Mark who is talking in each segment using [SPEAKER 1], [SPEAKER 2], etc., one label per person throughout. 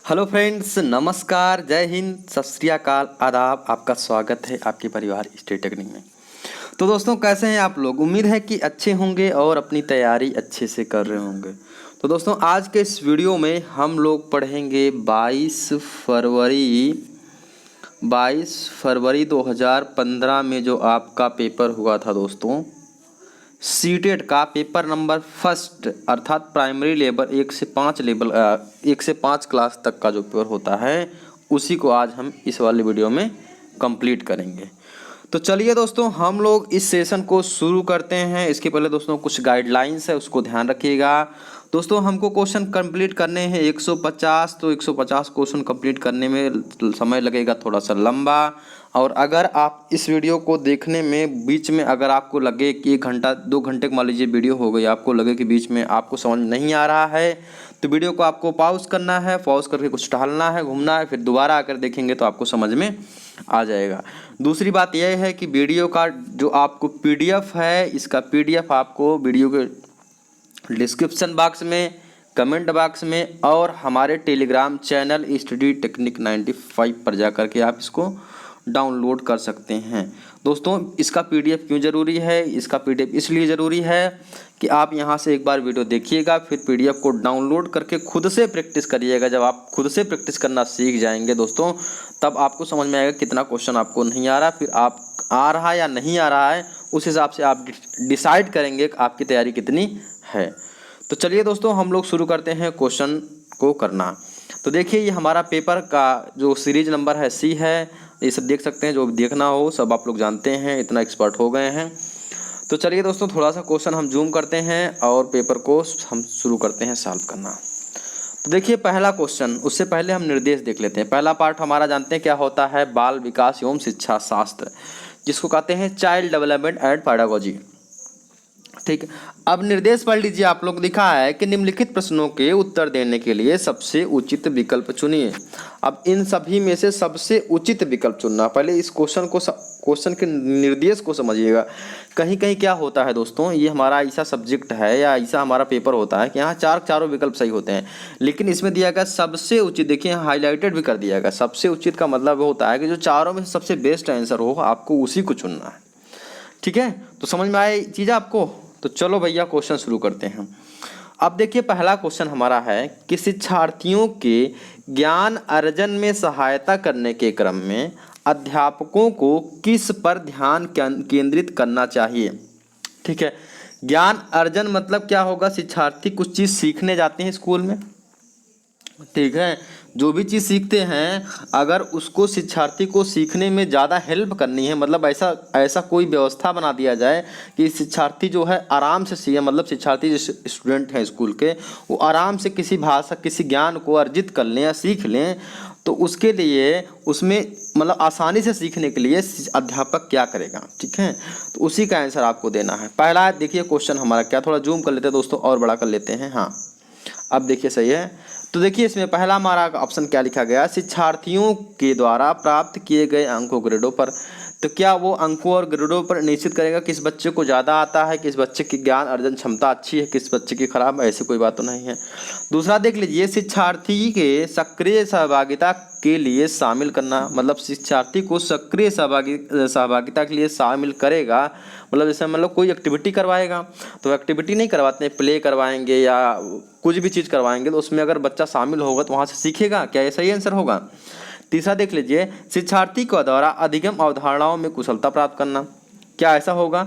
[SPEAKER 1] Hello friends, नमस्कार, जय हिंद, सत श्री अकाल, आदाब। आपका स्वागत है आपके परिवार स्टेट टेक्निक में। तो दोस्तों, कैसे हैं आप लोग? उम्मीद है कि अच्छे होंगे और अपनी तैयारी अच्छे से कर रहे होंगे। तो दोस्तों, आज के इस वीडियो में हम लोग पढ़ेंगे 22 फरवरी 2015 में जो आपका पेपर हुआ था दोस्तों, सीटेट का पेपर नंबर फर्स्ट, अर्थात प्राइमरी लेवल 1 से 5 क्लास तक का जो पेपर होता है, उसी को आज हम इस वाले वीडियो में कंप्लीट करेंगे। तो चलिए दोस्तों, हम लोग इस सेशन को शुरू करते हैं। इसके पहले दोस्तों कुछ गाइडलाइंस है, उसको ध्यान रखिएगा। दोस्तों, हमको क्वेश्चन कंप्लीट करने हैं 150, तो 150 क्वेश्चन कंप्लीट करने में समय लगेगा थोड़ा सा लंबा। और अगर आप इस वीडियो को देखने में बीच में अगर आपको लगे कि 1 घंटा 2 घंटे मान लीजिए वीडियो हो गई, आपको लगे कि बीच में आपको समझ नहीं आ रहा है, तो वीडियो को आपको पॉज करना है। पॉज करके कुछ टहलना है, घूमना है, फिर दोबारा आकर देखेंगे तो आपको समझ में आ जाएगा। दूसरी बात यह है कि वीडियो का जो आपको पीडीएफ है, इसका पीडीएफ आपको वीडियो के डिस्क्रिप्शन बॉक्स में, कमेंट बॉक्स में और हमारे टेलीग्राम चैनल स्टडी टेक्निक 95 पर जाकर के आप इसको डाउनलोड कर सकते हैं। दोस्तों, इसका पीडीएफ क्यों ज़रूरी है? इसका पीडीएफ इसलिए ज़रूरी है कि आप यहां से एक बार वीडियो देखिएगा, फिर पीडीएफ को डाउनलोड करके खुद से प्रैक्टिस करिएगा। जब आप खुद से प्रैक्टिस करना सीख जाएंगे दोस्तों, तब आपको समझ में आएगा कितना क्वेश्चन आपको नहीं आ रहा, फिर आप आ रहा या नहीं आ रहा है, उस हिसाब से आप डिसाइड करेंगे कि आपकी तैयारी कितनी है। तो चलिए दोस्तों, हम लोग शुरू करते हैं क्वेश्चन को करना। तो देखिए, ये हमारा पेपर का जो सीरीज नंबर है सी है। ये सब देख सकते हैं, जो देखना हो सब आप लोग जानते हैं, इतना एक्सपर्ट हो गए हैं। तो चलिए दोस्तों, थोड़ा सा क्वेश्चन हम जूम करते हैं और पेपर को हम शुरू करते हैं सॉल्व करना। तो देखिए, पहला क्वेश्चन, उससे पहले हम निर्देश देख लेते हैं। पहला पार्ट हमारा जानते हैं क्या होता है, बाल विकास एवं शिक्षा शास्त्र, जिसको कहते हैं चाइल्ड डेवलपमेंट एंड पेडागोजी। ठीक, अब निर्देश पढ़ लीजिए। आप लोग दिखा है कि निम्नलिखित प्रश्नों के उत्तर देने के लिए सबसे उचित विकल्प चुनिए। अब इन सभी में से सबसे उचित विकल्प चुनना। पहले इस क्वेश्चन के निर्देश को समझिएगा। कहीं कहीं क्या होता है दोस्तों, ये हमारा ऐसा सब्जेक्ट है या ऐसा हमारा पेपर होता है कि यहाँ चारों विकल्प सही होते हैं, लेकिन इसमें दिया गया सबसे उचित। देखिए, हाईलाइटेड भी कर दिया गया। सबसे उचित का मतलब होता है कि जो चारों में सबसे बेस्ट आंसर हो, आपको उसी को चुनना है। ठीक है, तो समझ में आए चीज़ आपको? तो चलो भैया, क्वेश्चन शुरू करते हैं। अब देखिए, पहला क्वेश्चन हमारा है कि शिक्षार्थियों के ज्ञान अर्जन में सहायता करने के क्रम में अध्यापकों को किस पर ध्यान केंद्रित करना चाहिए। ठीक है, ज्ञान अर्जन मतलब क्या होगा? शिक्षार्थी कुछ चीज़ सीखने जाते हैं स्कूल में, ठीक है, जो भी चीज़ सीखते हैं, अगर उसको शिक्षार्थी को सीखने में ज़्यादा हेल्प करनी है, मतलब ऐसा कोई व्यवस्था बना दिया जाए कि शिक्षार्थी जो है आराम से सीखे, मतलब शिक्षार्थी जो स्टूडेंट हैं स्कूल के, वो आराम से किसी भाषा, किसी ज्ञान को अर्जित कर लें या सीख लें, तो उसके लिए उसमें मतलब आसानी से सीखने के लिए अध्यापक क्या करेगा। ठीक है, तो उसी का आंसर आपको देना है। पहला देखिए क्वेश्चन हमारा क्या, थोड़ा जूम कर लेते हैं दोस्तों और बड़ा कर लेते हैं। हाँ, अब देखिए सही है। तो देखिए, इसमें पहला हमारा ऑप्शन क्या लिखा गया, शिक्षार्थियों के द्वारा प्राप्त किए गए अंकों ग्रेडों पर। तो क्या वो अंकों और ग्रेडों पर निश्चित करेगा किस बच्चे को ज़्यादा आता है, किस बच्चे की ज्ञान अर्जन क्षमता अच्छी है, किस बच्चे की खराब? ऐसी कोई बात तो नहीं है। दूसरा देख लीजिए, शिक्षार्थी के सक्रिय सहभागिता के लिए शामिल करना, मतलब शिक्षार्थी को सक्रिय सहभागिता के लिए शामिल करेगा, मतलब जैसे मतलब कोई एक्टिविटी करवाएगा, तो एक्टिविटी नहीं करवाते हैं, प्ले करवाएंगे या कुछ भी चीज़ करवाएंगे, तो उसमें अगर बच्चा शामिल होगा तो वहाँ से सीखेगा। क्या ये सही आंसर होगा? तीसरा देख लीजिए, शिक्षार्थी को द्वारा अधिगम अवधारणाओं में कुशलता प्राप्त करना, क्या ऐसा होगा?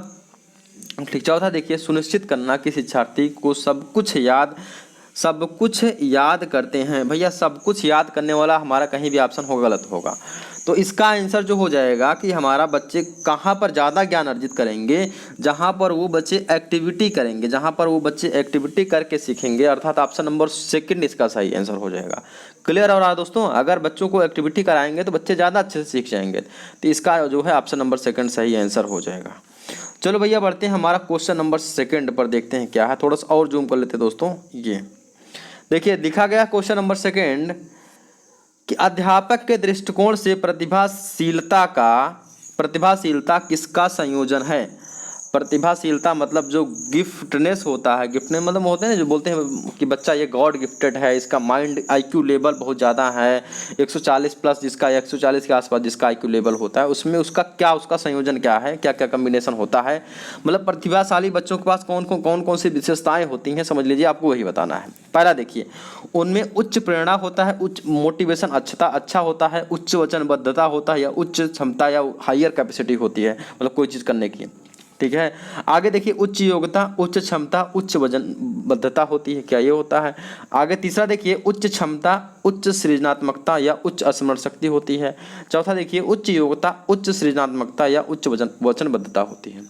[SPEAKER 1] ठीक। चौथा देखिए, सुनिश्चित करना कि शिक्षार्थी को सब कुछ याद करते हैं। भैया, सब कुछ याद करने वाला हमारा कहीं भी ऑप्शन होगा, गलत होगा। तो इसका आंसर जो हो जाएगा कि हमारा बच्चे कहाँ पर ज़्यादा ज्ञान अर्जित करेंगे, जहाँ पर वो बच्चे एक्टिविटी करेंगे, जहाँ पर वो बच्चे एक्टिविटी करके सीखेंगे, अर्थात ऑप्शन नंबर सेकंड इसका सही आंसर हो जाएगा। क्लियर हो रहा है दोस्तों? अगर बच्चों को एक्टिविटी कराएंगे तो बच्चे ज़्यादा अच्छे से सीख जाएंगे, तो इसका जो है ऑप्शन नंबर सेकंड सही आंसर हो जाएगा। चलो भैया, बढ़ते हैं हमारा क्वेश्चन नंबर सेकंड पर, देखते हैं क्या है। थोड़ा सा और जूम कर लेते हैं दोस्तों। ये देखिए, लिखा गया क्वेश्चन नंबर सेकंड कि अध्यापक के दृष्टिकोण से प्रतिभाशीलता किसका संयोजन है। प्रतिभाशीलता मतलब जो गिफ्टनेस होता है, गिफ्टनेस मतलब होते हैं जो बोलते हैं कि बच्चा ये गॉड गिफ्टेड है, इसका माइंड आईक्यू लेवल बहुत ज़्यादा है, 140 प्लस जिसका, 140 के आसपास जिसका आईक्यू लेवल होता है, उसमें उसका क्या, उसका संयोजन क्या है, क्या क्या कम्बिनेशन होता है, मतलब प्रतिभाशाली बच्चों के पास कौन कौन सी विशेषताएं होती हैं, समझ लीजिए आपको वही बताना है। पहला देखिए, उनमें उच्च प्रेरणा होता है, उच्च मोटिवेशन अच्छा होता है, उच्च वचनबद्धता होता है, या उच्च क्षमता या हायर कैपेसिटी होती है, मतलब कोई चीज़ करने की, ठीक है। आगे देखिए, उच्च योग्यता, उच्च क्षमता, उच्च वचनबद्धता होती है, क्या ये होता है। आगे तीसरा देखिए, उच्च क्षमता, उच्च सृजनात्मकता या उच्च स्मरण शक्ति होती है। चौथा देखिए, उच्च योग्यता, उच्च सृजनात्मकता या उच्च वचनबद्धता होती है।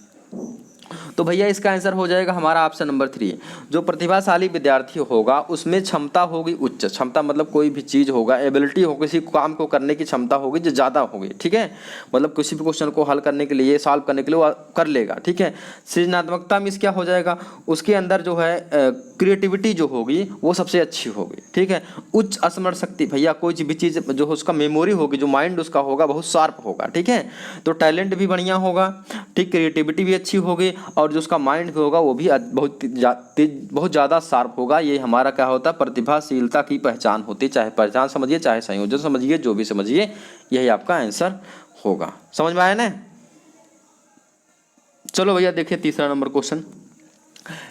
[SPEAKER 1] तो भैया इसका आंसर हो जाएगा हमारा ऑप्शन नंबर 3। जो प्रतिभाशाली विद्यार्थी होगा उसमें क्षमता होगी उच्च, क्षमता मतलब कोई भी चीज़ होगा, एबिलिटी हो, किसी काम को करने की क्षमता होगी जो ज़्यादा होगी, ठीक है, मतलब किसी भी क्वेश्चन को हल करने के लिए, सॉल्व करने के लिए वो कर लेगा, ठीक है। सृजनात्मकता में क्या हो जाएगा, उसके अंदर जो है क्रिएटिविटी जो होगी वो सबसे अच्छी होगी, ठीक है। उच्च स्मरण शक्ति, भैया कोई भी चीज़ जो उसका मेमोरी होगी, जो माइंड उसका होगा बहुत शार्प होगा, ठीक है, तो टैलेंट भी बढ़िया होगा, ठीक, क्रिएटिविटी भी अच्छी होगी, और जो उसका माइंड भी होगा वो भी बहुत ज़्यादा शार्प होगा। ये हमारा क्या होता है, प्रतिभाशीलता की पहचान होती है, चाहे पहचान समझिए चाहे संयोजन समझिए, जो भी समझिए, यही आपका आंसर होगा। समझ में आया ना। चलो भैया देखिए तीसरा नंबर क्वेश्चन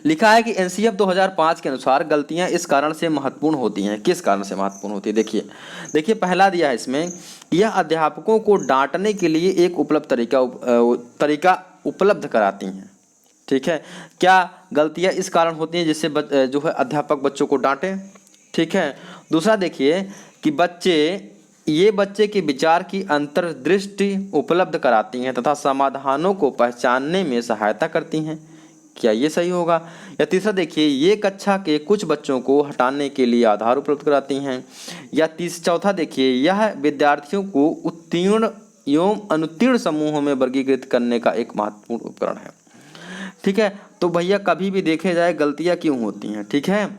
[SPEAKER 1] लिखा है कि एनसीएफ 2005 के अनुसार गलतियां इस कारण से महत्वपूर्ण होती हैं, किस कारण से महत्वपूर्ण होती है। देखिए पहला दिया है इसमें, यह अध्यापकों को डांटने के लिए एक उपलब्ध तरीका उपलब्ध कराती हैं, ठीक है। क्या गलतियां इस कारण होती हैं जिससे जो है अध्यापक बच्चों को डांटे, ठीक है। दूसरा देखिए कि बच्चे के विचार की अंतर्दृष्टि उपलब्ध कराती हैं तथा समाधानों को पहचानने में सहायता करती हैं, क्या ये सही होगा। या तीसरा देखिए, ये कक्षा के कुछ बच्चों को हटाने के लिए आधार उपलब्ध कराती हैं। या चौथा देखिए, यह विद्यार्थियों को उत्तीर्ण एवं अनुत्तीर्ण समूहों में वर्गीकृत करने का एक महत्वपूर्ण उपकरण है, ठीक है। तो भैया कभी भी देखे जाए गलतियां क्यों होती हैं, ठीक है,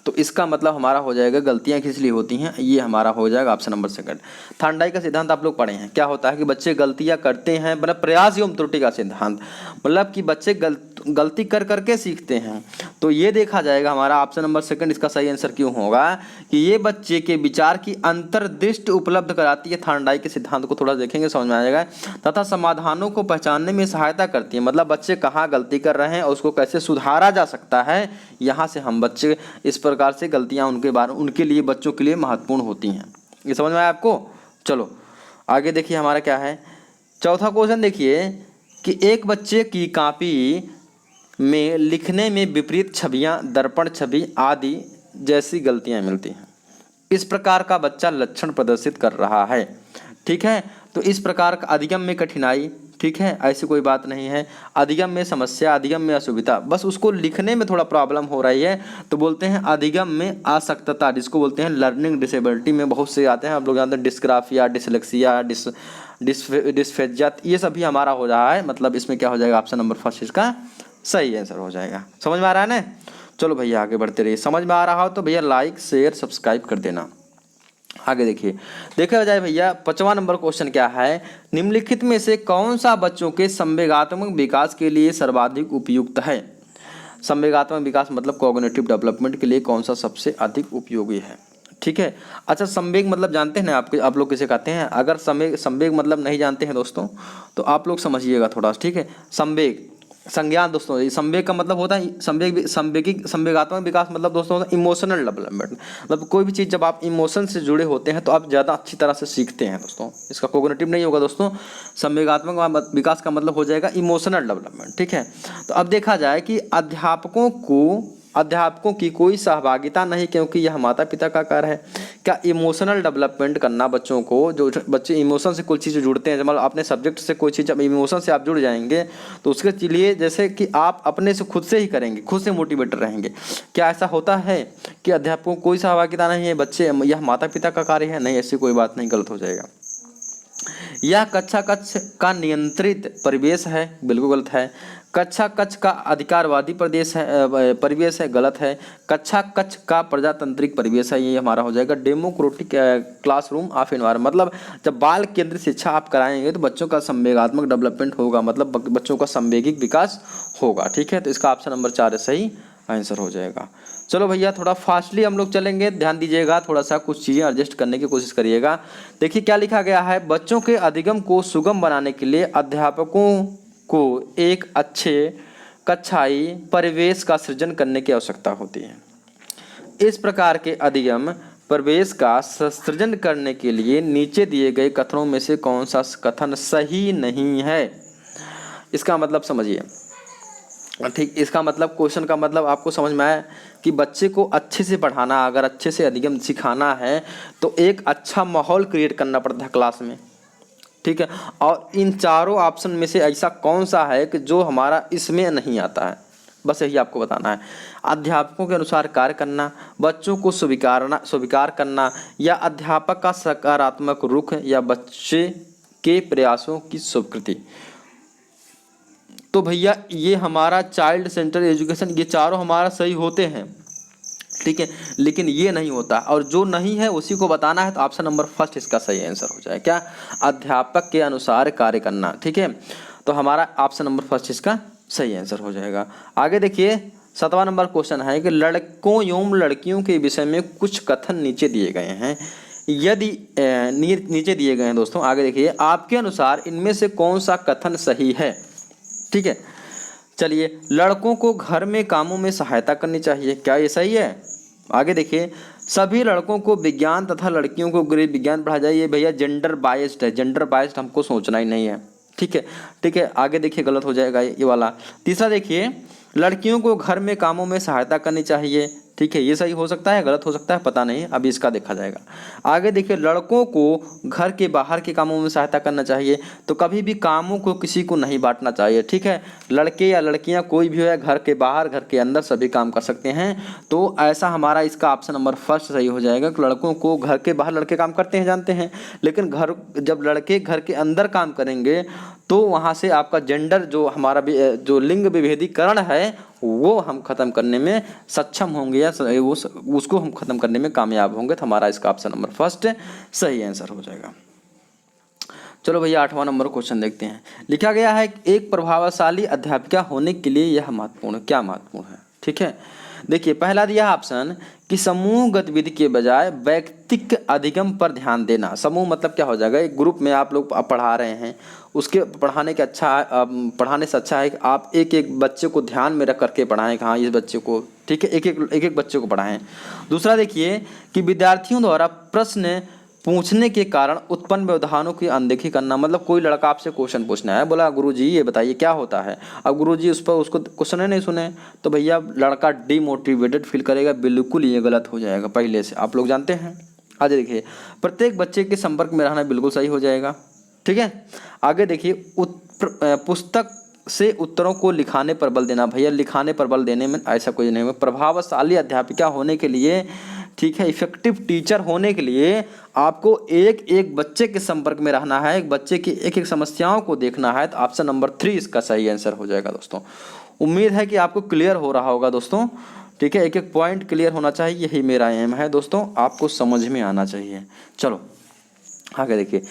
[SPEAKER 1] तो इसका मतलब हमारा हो जाएगा गलतियां किस लिए होती हैं, ये हमारा हो जाएगा ऑप्शन नंबर सेकंड। थार्डाई का सिद्धांत आप लोग पढ़े हैं, क्या होता है कि बच्चे गलतियां करते हैं, मतलब प्रयास एवं त्रुटि का सिद्धांत, मतलब कि बच्चे गलती कर करके सीखते हैं। तो ये देखा जाएगा हमारा ऑप्शन नंबर सेकंड इसका सही आंसर क्यों होगा कि ये बच्चे के विचार की अंतर्दृष्टि उपलब्ध कराती है, थार्डाई के सिद्धांत को थोड़ा देखेंगे समझ में आ जाएगा, तथा समाधानों को पहचानने में सहायता करती है, मतलब बच्चे कहाँ गलती कर रहे हैं और उसको कैसे सुधारा जा सकता है, यहाँ से हम बच्चे इस प्रकार से गलतियाँ उनके लिए बच्चों के लिए महत्वपूर्ण होती हैं। ये समझ में आया आपको। चलो आगे देखिए हमारा क्या है, चौथा क्वेश्चन देखिए कि एक बच्चे की कॉपी में लिखने में विपरीत छवियां, दर्पण छवि आदि जैसी गलतियां मिलती हैं, इस प्रकार का बच्चा लक्षण प्रदर्शित कर रहा है, ठीक है। तो इस प्रकार का अधिगम में कठिनाई, ठीक है, ऐसी कोई बात नहीं है, अधिगम में समस्या, अधिगम में असुविधा, बस उसको लिखने में थोड़ा प्रॉब्लम हो रही है, तो बोलते हैं अधिगम में आसक्तता, जिसको बोलते हैं लर्निंग डिसेबिलिटी में बहुत से आते हैं, आप लोग जानते हैं डिस्ग्राफिया, डिसलेक्सिया, डिस्फेजिया, ये सभी हमारा हो रहा है, मतलब इसमें क्या हो जाएगा ऑप्शन नंबर फर्स्ट इसका सही आंसर हो जाएगा। समझ में आ रहा है ना। चलो भैया आगे बढ़ते रहिए, समझ में आ रहा हो तो भैया लाइक शेयर सब्सक्राइब कर देना। आगे देखिए, देखा जाए भैया 5वां नंबर क्वेश्चन क्या है, निम्नलिखित में से कौन सा बच्चों के संवेगात्मक विकास के लिए सर्वाधिक उपयुक्त है। संवेगात्मक विकास मतलब कॉग्निटिव डेवलपमेंट के लिए कौन सा सबसे अधिक उपयोगी है, ठीक है। अच्छा संवेग मतलब जानते हैं ना आप लोग किसे कहते हैं, अगर संवेग मतलब नहीं जानते हैं दोस्तों तो आप लोग समझिएगा थोड़ा, ठीक है। संवेग संज्ञान दोस्तों, संवेग का मतलब होता है संवेगात्मक विकास मतलब दोस्तों होता है इमोशनल डेवलपमेंट, मतलब कोई भी चीज़ जब आप इमोशन से जुड़े होते हैं तो आप ज़्यादा अच्छी तरह से सीखते हैं दोस्तों, इसका कॉग्निटिव नहीं होगा दोस्तों। संवेगात्मक विकास का मतलब हो जाएगा इमोशनल डेवलपमेंट, ठीक है। तो अब देखा जाए कि अध्यापकों की कोई सहभागिता नहीं, क्योंकि यह माता पिता का कार्य है। क्या इमोशनल डेवलपमेंट करना बच्चों को, जो बच्चे इमोशन से कोई चीज़ जुड़ते हैं, मतलब अपने सब्जेक्ट से कोई चीज़ जब इमोशन से आप जुड़ जाएंगे तो उसके लिए जैसे कि आप अपने से खुद से ही करेंगे, खुद से मोटिवेटेड रहेंगे। क्या ऐसा होता है कि अध्यापकों को कोई सहभागिता नहीं है, बच्चे यह माता पिता का कार्य है, नहीं ऐसी कोई बात नहीं, गलत हो जाएगा। यह कक्षा का नियंत्रित परिवेश है, बिल्कुल गलत है। कच्छा कच्छ का अधिकारवादी प्रदेश है, परिवेश है, गलत है। कच्छा कच्छ का प्रजातांत्रिक परिवेश है, ये हमारा हो जाएगा। डेमोक्रेटिक क्लासरूम ऑफ एनवायरनमेंट, मतलब जब बाल केंद्रित शिक्षा आप कराएंगे तो बच्चों का संवेगात्मक डेवलपमेंट होगा, मतलब बच्चों का संवेगिक विकास होगा। ठीक है, तो इसका ऑप्शन नंबर 4 सही आंसर हो जाएगा। चलो भैया थोड़ा फास्टली हम लोग चलेंगे, ध्यान दीजिएगा, थोड़ा सा कुछ चीज़ें एडजस्ट करने की कोशिश करिएगा। देखिए क्या लिखा गया है, बच्चों के अधिगम को सुगम बनाने के लिए अध्यापकों को एक अच्छे कक्षाई परिवेश का सृजन करने की आवश्यकता होती है। इस प्रकार के अधिगम परिवेश का सृजन करने के लिए नीचे दिए गए कथनों में से कौन सा कथन सही नहीं है? इसका मतलब समझिए। ठीक, इसका मतलब क्वेश्चन का मतलब आपको समझ में आया कि बच्चे को अच्छे से पढ़ाना, अगर अच्छे से अधिगम सिखाना है तो एक अच्छा माहौल क्रिएट करना पड़ता है क्लास में। ठीक है, और इन चारों ऑप्शन में से ऐसा कौन सा है कि जो हमारा इसमें नहीं आता है, बस यही आपको बताना है। अध्यापकों के अनुसार कार्य करना, बच्चों को स्वीकार करना, या अध्यापक का सकारात्मक रुख, या बच्चे के प्रयासों की स्वीकृति। तो भैया ये हमारा चाइल्ड सेंटर एजुकेशन, ये चारों हमारा सही होते हैं। ठीक है, लेकिन ये नहीं होता, और जो नहीं है उसी को बताना है, तो ऑप्शन नंबर फर्स्ट इसका सही आंसर हो जाए। क्या? अध्यापक के अनुसार कार्य करना। ठीक है, तो हमारा ऑप्शन नंबर फर्स्ट इसका सही आंसर हो जाएगा। आगे देखिए 7वां नंबर क्वेश्चन है कि लड़कों एवं लड़कियों के विषय में कुछ कथन नीचे दिए गए हैं। यदि नीचे दिए गए हैं दोस्तों, आगे देखिए, आपके अनुसार इनमें से कौन सा कथन सही है? ठीक है, चलिए, लड़कों को घर में कामों में सहायता करनी चाहिए, क्या ये सही है? आगे देखिए, सभी लड़कों को विज्ञान तथा लड़कियों को गृह विज्ञान पढ़ाया जाए, ये भैया जेंडर बायस्ड है, जेंडर बायस्ड हमको सोचना ही नहीं है। ठीक है, ठीक है, आगे देखिए गलत हो जाएगा ये वाला। तीसरा देखिए, लड़कियों को घर में कामों में सहायता करनी चाहिए। ठीक है, ये सही हो सकता है, गलत हो सकता है, पता नहीं, अभी इसका देखा जाएगा। आगे देखिए, लड़कों को घर के बाहर के कामों में सहायता करना चाहिए, तो कभी भी कामों को किसी को नहीं बांटना चाहिए। ठीक है, लड़के या लड़कियां कोई भी हो, घर के बाहर घर के अंदर सभी काम कर सकते हैं, तो ऐसा हमारा इसका ऑप्शन नंबर फर्स्ट सही हो जाएगा कि लड़कों को घर के बाहर लड़के काम करते हैं, जानते हैं, लेकिन जब लड़के घर के अंदर काम करेंगे तो वहाँ से आपका जेंडर जो हमारा जो लिंग विभेदीकरण है वो हम खत्म करने में सक्षम होंगे, या उसको हम खत्म करने में कामयाब होंगे, तो हमारा इसका ऑप्शन नंबर फर्स्ट सही आंसर हो जाएगा। चलो भैया 8वां नंबर क्वेश्चन देखते हैं। लिखा गया है एक प्रभावशाली अध्यापिका होने के लिए यह महत्वपूर्ण, क्या महत्वपूर्ण है? ठीक है, देखिए पहला दिया ऑप्शन कि समूह गतिविधि के बजाय वैयक्तिक अधिगम पर ध्यान देना। समूह मतलब क्या हो जाएगा, एक ग्रुप में आप लोग पढ़ा रहे हैं, उसके पढ़ाने से अच्छा है कि आप एक एक बच्चे को ध्यान में रख करके पढ़ाएं कि हाँ इस बच्चे को, ठीक है, एक एक बच्चे को पढ़ाएं। दूसरा देखिए कि विद्यार्थियों द्वारा प्रश्न पूछने के कारण उत्पन्न व्यवधानों की अनदेखी करना, मतलब कोई लड़का आपसे क्वेश्चन पूछना है, बोला गुरुजी ये बताइए क्या होता है, अब गुरुजी उसको क्वेश्चन नहीं सुने तो भैया लड़का डिमोटिवेटेड फील करेगा, बिल्कुल ये गलत हो जाएगा, पहले से आप लोग जानते हैं। आगे देखिए, प्रत्येक बच्चे के संपर्क में रहना बिल्कुल सही हो जाएगा। ठीक है, आगे देखिए, पुस्तक से उत्तरों को लिखाने पर बल देना, भैया लिखाने पर बल देने में ऐसा कोई नहीं है। प्रभावशाली अध्यापिका होने के लिए, ठीक है, इफेक्टिव टीचर होने के लिए आपको एक एक बच्चे के संपर्क में रहना है, एक बच्चे की एक एक समस्याओं को देखना है, तो ऑप्शन नंबर 3 इसका सही आंसर हो जाएगा दोस्तों। उम्मीद है कि आपको क्लियर हो रहा होगा दोस्तों। ठीक है, एक एक पॉइंट क्लियर होना चाहिए, यही मेरा एम है दोस्तों, आपको समझ में आना चाहिए। चलो आगे देखिए,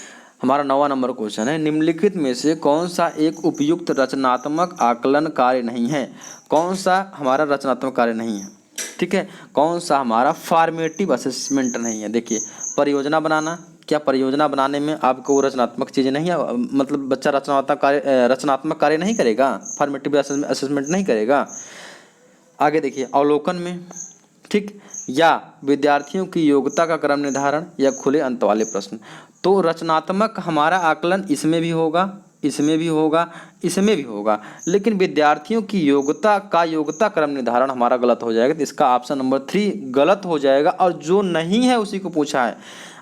[SPEAKER 1] हमारा 9वां नंबर क्वेश्चन है, निम्नलिखित में से कौन सा एक उपयुक्त रचनात्मक आकलन कार्य नहीं है? कौन सा हमारा रचनात्मक कार्य नहीं है? ठीक है, कौन सा हमारा फॉर्मेटिव असेसमेंट नहीं है? देखिए, परियोजना बनाना, क्या परियोजना बनाने में आपको रचनात्मक चीज़ें नहीं है, मतलब बच्चा रचनात्मक कार्य नहीं करेगा, फॉर्मेटिव असेसमेंट नहीं करेगा। आगे देखिए, अवलोकन में, ठीक, या विद्यार्थियों की योग्यता का क्रम निर्धारण, या खुले अंत वाले प्रश्न। तो रचनात्मक हमारा आकलन इसमें भी होगा, इसमें भी होगा, इसमें भी होगा, लेकिन विद्यार्थियों की योग्यता क्रम निर्धारण हमारा गलत हो जाएगा, तो इसका ऑप्शन नंबर 3 गलत हो जाएगा। और जो नहीं है उसी को पूछा है।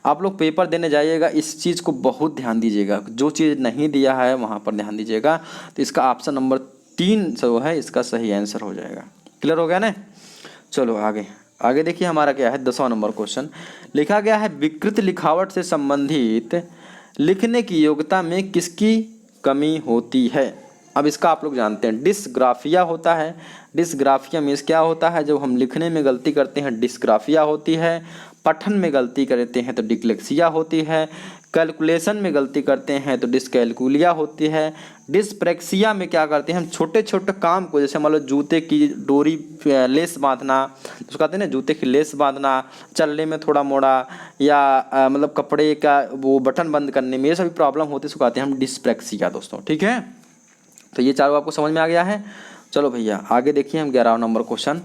[SPEAKER 1] आप लोग पेपर देने जाइएगा, इस चीज़ को बहुत ध्यान दीजिएगा, जो चीज़ नहीं दिया है वहाँ पर ध्यान दीजिएगा, तो इसका ऑप्शन नंबर 3 जो है इसका सही आंसर हो जाएगा। क्लियर हो गया ना? चलो आगे देखिए, हमारा क्या है 10वां नंबर क्वेश्चन। लिखा गया है विकृत लिखावट से संबंधित लिखने की योग्यता में किसकी कमी होती है? अब इसका आप लोग जानते हैं डिस्ग्राफिया होता है। डिस्ग्राफिया मीन्स क्या होता है, जब हम लिखने में गलती करते हैं डिस्ग्राफिया होती है, पठन में गलती करते हैं तो डिस्लेक्सिया होती है, कैलकुलेशन में गलती करते हैं तो डिसकैलकुलिया होती है, डिस्प्रेक्सिया में क्या करते हैं हम छोटे छोटे काम को, जैसे मान लो जूते की डोरी लेस बांधना, उसको कहते हैं ना जूते की लेस बांधना, चलने में थोड़ा मोड़ा, या मतलब कपड़े का वो बटन बंद करने में, ये सभी प्रॉब्लम होती है, उसको कहते हैं हम डिस्प्रेक्सिया दोस्तों। ठीक है, तो ये चारों आपको समझ में आ गया है। चलो भैया आगे देखिए, हम 11 नंबर क्वेश्चन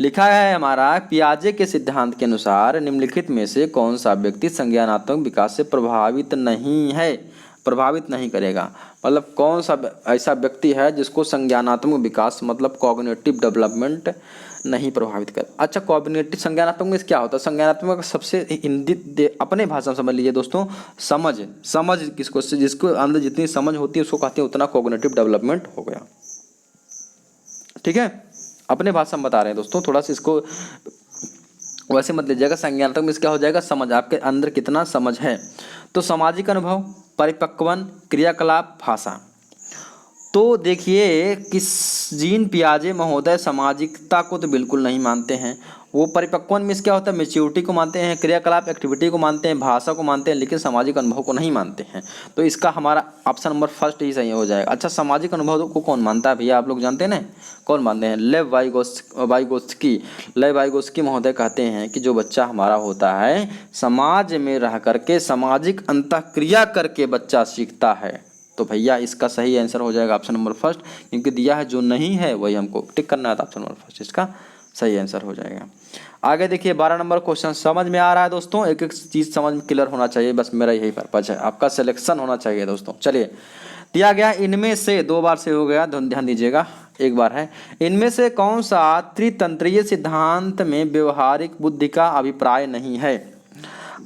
[SPEAKER 1] लिखा है हमारा, पियाजे के सिद्धांत के अनुसार निम्नलिखित में से कौन सा व्यक्ति संज्ञानात्मक विकास से प्रभावित नहीं है, प्रभावित नहीं करेगा। मतलब कौन सा ऐसा व्यक्ति है जिसको संज्ञानात्मक विकास मतलब कॉग्निटिव डेवलपमेंट नहीं प्रभावित कर। अच्छा, कॉग्निटिव संज्ञानात्मक में क्या होता है? संज्ञानात्मक सबसे हिंदी अपने भाषा में समझ लीजिए दोस्तों, समझ किसको, जिसको अंदर जितनी समझ होती है उसको कहते हैं उतना कॉग्निटिव डेवलपमेंट हो गया। ठीक है, अपने भाषा में बता रहे हैं दोस्तों, थोड़ा सा इसको वैसे मत लीजिएगा। संज्ञानात्मक में क्या हो जाएगा, समझ, आपके अंदर कितना समझ है। तो सामाजिक अनुभव, परिपक्वन, क्रियाकलाप, भाषा। तो देखिए किस जीन पियाजे महोदय सामाजिकता को तो बिल्कुल नहीं मानते हैं, वो परिपक्वन में क्या होता है मेच्योरिटी को मानते हैं, क्रियाकलाप एक्टिविटी को मानते हैं, भाषा को मानते हैं, लेकिन सामाजिक अनुभव को नहीं मानते हैं। तो इसका हमारा ऑप्शन नंबर फर्स्ट ही सही हो जाएगा। अच्छा, सामाजिक अनुभव को कौन मानता है भैया, आप लोग जानते हैं ना कौन मानते हैं? लेव वाइगोत्स्की महोदय कहते हैं कि जो बच्चा हमारा होता है समाज में रह करके सामाजिक अंतःक्रिया करके बच्चा सीखता है। तो भैया इसका सही आंसर हो जाएगा ऑप्शन नंबर फर्स्ट, क्योंकि दिया है जो नहीं है वही हमको टिक करना है, तो ऑप्शन नंबर फर्स्ट इसका सही आंसर हो जाएगा। आगे देखिए 12 नंबर क्वेश्चन समझ में आ रहा है दोस्तों, एक एक चीज़ समझ में क्लियर होना चाहिए, बस मेरा यही पर्पज है, आपका सिलेक्शन होना चाहिए दोस्तों। चलिए, दिया गया इनमें से, 2 बार से हो गया, ध्यान दीजिएगा, एक बार है, इनमें से कौन सा त्रितंत्रीय सिद्धांत में व्यवहारिक बुद्धि का अभिप्राय नहीं है।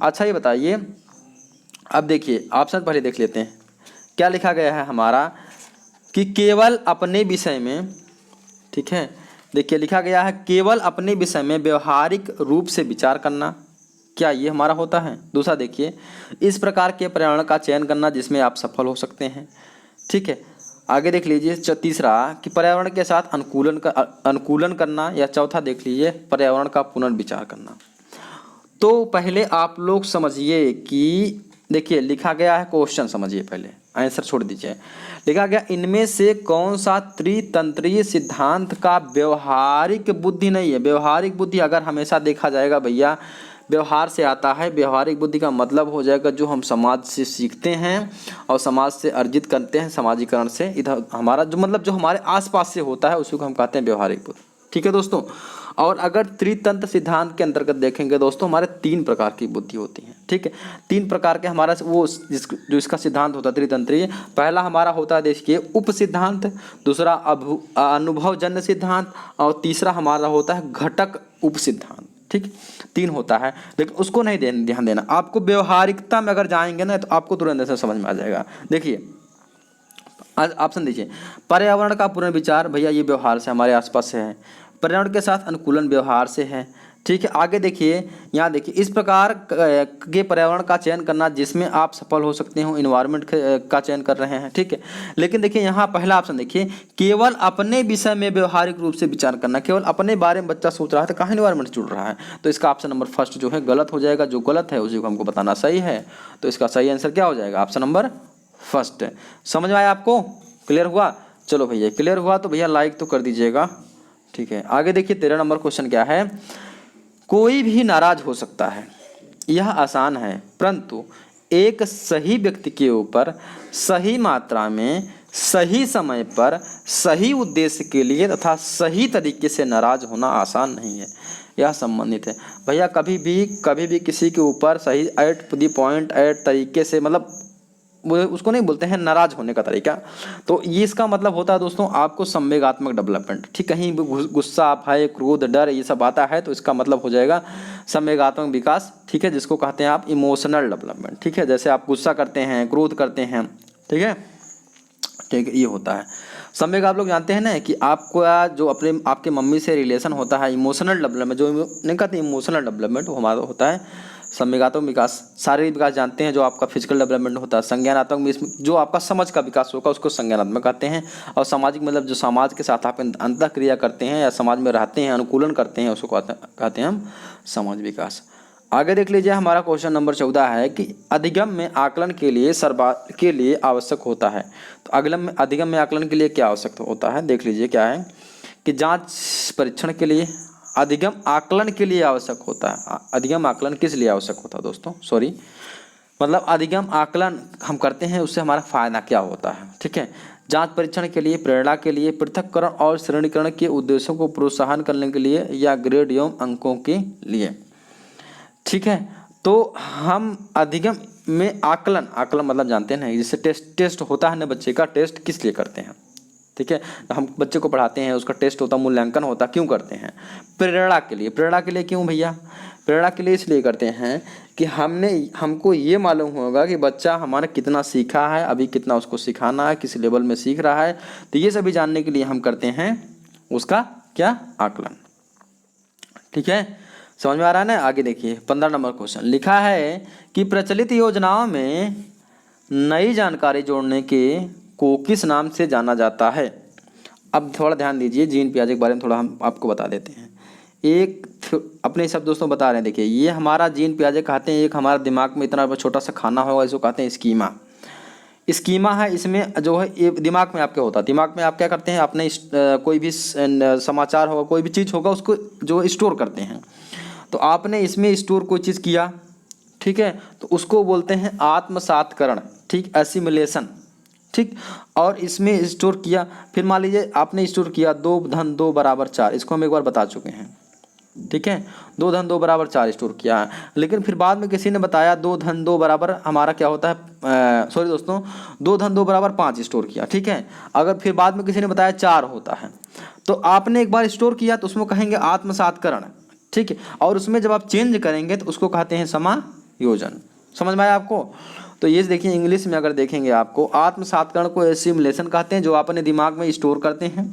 [SPEAKER 1] अच्छा ये बताइए, अब देखिए ऑप्शन पहले देख लेते हैं क्या लिखा गया है हमारा, कि केवल अपने विषय में, ठीक है, देखिए लिखा गया है केवल अपने विषय में व्यवहारिक रूप से विचार करना, क्या ये हमारा होता है? दूसरा देखिए, इस प्रकार के पर्यावरण का चयन करना जिसमें आप सफल हो सकते हैं। ठीक है, आगे देख लीजिए तीसरा, कि पर्यावरण के साथ अनुकूलन करना, या चौथा देख लीजिए पर्यावरण का पुनर्विचार करना। तो पहले आप लोग समझिए कि देखिए लिखा गया है, क्वेश्चन समझिए, पहले आंसर छोड़ दीजिए। लिखा गया इनमें से कौन सा त्रितंत्रीय सिद्धांत का व्यवहारिक बुद्धि नहीं है। व्यवहारिक बुद्धि अगर हमेशा देखा जाएगा भैया व्यवहार से आता है, व्यवहारिक बुद्धि का मतलब हो जाएगा जो हम समाज से सीखते हैं और समाज से अर्जित करते हैं, समाजीकरण से, इधर हमारा जो मतलब जो हमारे आसपास से होता है उसी को हम कहते हैं व्यवहारिक बुद्धि। ठीक है दोस्तों, और अगर त्रितंत्र सिद्धांत के अंतर्गत देखेंगे दोस्तों, हमारे 3 प्रकार की बुद्धि होती है। ठीक है, 3 प्रकार के हमारा वो जो इसका सिद्धांत होता है त्रितंत्रीय, पहला हमारा होता है देखिए उप सिद्धांत, दूसरा अनुभवजन्य सिद्धांत, और तीसरा हमारा होता है घटक उप सिद्धांत। ठीक, 3 होता है, लेकिन उसको नहीं ध्यान देना। आपको व्यवहारिकता में अगर जाएंगे ना तो आपको तुरंत ऐसे समझ में आ जाएगा। देखिए ऑप्शन दीजिए, पर्यावरण का पुनर्विचार, भैया ये व्यवहार से हमारे आसपास से है, पर्यावरण के साथ अनुकूलन व्यवहार से है। ठीक है, आगे देखिए, यहाँ देखिए इस प्रकार के पर्यावरण का चयन करना जिसमें आप सफल हो सकते हो, इन्वायरमेंट का चयन कर रहे हैं। ठीक है, लेकिन देखिए यहाँ पहला ऑप्शन देखिए, केवल अपने विषय में व्यवहारिक रूप से विचार करना, केवल अपने बारे में बच्चा सोच रहा है तो कहाँ इन्वायरमेंट जुड़ रहा है, तो इसका ऑप्शन नंबर फर्स्ट जो है गलत हो जाएगा। जो गलत है उसी को हमको बताना सही है, तो इसका सही आंसर क्या हो जाएगा, ऑप्शन नंबर फर्स्ट। समझ में आया आपको, क्लियर हुआ? चलो भैया क्लियर हुआ तो भैया लाइक तो कर दीजिएगा। ठीक है, आगे देखिए 13 नंबर क्वेश्चन क्या है, कोई भी नाराज हो सकता है, यह आसान है, परंतु एक सही व्यक्ति के ऊपर सही मात्रा में सही समय पर सही उद्देश्य के लिए तथा सही तरीके से नाराज होना आसान नहीं है, यह संबंधित है। भैया कभी भी किसी के ऊपर सही एट द पॉइंट एट तरीके से, मतलब वो उसको नहीं बोलते हैं नाराज होने का तरीका। तो ये इसका मतलब होता है दोस्तों आपको संवेगात्मक डेवलपमेंट। ठीक, कहीं गुस्सा, भय, क्रोध, डर ये सब आता है तो इसका मतलब हो जाएगा संवेगात्मक विकास। ठीक है, जिसको कहते हैं आप इमोशनल डेवलपमेंट। ठीक है, जैसे आप गुस्सा करते हैं, क्रोध करते हैं, ठीक है, ये होता है संवेग। आप लोग जानते हैं ना कि आपको जो आपके मम्मी से रिलेशन होता है, इमोशनल डेवलपमेंट, जो नहीं कहते इमोशनल डेवलपमेंट, वो हमारा होता है संवेगात्मक विकास शारीरिक विकास जानते हैं, जो आपका फिजिकल डेवलपमेंट होता है। संज्ञानात्मक में इसमें जो आपका समझ का विकास होगा उसको संज्ञानात्मक कहते हैं। और सामाजिक मतलब जो समाज के साथ आप अंतःक्रिया करते हैं या समाज में रहते हैं, अनुकूलन करते हैं, उसको कहते हैं हम समाज विकास। आगे देख लीजिए, हमारा क्वेश्चन नंबर 14 है कि अधिगम में आकलन के लिए आवश्यक होता है। तो अधिगम में आकलन के लिए क्या आवश्यक होता है, देख लीजिए क्या है कि जांच परीक्षण के लिए अधिगम आकलन के लिए आवश्यक होता है। अधिगम आकलन किस लिए आवश्यक होता है दोस्तों, सॉरी, मतलब अधिगम आकलन हम करते हैं उससे हमारा फायदा क्या होता है। ठीक है, जांच परीक्षण के लिए, प्रेरणा के लिए, पृथक्करण और श्रेणीकरण के उद्देश्यों को प्रोत्साहन करने के लिए या ग्रेड एवं अंकों के लिए। ठीक है, तो हम अधिगम में आकलन मतलब जानते हैं जैसे टेस्ट होता है ना बच्चे का, टेस्ट किस लिए करते हैं। ठीक है, हम बच्चे को पढ़ाते हैं, उसका टेस्ट होता, मूल्यांकन होता, क्यों करते हैं? प्रेरणा के लिए। प्रेरणा के लिए क्यों भैया? प्रेरणा के लिए इसलिए करते हैं कि हमको ये मालूम होगा कि बच्चा हमारा कितना सीखा है, अभी कितना उसको सिखाना है, किस लेवल में सीख रहा है। तो ये सभी जानने के लिए हम करते हैं उसका क्या, आकलन। ठीक है, समझ में आ रहा है ना। आगे देखिए 15 नंबर क्वेश्चन लिखा है कि प्रचलित योजनाओं में नई जानकारी जोड़ने के को किस नाम से जाना जाता है। अब थोड़ा ध्यान दीजिए, जीन पियाजे के बारे में थोड़ा हम आपको बता देते हैं। एक अपने सब दोस्तों बता रहे हैं, देखिए ये हमारा जीन पियाजे कहते हैं, एक हमारा दिमाग में इतना छोटा सा खाना होगा, इसको कहते हैं स्कीमा है। इसमें जो है ये दिमाग में आपके होता है, दिमाग में आप क्या करते हैं, अपने कोई भी समाचार होगा, कोई भी चीज़ होगा, उसको जो स्टोर करते हैं। तो आपने इसमें स्टोर कोई चीज़ किया, ठीक है, तो उसको बोलते हैं आत्मसातकरण, ठीक, एसिमिलेशन। ठीक, और इसमें स्टोर किया, फिर मान लीजिए आपने स्टोर किया 2 धन 2 बराबर 4, इसको हम एक बार बता चुके हैं। ठीक है, 2 धन 2 बराबर 4 स्टोर किया है, लेकिन फिर बाद में किसी ने बताया 2 धन 2 बराबर हमारा क्या होता है, सॉरी दोस्तों, 2 धन 2 बराबर 5 स्टोर किया। ठीक है, अगर फिर बाद में किसी ने बताया 4 होता है, तो आपने एक बार स्टोर किया तो उसमें कहेंगे आत्मसातकरण। ठीक है, और उसमें जब आप चेंज करेंगे तो उसको कहते हैं समायोजन। समझ में आया आपको? तो ये देखिए इंग्लिश में अगर देखेंगे आपको, आत्मसातकरण को एसिमिलेशन कहते हैं, जो आप अपने दिमाग में स्टोर करते हैं।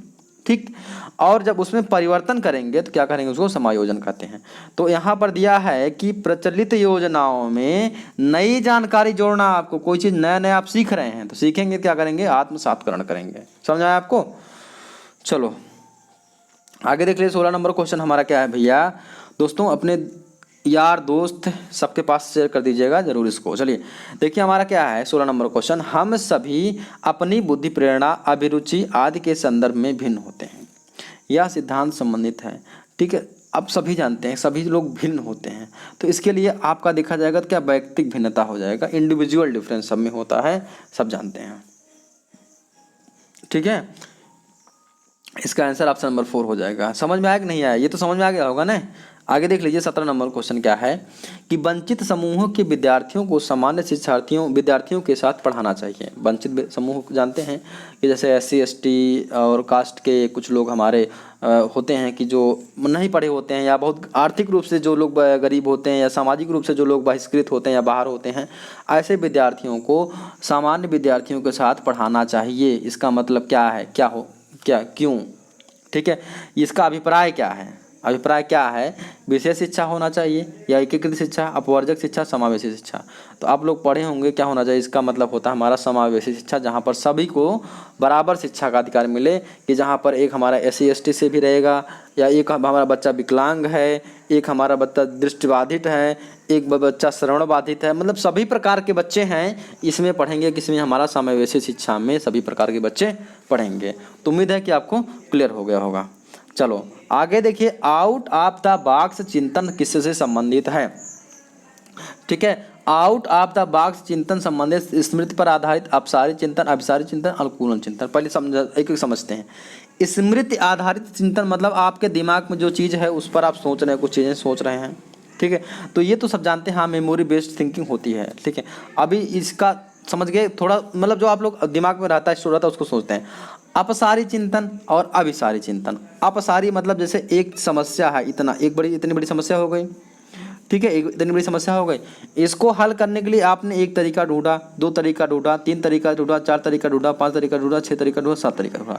[SPEAKER 1] ठीक, और जब उसमें परिवर्तन करेंगे तो क्या करेंगे, उसको समायोजन कहते हैं। तो यहाँ पर दिया है कि प्रचलित योजनाओं में नई जानकारी जोड़ना, आपको कोई चीज़ नया आप सीख रहे हैं तो सीखेंगे क्या करेंगे, आत्मसातकरण करेंगे। समझ आया आपको? चलो आगे देख लीजिए, 16 नंबर क्वेश्चन हमारा क्या है भैया दोस्तों, अपने यार दोस्त सबके पास शेयर कर दीजिएगा जरूर इसको। चलिए देखिए हमारा क्या है 16 नंबर क्वेश्चन, हम सभी अपनी बुद्धि, प्रेरणा, अभिरुचि आदि के संदर्भ में भिन्न होते हैं। यह सिद्धांत संबंधित है। ठीक है, अब सभी जानते हैं सभी लोग भिन्न होते हैं, तो इसके लिए आपका देखा जाएगा तो क्या वैयक्तिक भिन्नता हो जाएगा, इंडिविजुअल डिफरेंस सब में होता है, सब जानते हैं। ठीक है, इसका आंसर ऑप्शन नंबर 4 हो जाएगा। समझ में आया कि नहीं आया? ये तो समझ में आ गया होगा ना। आगे देख लीजिए 17 नंबर क्वेश्चन क्या है कि वंचित समूहों के विद्यार्थियों को सामान्य विद्यार्थियों के साथ पढ़ाना चाहिए। वंचित समूह जानते हैं कि जैसे SC ST और कास्ट के कुछ लोग हमारे होते हैं कि जो नहीं पढ़े होते हैं, या बहुत आर्थिक रूप से जो लोग गरीब होते हैं, या सामाजिक रूप से जो लोग बहिष्कृत होते हैं या बाहर होते हैं, ऐसे विद्यार्थियों को सामान्य विद्यार्थियों के साथ पढ़ाना चाहिए। इसका मतलब क्या है, क्यों? ठीक है, इसका अभिप्राय क्या है? अभिप्राय क्या है, विशेष शिक्षा होना चाहिए या एकीकृत शिक्षा, अपवर्जक शिक्षा, समावेशी शिक्षा। तो आप लोग पढ़े होंगे क्या होना चाहिए, इसका मतलब होता है हमारा समावेशी शिक्षा, जहाँ पर सभी को बराबर शिक्षा का अधिकार मिले, कि जहाँ पर एक हमारा SC ST से भी रहेगा, या एक हमारा बच्चा विकलांग है, एक हमारा बच्चा दृष्टिबाधित है, एक बच्चा श्रवण बाधित है, मतलब सभी प्रकार के बच्चे हैं इसमें पढ़ेंगे, किसमें, हमारा समावेशी शिक्षा में सभी प्रकार के बच्चे पढ़ेंगे। तो उम्मीद है कि आपको क्लियर हो गया होगा। चलो आगे देखिए, आउट ऑफ द बॉक्स चिंतन किससे संबंधित है? ठीक है, आउट ऑफ द बॉक्स चिंतन संबंधित स्मृति पर आधारित अपसारी चिंतन, अभिसारी चिंतन, अनुकूलन चिंतन। पहले एक समझते हैं। स्मृति आधारित चिंतन मतलब आपके दिमाग में जो चीज़ है उस पर आप सोच रहे हैं, कुछ चीज़ें सोच रहे हैं। ठीक है, तो ये तो सब जानते हैं, हाँ मेमोरी बेस्ड थिंकिंग होती है। ठीक है, अभी इसका समझ गए थोड़ा, मतलब जो आप लोग दिमाग में रहता है, स्टोर रहता है, उसको सोचते हैं। अपसारी चिंतन और अभिसारी चिंतन। अपसारी मतलब जैसे एक समस्या है, इतनी बड़ी समस्या हो गई, ठीक है, एक इतनी बड़ी समस्या हो गई, इसको हल करने के लिए आपने एक तरीका ढूंढा, 2 तरीका ढूंढा, 3 तरीका ढूंढा, 4 तरीका ढूंढा, 5 तरीका ढूंढा, 6 तरीका ढूंढा, 7 तरीका ढूंढा।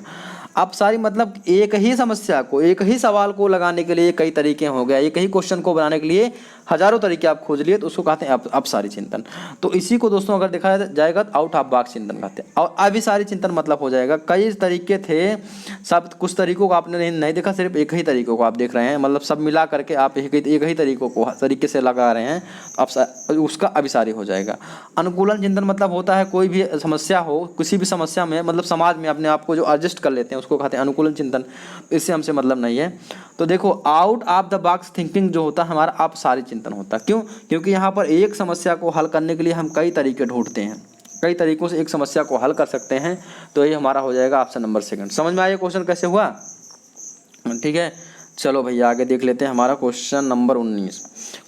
[SPEAKER 1] अपसारी मतलब एक ही समस्या को, एक ही सवाल को लगाने के लिए कई तरीके हो गए, एक ही क्वेश्चन को बनाने के लिए हजारों तरीके आप खोज लिए तो उसको कहते हैं अपसारी चिंतन। तो इसी को दोस्तों अगर देखा जाएगा तो आउट ऑफ बॉक्स चिंतन कहते हैं। और अभिसारी चिंतन मतलब हो जाएगा कई तरीके थे, सब कुछ तरीकों को आपने नहीं देखा, सिर्फ एक ही तरीकों को आप देख रहे हैं, मतलब सब मिला करके आप एक ही तरीके से लगा रहे हैं, अब उसका अभिसारी हो जाएगा। अनुकूलन चिंतन मतलब होता है कोई भी समस्या हो, किसी भी समस्या में मतलब समाज में अपने आप को जो एडजस्ट कर लेते हैं उसको कहते हैं अनुकूलन चिंतन, इससे हमसे मतलब नहीं है। तो देखो out of the box thinking जो होता है हमारा अपसारी चिंतन होता है। क्यों? क्योंकि यहाँ पर एक समस्या को हल करने के लिए हम कई तरीके ढूंढते हैं, कई तरीकों से एक समस्या को हल कर सकते हैं। तो ये हमारा हो जाएगा ऑप्शन नंबर सेकंड। समझ में आया क्वेश्चन कैसे हुआ? ठीक है, चलो भैया आगे देख लेते हैं हमारा क्वेश्चन नंबर 19।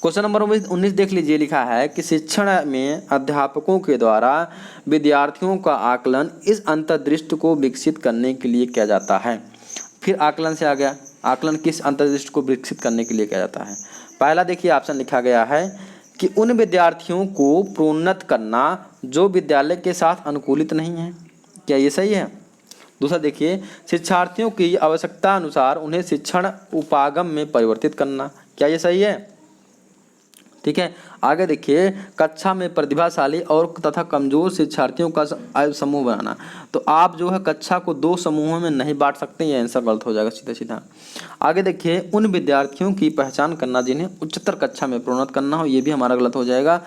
[SPEAKER 1] क्वेश्चन नंबर 19 देख लीजिए, लिखा है कि शिक्षण में अध्यापकों के द्वारा विद्यार्थियों का आकलन इस अंतर्दृष्टि को विकसित करने के लिए किया जाता है। फिर आकलन से आ गया, आकलन किस अंतर्दृष्टि को विकसित करने के लिए किया जाता है। पहला देखिए ऑप्शन लिखा गया है कि उन विद्यार्थियों को प्रोन्नत करना जो विद्यालय के साथ अनुकूलित नहीं है। क्या ये सही है? दूसरा देखिए, शिक्षार्थियों की आवश्यकता अनुसार उन्हें शिक्षण उपागम में परिवर्तित करना। क्या ये सही है? ठीक है, आगे देखिए, कक्षा में प्रतिभाशाली और तथा कमजोर शिक्षार्थियों का समूह बनाना। तो आप जो है कक्षा को दो समूहों में नहीं बांट सकते, ये आंसर गलत हो जाएगा सीधा सीधा। आगे देखिए, उन विद्यार्थियों की पहचान करना जिन्हें उच्चतर कक्षा में प्रोन्नत करना हो, ये भी हमारा गलत हो जाएगा।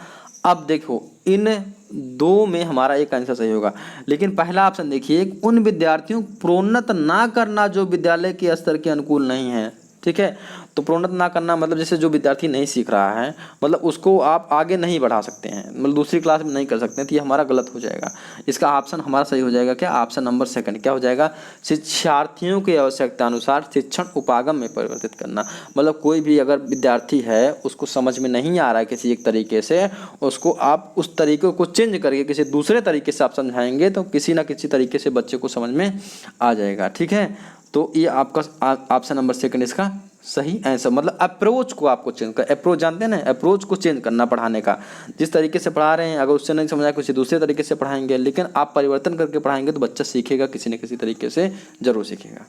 [SPEAKER 1] अब देखो इन दो में हमारा एक आंसर सही होगा, लेकिन पहला ऑप्शन देखिए, उन विद्यार्थियों को प्रोन्नत ना करना जो विद्यालय के स्तर के अनुकूल नहीं है। ठीक है, तो प्रोन्नत ना करना मतलब जैसे जो विद्यार्थी नहीं सीख रहा है, मतलब उसको आप आगे नहीं बढ़ा सकते हैं, मतलब दूसरी क्लास में नहीं कर सकते हैं, तो ये हमारा गलत हो जाएगा। इसका ऑप्शन हमारा सही हो जाएगा क्या? Option number second. क्या हो जाएगा? शिक्षार्थियों की आवश्यकता अनुसार शिक्षण उपागम में परिवर्तित करना। मतलब कोई भी अगर विद्यार्थी है उसको समझ में नहीं आ रहा है किसी एक तरीके से, उसको आप उस तरीके को चेंज करके किसी दूसरे तरीके से आप समझाएंगे तो किसी ना किसी तरीके से बच्चे को समझ में आ जाएगा। ठीक है, तो ये आपका ऑप्शन नंबर सेकंड इसका सही आंसर। मतलब अप्रोच को आपको चेंज कर, अप्रोच जानते हैं ना, अप्रोच को चेंज करना पढ़ाने का। जिस तरीके से पढ़ा रहे हैं अगर उससे नहीं समझा किसी दूसरे तरीके से पढ़ाएंगे, लेकिन आप परिवर्तन करके पढ़ाएंगे तो बच्चा सीखेगा, किसी न किसी तरीके से जरूर सीखेगा।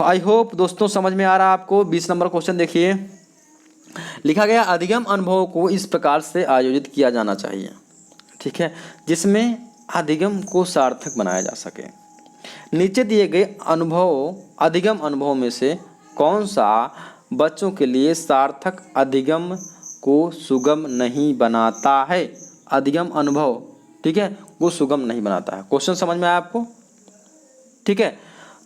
[SPEAKER 1] आई होप दोस्तों समझ में आ रहा है आपको। 20 नंबर क्वेश्चन देखिए, लिखा गया अधिगम अनुभव को इस प्रकार से आयोजित किया जाना चाहिए। ठीक है, जिसमें अधिगम को सार्थक बनाया जा सके। नीचे दिए गए अधिगम अनुभव में से कौन सा बच्चों के लिए सार्थक अधिगम को सुगम नहीं बनाता है? अधिगम अनुभव, ठीक है, वो सुगम नहीं बनाता है। क्वेश्चन समझ में आया आपको? ठीक है,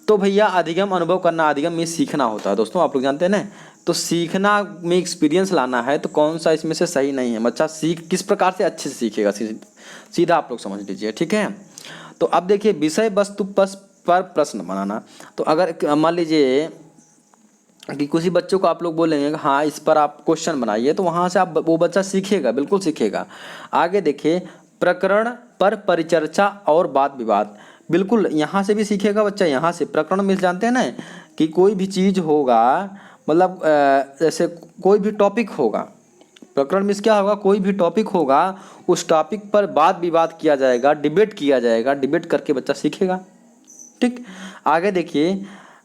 [SPEAKER 1] तो भैया अधिगम अनुभव करना, अधिगम में सीखना होता है दोस्तों, आप लोग जानते हैं ना। तो सीखना में एक्सपीरियंस लाना है, तो कौन सा इसमें से सही नहीं है? बच्चा किस प्रकार से अच्छे से सीखेगा, सीधा आप लोग समझ लीजिए। ठीक है, तो अब देखिए विषय वस्तु पर प्रश्न बनाना। तो अगर मान लीजिए कि किसी बच्चों को आप लोग बोलेंगे हाँ इस पर आप क्वेश्चन बनाइए, तो वहाँ से आप वो बच्चा सीखेगा, बिल्कुल सीखेगा। आगे देखिए, प्रकरण पर परिचर्चा और वाद विवाद, बिल्कुल यहाँ से भी सीखेगा बच्चा। यहाँ से प्रकरण में जानते हैं ना कि कोई भी चीज़ होगा, मतलब जैसे कोई भी टॉपिक होगा, प्रकरण में क्या होगा, कोई भी टॉपिक होगा उस टॉपिक पर वाद विवाद किया जाएगा, डिबेट किया जाएगा, डिबेट करके बच्चा सीखेगा। ठीक, आगे देखिए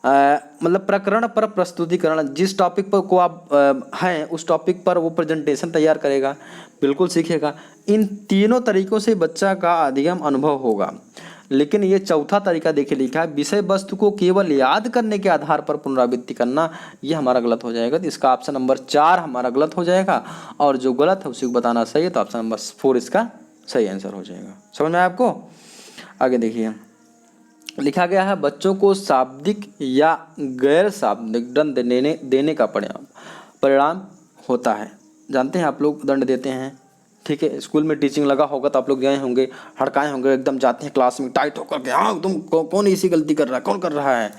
[SPEAKER 1] मतलब प्रकरण पर प्रस्तुतिकरण, जिस टॉपिक पर को आप हैं उस टॉपिक पर वो प्रेजेंटेशन तैयार करेगा, बिल्कुल सीखेगा। इन तीनों तरीकों से बच्चा का अधिगम अनुभव होगा। लेकिन ये चौथा तरीका देखिए लिखा है, विषय वस्तु को केवल याद करने के आधार पर पुनरावृत्ति करना, ये हमारा गलत हो जाएगा। तो इसका ऑप्शन नंबर 4 हमारा गलत हो जाएगा, और जो गलत है उसी को बताना सही है, तो ऑप्शन नंबर 4 इसका सही आंसर हो जाएगा। समझ में आया आपको? आगे देखिए, लिखा गया है बच्चों को शाब्दिक या गैर शाब्दिक दंड देने का परिणाम होता है। जानते हैं आप लोग दंड देते हैं, ठीक है, स्कूल में टीचिंग लगा होगा तो आप लोग गए होंगे, हड़काए होंगे, एकदम जाते हैं क्लास में टाइट होकर के, हाँ तुम कौन ऐसी गलती कर रहा है, कौन कर रहा है।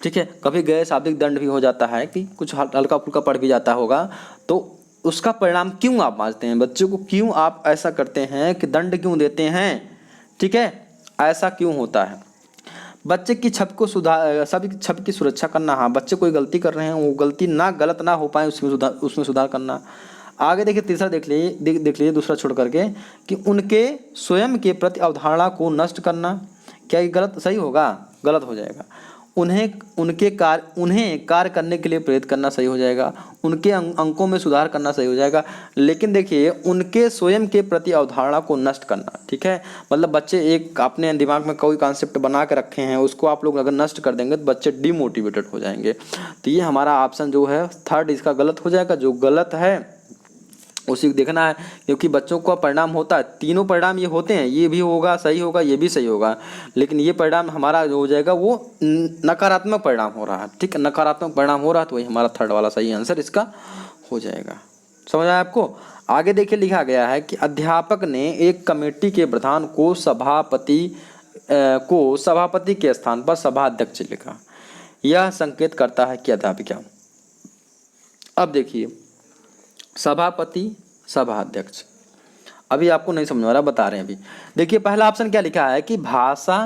[SPEAKER 1] ठीक है, कभी गैर शाब्दिक दंड भी हो जाता है कि कुछ हल्का फुल्का पढ़ भी जाता होगा, तो उसका परिणाम क्यों आप मानते हैं? बच्चों को क्यों आप ऐसा करते हैं कि दंड क्यों देते हैं? ठीक है, ऐसा क्यों होता है? बच्चे की छवि को सभी छवि की सुरक्षा करना। हाँ, बच्चे कोई गलती कर रहे हैं, वो गलती गलत ना हो पाए उसमें सुधार करना। आगे देखिए, तीसरा देख लीजिए दूसरा छोड़ करके, कि उनके स्वयं के प्रति अवधारणा को नष्ट करना। क्या ये गलत सही होगा? गलत हो जाएगा। उन्हें कार्य करने के लिए प्रेरित करना सही हो जाएगा, उनके अंकों में सुधार करना सही हो जाएगा। लेकिन देखिए उनके स्वयं के प्रति अवधारणा को नष्ट करना, ठीक है, मतलब बच्चे एक अपने दिमाग में कोई कॉन्सेप्ट बना के रखे हैं, उसको आप लोग अगर नष्ट कर देंगे तो बच्चे डिमोटिवेटेड हो जाएंगे। तो ये हमारा ऑप्शन जो है थर्ड इसका गलत हो जाएगा। जो गलत है उसी को देखना है, क्योंकि बच्चों का परिणाम होता है, तीनों परिणाम ये होते हैं, ये भी होगा सही होगा, ये भी सही होगा, लेकिन ये परिणाम हमारा जो हो जाएगा वो नकारात्मक परिणाम हो रहा है, ठीक है, नकारात्मक परिणाम हो रहा है, तो वही हमारा थर्ड वाला सही आंसर इसका हो जाएगा। समझ आया आपको? आगे देखिए लिखा गया है कि अध्यापक ने एक कमेटी के प्रधान को सभापति के स्थान पर सभाध्यक्ष लिखा। यह संकेत करता है कि अध्यापिका, अब देखिए सभापति सभाध्यक्ष, अभी आपको नहीं समझ आ रहा, बता रहे हैं अभी। देखिए पहला ऑप्शन क्या लिखा है कि भाषा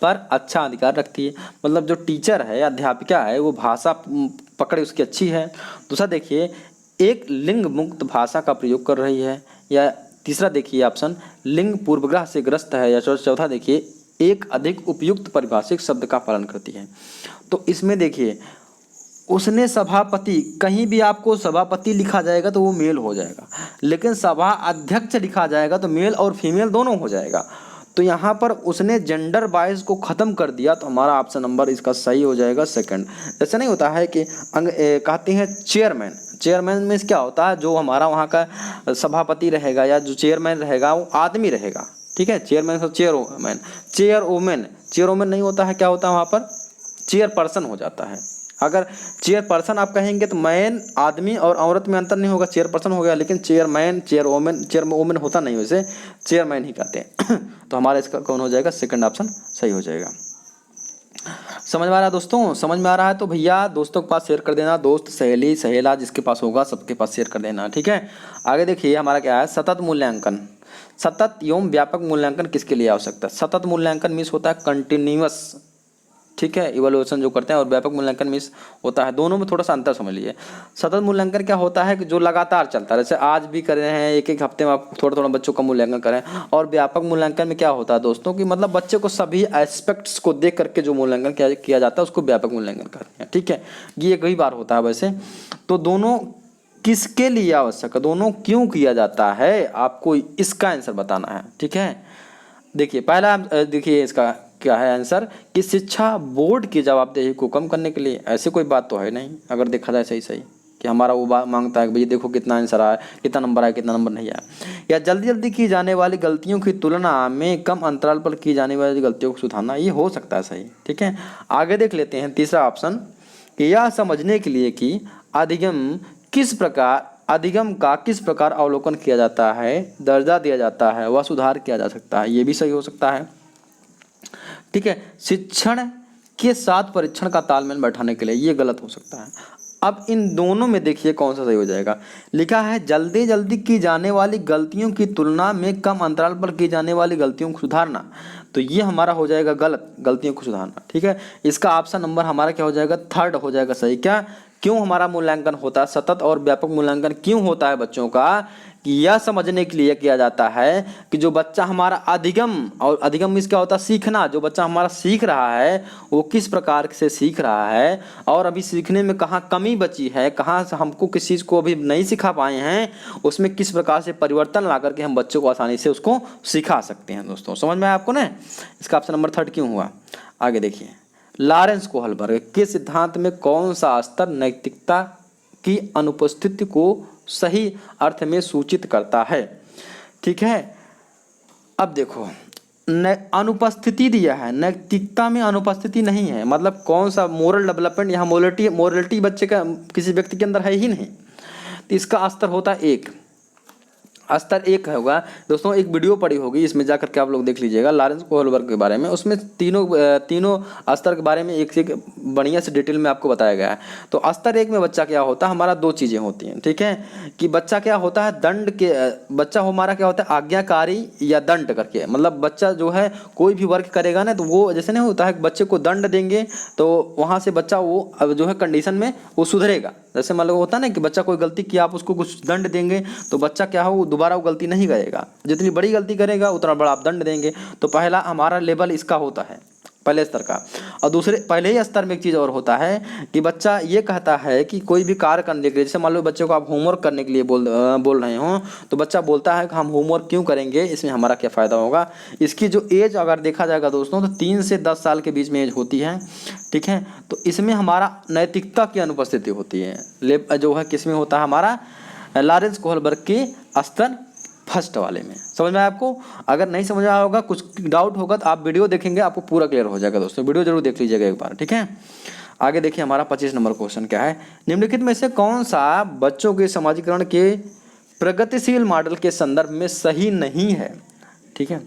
[SPEAKER 1] पर अच्छा अधिकार रखती है, मतलब जो टीचर है अध्यापिका है वो भाषा पकड़ उसकी अच्छी है। दूसरा देखिए एक लिंग मुक्त भाषा का प्रयोग कर रही है, या तीसरा देखिए ऑप्शन लिंग पूर्वग्रह से ग्रस्त है, या चौथा देखिए एक अधिक उपयुक्त पारिभाषिक शब्द का पालन करती है। तो इसमें देखिए उसने सभापति, कहीं भी आपको सभापति लिखा जाएगा तो वो मेल हो जाएगा, लेकिन सभा अध्यक्ष लिखा जाएगा तो मेल और फीमेल दोनों हो जाएगा। तो यहाँ पर उसने जेंडर बायस को ख़त्म कर दिया, तो हमारा ऑप्शन नंबर इसका सही हो जाएगा सेकंड। ऐसा नहीं होता है कि कहते हैं चेयरमैन में क्या होता है, जो हमारा वहाँ का सभापति रहेगा या जो चेयरमैन रहेगा वो आदमी रहेगा, ठीक है, चेयरमैन से चेयरवुमेन नहीं होता है, क्या होता है वहाँ पर चेयरपर्सन हो जाता है। अगर चेयरपर्सन आप कहेंगे तो मैन आदमी और औरत में अंतर नहीं होगा, चेयरपर्सन हो गया, लेकिन चेयरवुमेन होता नहीं, वैसे चेयरमैन ही कहते हैं। तो हमारा इसका कौन हो जाएगा, सेकंड ऑप्शन सही हो जाएगा। समझ में आ रहा है दोस्तों? समझ में आ रहा है तो भैया दोस्तों के पास शेयर कर देना, दोस्त सहेली सहेला जिसके पास होगा सबके पास शेयर कर देना, ठीक है। आगे देखिए हमारा क्या है, सतत मूल्यांकन। सतत एवं व्यापक मूल्यांकन किसके लिए आवश्यकता है? सतत मूल्यांकन मीन्स होता है कंटिन्यूअस, ठीक है, इवैल्यूएशन जो करते हैं, और व्यापक मूल्यांकन मीन्स होता है, दोनों में थोड़ा सा अंतर समझ लीजिए। सतत मूल्यांकन क्या होता है कि जो लगातार चलता है, जैसे आज भी कर रहे हैं, एक हफ्ते में आप थोड़ा थोड़ा बच्चों का मूल्यांकन करें। और व्यापक मूल्यांकन में क्या होता है दोस्तों कि मतलब बच्चे को सभी एस्पेक्ट्स को देख करके जो मूल्यांकन किया जाता है उसको व्यापक मूल्यांकन कहते हैं, ठीक है। ये कई बार होता है वैसे। तो दोनों किसके लिए आवश्यक है, दोनों क्यों किया जाता है, आपको इसका आंसर बताना है, ठीक है। देखिए पहला देखिए इसका क्या है आंसर कि शिक्षा बोर्ड की जवाबदेही को कम करने के लिए। ऐसे कोई बात तो है नहीं अगर देखा जाए सही कि हमारा वो बात मांगता है कि भैया देखो कितना आंसर आया, कितना नंबर आया, कितना नंबर नहीं आया। या जल्दी जल्दी की जाने वाली गलतियों की तुलना में कम अंतराल पर की जाने वाली गलतियों को सुधारना, ये हो सकता है सही, ठीक है। आगे देख लेते हैं तीसरा ऑप्शन कि यह समझने के लिए कि अधिगम का किस प्रकार अवलोकन किया जाता है, दर्जा दिया जाता है, वह सुधार किया जा सकता है, ये भी सही हो सकता है, ठीक है। शिक्षण के साथ परीक्षण का तालमेल बैठाने के लिए, ये गलत हो सकता है। अब इन दोनों में देखिए कौन सा सही हो जाएगा। लिखा है जल्दी जल्दी की जाने वाली गलतियों की तुलना में कम अंतराल पर की जाने वाली गलतियों को सुधारना, तो ये हमारा हो जाएगा गलत, गलतियों को सुधारना, ठीक है। इसका ऑप्शन नंबर हमारा क्या हो जाएगा, थर्ड हो जाएगा सही। क्या, क्यों हमारा मूल्यांकन होता है, सतत और व्यापक मूल्यांकन क्यों होता है बच्चों का, कि यह समझने के लिए किया जाता है कि जो बच्चा हमारा अधिगम, और अधिगम मीन्स क्या होता है, सीखना, जो बच्चा हमारा सीख रहा है वो किस प्रकार से सीख रहा है, और अभी सीखने में कहाँ कमी बची है, कहाँ से हमको किस चीज़ को अभी नहीं सिखा पाए हैं, उसमें किस प्रकार से परिवर्तन ला करके हम बच्चों को आसानी से उसको सिखा सकते हैं। दोस्तों समझ में आया आपको ना? इसका ऑप्शन नंबर थर्ड क्यों हुआ। आगे देखिए लॉरेंस कोहलबर्ग के सिद्धांत में कौन सा स्तर नैतिकता की अनुपस्थिति को सही अर्थ में सूचित करता है, ठीक है। अब देखो अनुपस्थिति दिया है, नैतिकता में अनुपस्थिति नहीं है, मतलब कौन सा मोरल डेवलपमेंट, यहाँ मोरलिटी बच्चे का किसी व्यक्ति के अंदर है ही नहीं। तो इसका स्तर होता है एक, स्तर एक होगा दोस्तों। एक वीडियो पड़ी होगी, इसमें जाकर के आप लोग देख लीजिएगा लॉरेंस कोहलबर्ग के बारे में, उसमें तीनों स्तर के बारे में एक से एक बढ़िया से डिटेल में आपको बताया गया है। तो स्तर एक में बच्चा क्या होता है, हमारा दो चीज़ें होती हैं, ठीक है, कि बच्चा क्या होता है बच्चा हमारा क्या होता है आज्ञाकारी या दंड करके, मतलब बच्चा जो है कोई भी वर्क करेगा ना तो वो जैसे नहीं होता है बच्चे को दंड देंगे तो वहाँ से बच्चा वो जो है कंडीशन में वो सुधरेगा। जैसे मान लो होता है ना कि बच्चा कोई गलती किया, आप उसको कुछ दंड देंगे तो बच्चा क्या हो दोबारा वो गलती नहीं करेगा, जितनी बड़ी गलती करेगा उतना बड़ा आप दंड देंगे। तो पहला हमारा लेवल इसका होता है, पहले स्तर का। और दूसरे पहले ही स्तर में एक चीज़ और होता है कि बच्चा ये कहता है कि कोई भी कार्य करने के लिए, जैसे मान लो बच्चे को आप होमवर्क करने के लिए बोल रहे हो, तो बच्चा बोलता है कि हम होमवर्क क्यों करेंगे, इसमें हमारा क्या फ़ायदा होगा। इसकी जो एज अगर देखा जाएगा दोस्तों तो 3 से 10 साल के बीच में एज होती है, ठीक है। तो इसमें हमारा नैतिकता की अनुपस्थिति होती है। जो है किसमें होता है, हमारा लॉरेंस कोहलबर्ग के स्तर फर्स्ट वाले में। समझ में आया आपको? अगर नहीं समझ आया होगा, कुछ डाउट होगा तो आप वीडियो देखेंगे, आपको पूरा क्लियर हो जाएगा दोस्तों। वीडियो जरूर देख लीजिएगा एक बार, ठीक है। आगे देखिए हमारा 25 नंबर क्वेश्चन क्या है। निम्नलिखित में से कौन सा बच्चों के समाजीकरण के प्रगतिशील मॉडल के संदर्भ में सही नहीं है, ठीक है।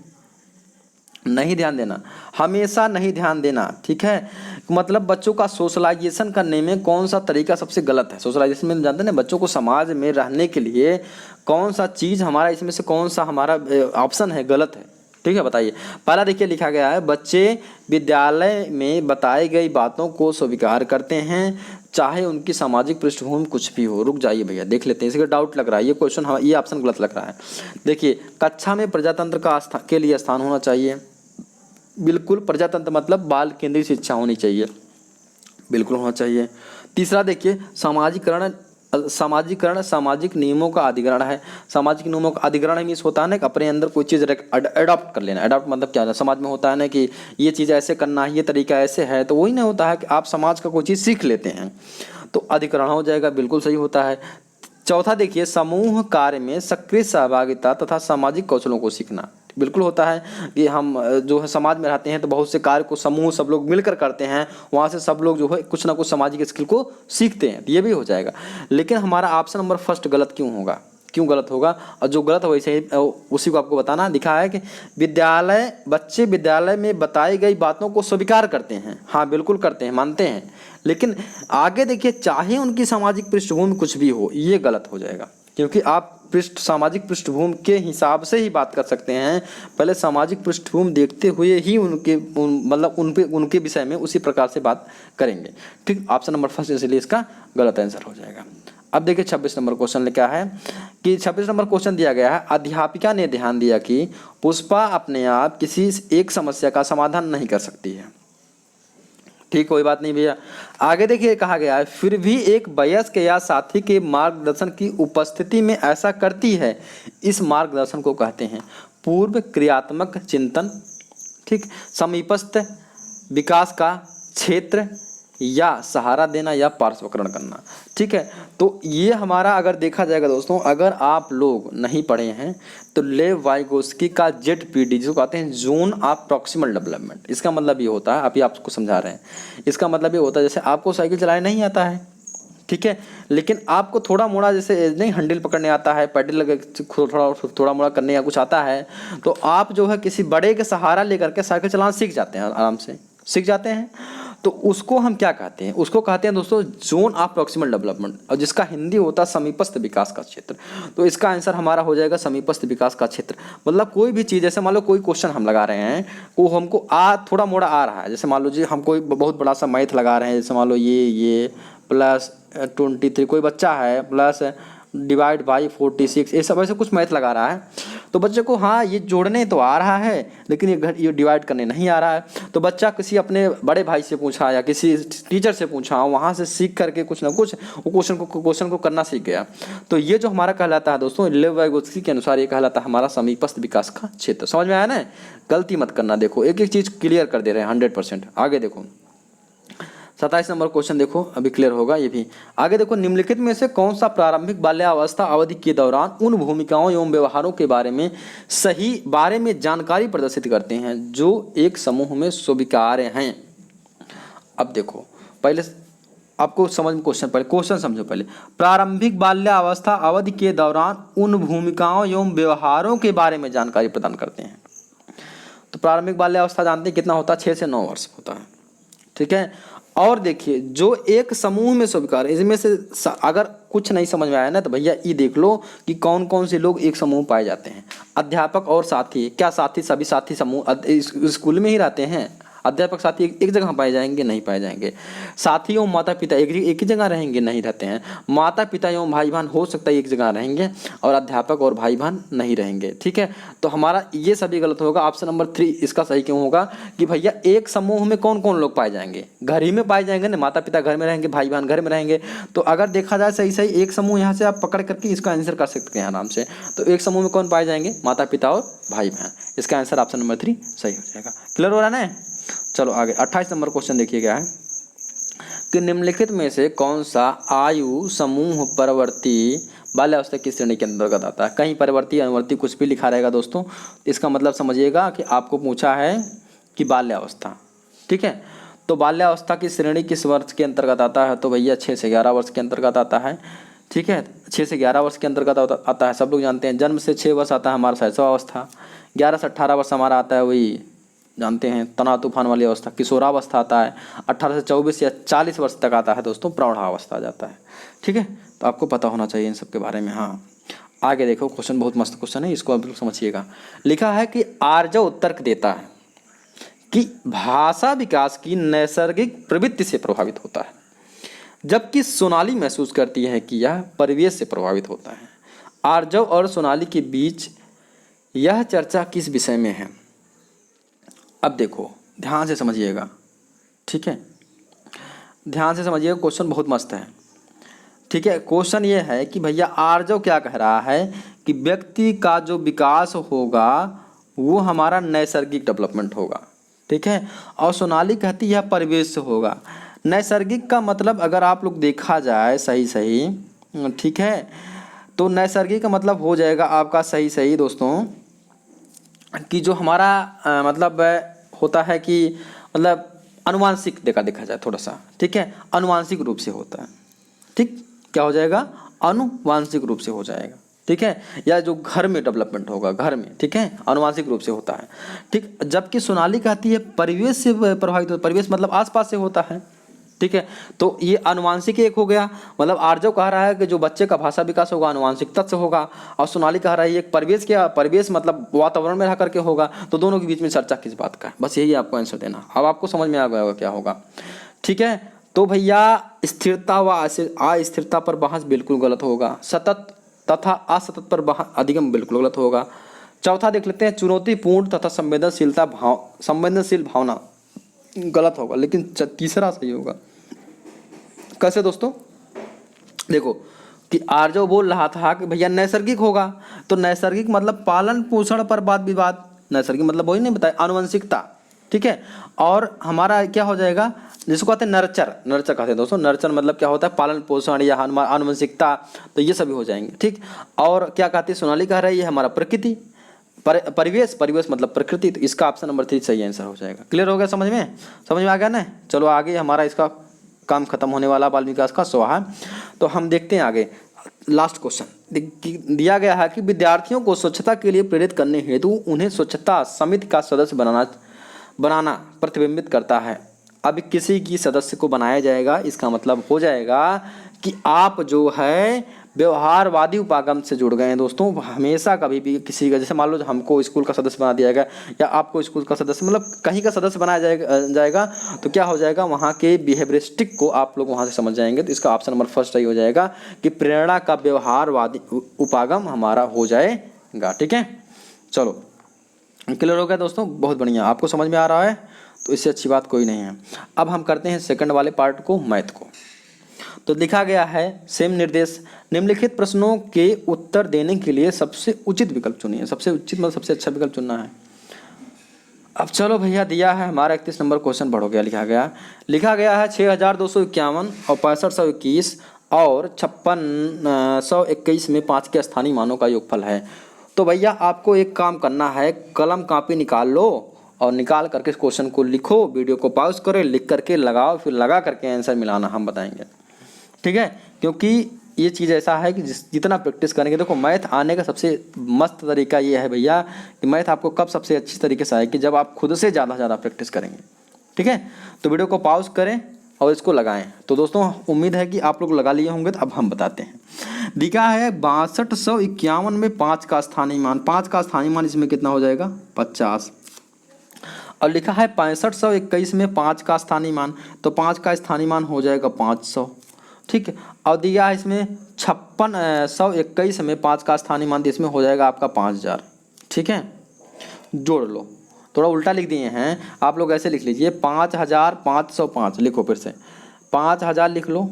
[SPEAKER 1] नहीं ध्यान देना, हमेशा नहीं ध्यान देना, ठीक है। मतलब बच्चों का सोशलाइजेशन करने में कौन सा तरीका सबसे गलत है। सोशलाइजेशन में जानते हैं ना, बच्चों को समाज में रहने के लिए कौन सा चीज़ हमारा, इसमें से कौन सा हमारा ऑप्शन है गलत है, ठीक है। बताइए। पहला देखिए लिखा गया है, बच्चे विद्यालय में बताई गई बातों को स्वीकार करते हैं चाहे उनकी सामाजिक पृष्ठभूमि कुछ भी हो। रुक जाइए भैया, देख लेते हैं, इसका डाउट लग रहा है ये क्वेश्चन, ये ऑप्शन गलत लग रहा है। देखिए, कक्षा में प्रजातंत्र का के लिए स्थान होना चाहिए। बिल्कुल, प्रजातंत्र मतलब बाल केंद्रित शिक्षा होनी चाहिए, बिल्कुल होना चाहिए। तीसरा देखिए, सामाजिकरण सामाजिक नियमों का अधिग्रहण है। सामाजिक नियमों का अधिग्रहण मीन्स होता है ना कि अपने अंदर कोई चीज़ अडॉप्ट कर लेना। अडॉप्ट मतलब क्या है, समाज में होता है ना कि ये चीज़ ऐसे करना है, ये तरीका ऐसे है, तो वही ना होता है कि आप समाज का कोई चीज़ सीख लेते हैं, तो अधिग्रहण हो जाएगा, बिल्कुल सही होता है। चौथा देखिए, समूह कार्य में सक्रिय सहभागिता तथा सामाजिक कौशलों को सीखना। बिल्कुल होता है कि हम जो है समाज में रहते हैं तो बहुत से कार्य को समूह सब लोग मिलकर करते हैं, वहाँ से सब लोग जो है कुछ ना कुछ सामाजिक स्किल को सीखते हैं, तो ये भी हो जाएगा। लेकिन हमारा ऑप्शन नंबर फर्स्ट गलत क्यों होगा, क्यों गलत होगा? और जो गलत है वैसे ही उसी को आपको बताना। दिखा है कि बच्चे विद्यालय में बताई गई बातों को स्वीकार करते हैं। हाँ बिल्कुल करते हैं, मानते हैं, लेकिन आगे देखिए, चाहे उनकी सामाजिक पृष्ठभूमि कुछ भी हो, ये गलत हो जाएगा। क्योंकि आप सामाजिक पृष्ठभूमि के हिसाब से ही बात कर सकते हैं। पहले सामाजिक पृष्ठभूमि देखते हुए ही उनके विषय में उसी प्रकार से बात करेंगे, ठीक। ऑप्शन नंबर फर्स्ट इसलिए इसका गलत आंसर हो जाएगा। अब देखिए 26 नंबर क्वेश्चन क्या है कि 26 नंबर क्वेश्चन दिया गया है, अध्यापिका ने ध्यान दिया कि पुष्पा अपने आप किसी एक समस्या का समाधान नहीं कर सकती है। ठीक, कोई बात नहीं भैया। आगे देखिए कहा गया है, फिर भी एक वयस्क या साथी के मार्गदर्शन की उपस्थिति में ऐसा करती है। इस मार्गदर्शन को कहते हैं पूर्व क्रियात्मक चिंतन, ठीक, समीपस्थ विकास का क्षेत्र, या सहारा देना, या पार्श्वकरण करना, ठीक है। तो ये हमारा अगर देखा जाएगा दोस्तों, अगर आप लोग नहीं पढ़े हैं तो लेव वाइगोस्की का ZPD, जिसको कहते हैं जोन ऑफ प्रॉक्सिमल डेवलपमेंट, इसका मतलब ये होता है, अभी आपको समझा रहे हैं, इसका मतलब ये होता है जैसे आपको साइकिल चलाने नहीं आता है, ठीक है, लेकिन आपको थोड़ा मोड़ा जैसे नहीं हैंडल पकड़ने आता है, पैडल लगे थोड़ा मोड़ा करने या कुछ आता है, तो आप जो है किसी बड़े के सहारा लेकर के साइकिल चलाना सीख जाते हैं, आराम से सीख जाते हैं। तो उसको हम क्या कहते हैं, उसको कहते हैं दोस्तों जोन ऑफ प्रॉक्सिमल डेवलपमेंट, और जिसका हिंदी होता है समीपस्थ विकास का क्षेत्र। तो इसका आंसर हमारा हो जाएगा समीपस्थ विकास का क्षेत्र। मतलब कोई भी चीज़, जैसे मान लो कोई क्वेश्चन हम लगा रहे हैं, वो हमको थोड़ा मोड़ा आ रहा है, जैसे मान लो जी हम कोई बहुत बड़ा सा मैथ लगा रहे हैं, जैसे मान लो ये प्लस 23, कोई बच्चा है प्लस डिवाइड बाई 46, ये सब ऐसे कुछ मैथ लगा रहा है, तो बच्चे को हाँ ये जोड़ने तो आ रहा है, लेकिन ये डिवाइड करने नहीं आ रहा है। तो बच्चा किसी अपने बड़े भाई से पूछा या किसी टीचर से पूछा, वहाँ से सीख करके कुछ ना कुछ वो क्वेश्चन को करना सीख गया। तो ये जो हमारा कहलाता है दोस्तों, लेव वाइगोत्स्की के अनुसार ये कहलाता है हमारा समीपस्थ विकास का क्षेत्र। समझ में आया ना? गलती मत करना, देखो एक एक चीज़ क्लियर कर दे रहे हैं 100%। आगे देखो 27 नंबर क्वेश्चन देखो, अभी क्लियर होगा ये भी। आगे देखो, निम्नलिखित में से कौन सा प्रारंभिक बाल्यावस्था अवधि के दौरान उन भूमिकाओं एवं व्यवहारों के बारे में जानकारी प्रदर्शित करते हैं जो एक समूह में स्वीकार्य हैं। अब देखो पहले आपको समझ में क्वेश्चन समझो पहले। प्रारंभिक बाल्यावस्था अवधि के दौरान उन भूमिकाओं एवं व्यवहारों के बारे में जानकारी प्रदान करते हैं। तो प्रारंभिक बाल्यावस्था जानते हैं कितना होता है, 6 से 9 वर्ष होता है, ठीक है। और देखिए जो एक समूह में स्वीकार, इसमें से अगर कुछ नहीं समझ में आया ना तो भैया ये देख लो कि कौन कौन से लोग एक समूह पाए जाते हैं। अध्यापक और साथी, क्या साथी सभी साथी समूह स्कूल में ही रहते हैं? अध्यापक साथी एक जगह पाए जाएंगे? नहीं पाए जाएंगे। साथी एवं माता पिता एक ही जगह रहेंगे? नहीं रहते हैं। माता पिता एवं भाई बहन हो सकता है एक जगह रहेंगे, और अध्यापक और भाई बहन नहीं रहेंगे। ठीक है, तो हमारा ये सभी गलत होगा। ऑप्शन नंबर 3 इसका सही क्यों होगा कि भैया एक समूह में कौन कौन लोग पाए जाएंगे? घर ही में पाए जाएंगे ना, माता पिता घर में रहेंगे, भाई बहन घर में रहेंगे। तो अगर देखा जाए सही सही एक समूह यहाँ से आप पकड़ करके इसका आंसर कर सकते हैं आराम से। तो एक समूह में कौन पाए जाएंगे? माता पिता और भाई बहन। इसका आंसर ऑप्शन नंबर 3 सही हो जाएगा। क्लियर हो रहा है ना? चलो आगे 28 नंबर क्वेश्चन देखिए क्या है कि निम्नलिखित में से कौन सा आयु समूह परवर्ती बाल्यावस्था की श्रेणी के अंतर्गत आता है? कहीं परवर्ती अनुवर्ती कुछ भी लिखा रहेगा दोस्तों, इसका मतलब समझिएगा कि आपको पूछा है कि बाल्यावस्था। ठीक है, तो बाल्यावस्था की श्रेणी किस वर्ष के अंतर्गत आता है? तो भैया 6 से 11 वर्ष के अंतर्गत आता है। ठीक है, 6 से 11 वर्ष के अंतर्गत आता है। सब लोग जानते हैं जन्म से 6 वर्ष आता है हमारा शैशवावस्था, 11 से 18 वर्ष हमारा आता है वही जानते हैं तनाव तूफान वाली अवस्था, किशोरावस्था आता है। 18 से 24 या 40 वर्ष तक आता है दोस्तों प्रौढ़ावस्था आ जाता है। ठीक है, तो आपको पता होना चाहिए इन सब के बारे में। हाँ, आगे देखो क्वेश्चन बहुत मस्त क्वेश्चन है, इसको आप बिल्कुल समझिएगा। लिखा है कि आर्जव तर्क देता है कि भाषा विकास की नैसर्गिक प्रवृत्ति से प्रभावित होता है, जबकि सोनाली महसूस करती है कि यह परिवेश से प्रभावित होता है। आर्जव और सोनाली के बीच यह चर्चा किस विषय में है? अब देखो ध्यान से समझिएगा। ठीक है, ध्यान से समझिएगा, क्वेश्चन बहुत मस्त है। ठीक है, क्वेश्चन ये है कि भैया आर्जव क्या कह रहा है कि व्यक्ति का जो विकास होगा वो हमारा नैसर्गिक डेवलपमेंट होगा। ठीक है, और सोनाली कहती है परिवेश से होगा। नैसर्गिक का मतलब अगर आप लोग देखा जाए सही सही, ठीक है, तो नैसर्गिक का मतलब हो जाएगा आपका सही सही दोस्तों कि जो हमारा मतलब होता है कि मतलब अनुवांशिक देखा जाए थोड़ा सा। ठीक है, अनुवांशिक रूप से होता है। ठीक, क्या हो जाएगा? अनुवांशिक रूप से हो जाएगा। ठीक है, या जो घर में डेवलपमेंट होगा घर में, ठीक है, अनुवांशिक रूप से होता है। ठीक, जबकि सोनाली कहती है परिवेश से प्रभावित होता, परिवेश मतलब आसपास से होता है। ठीक है, तो ये अनुवांशिक एक हो गया, मतलब आर्जव कह रहा है कि जो बच्चे का भाषा विकास होगा अनुवांशिकता से होगा, और सोनाली कह रहा है एक परिवेश क्या, परिवेश मतलब वातावरण में रह करके होगा। तो दोनों के बीच में चर्चा किस बात का है? बस यही आपको आंसर देना। अब आपको समझ में आ गया होगा क्या होगा। ठीक है, तो भैया स्थिरता व अस्थिरता पर बहस बिल्कुल गलत होगा। सतत तथा असतत पर बहस अधिगम बिल्कुल गलत होगा। चौथा देख लेते हैं, चुनौतीपूर्ण तथा संवेदनशील भावना गलत होगा, लेकिन तीसरा सही होगा। कैसे दोस्तों? देखो कि आर्जव बोल रहा था कि भैया नैसर्गिक होगा, तो नैसर्गिक मतलब पालन पोषण पर वाद विवाद, नैसर्गिक मतलब वही नहीं बताया, आनुवंशिकता। ठीक है, और हमारा क्या हो जाएगा जिसको कहते हैं नर्चर कहते हैं दोस्तों। नर्चर मतलब क्या होता है? पालन पोषण या आनुवंशिकता, तो ये सभी हो जाएंगे। ठीक, और क्या कहते हैं सोनाली कह रही है हमारा प्रकृति, परिवेश मतलब प्रकृति। तो इसका ऑप्शन नंबर 3 सही आंसर हो जाएगा। क्लियर हो गया? समझ में आ गया ना? चलो आगे हमारा इसका काम खत्म होने वाला बाल विकास का स्वाहा। तो हम देखते हैं आगे लास्ट क्वेश्चन दिया गया है कि विद्यार्थियों को स्वच्छता के लिए प्रेरित करने हेतु उन्हें स्वच्छता समिति का सदस्य बनाना प्रतिबिंबित करता है। अब किसी की सदस्य को बनाया जाएगा, इसका मतलब हो जाएगा कि आप जो है व्यवहारवादी उपागम से जुड़ गए हैं दोस्तों। हमेशा कभी भी किसी का, जैसे मान लो हमको स्कूल का सदस्य बना दिया गया या आपको स्कूल का सदस्य मतलब कहीं का सदस्य बनाया जाएगा तो क्या हो जाएगा, वहाँ के बिहेवियरिस्टिक को आप लोग वहाँ से समझ जाएंगे। तो इसका ऑप्शन नंबर फर्स्ट सही हो जाएगा कि प्रेरणा का व्यवहारवादी उपागम हमारा हो जाएगा। ठीक है, चलो क्लियर हो गया दोस्तों? बहुत बढ़िया, आपको समझ में आ रहा है तो इससे अच्छी बात कोई नहीं है। अब हम करते हैं सेकंड वाले पार्ट को, मैथ को। तो लिखा गया है सेम निर्देश, निम्नलिखित प्रश्नों के उत्तर देने के लिए सबसे उचित विकल्प चुनिए। सबसे उचित मतलब सबसे अच्छा विकल्प चुनना है। अब चलो भैया, दिया है हमारा 31 नंबर क्वेश्चन पढ़ो क्या लिखा गया है 6251 और 6521 और 5621 में 5 के स्थानीय मानों का योगफल है। तो भैया आपको एक काम करना है, कलम कापी निकाल लो और निकाल करके इस क्वेश्चन को लिखो, वीडियो को पॉज करो, लिख करके लगाओ, फिर लगा करके आंसर मिलाना हम बताएंगे। ठीक है, क्योंकि ये चीज़ ऐसा है कि जितना प्रैक्टिस करेंगे, देखो मैथ आने का सबसे मस्त तरीका ये है भैया कि मैथ आपको कब सबसे अच्छी तरीके से आए कि जब आप खुद से ज़्यादा प्रैक्टिस करेंगे। ठीक है, तो वीडियो को पॉज करें और इसको लगाएं। तो दोस्तों उम्मीद है कि आप लोग लगा लिए होंगे। तो अब हम बताते हैं। दिखा है 6251 में 5 का स्थानीय मान, 5 का स्थानीय मान इसमें कितना हो जाएगा 50। और लिखा है 6521 में 5 का स्थानीय मान, तो 5 का स्थानीय मान हो जाएगा 500। ठीक है, और दिया है इसमें 5621 में 5 का स्थानीय मान, तो इसमें हो जाएगा आपका 5000। ठीक है, जोड़ लो। थोड़ा उल्टा लिख दिए हैं आप लोग, ऐसे लिख लीजिए 5505 लिखो, फिर से 5000 लिख लो।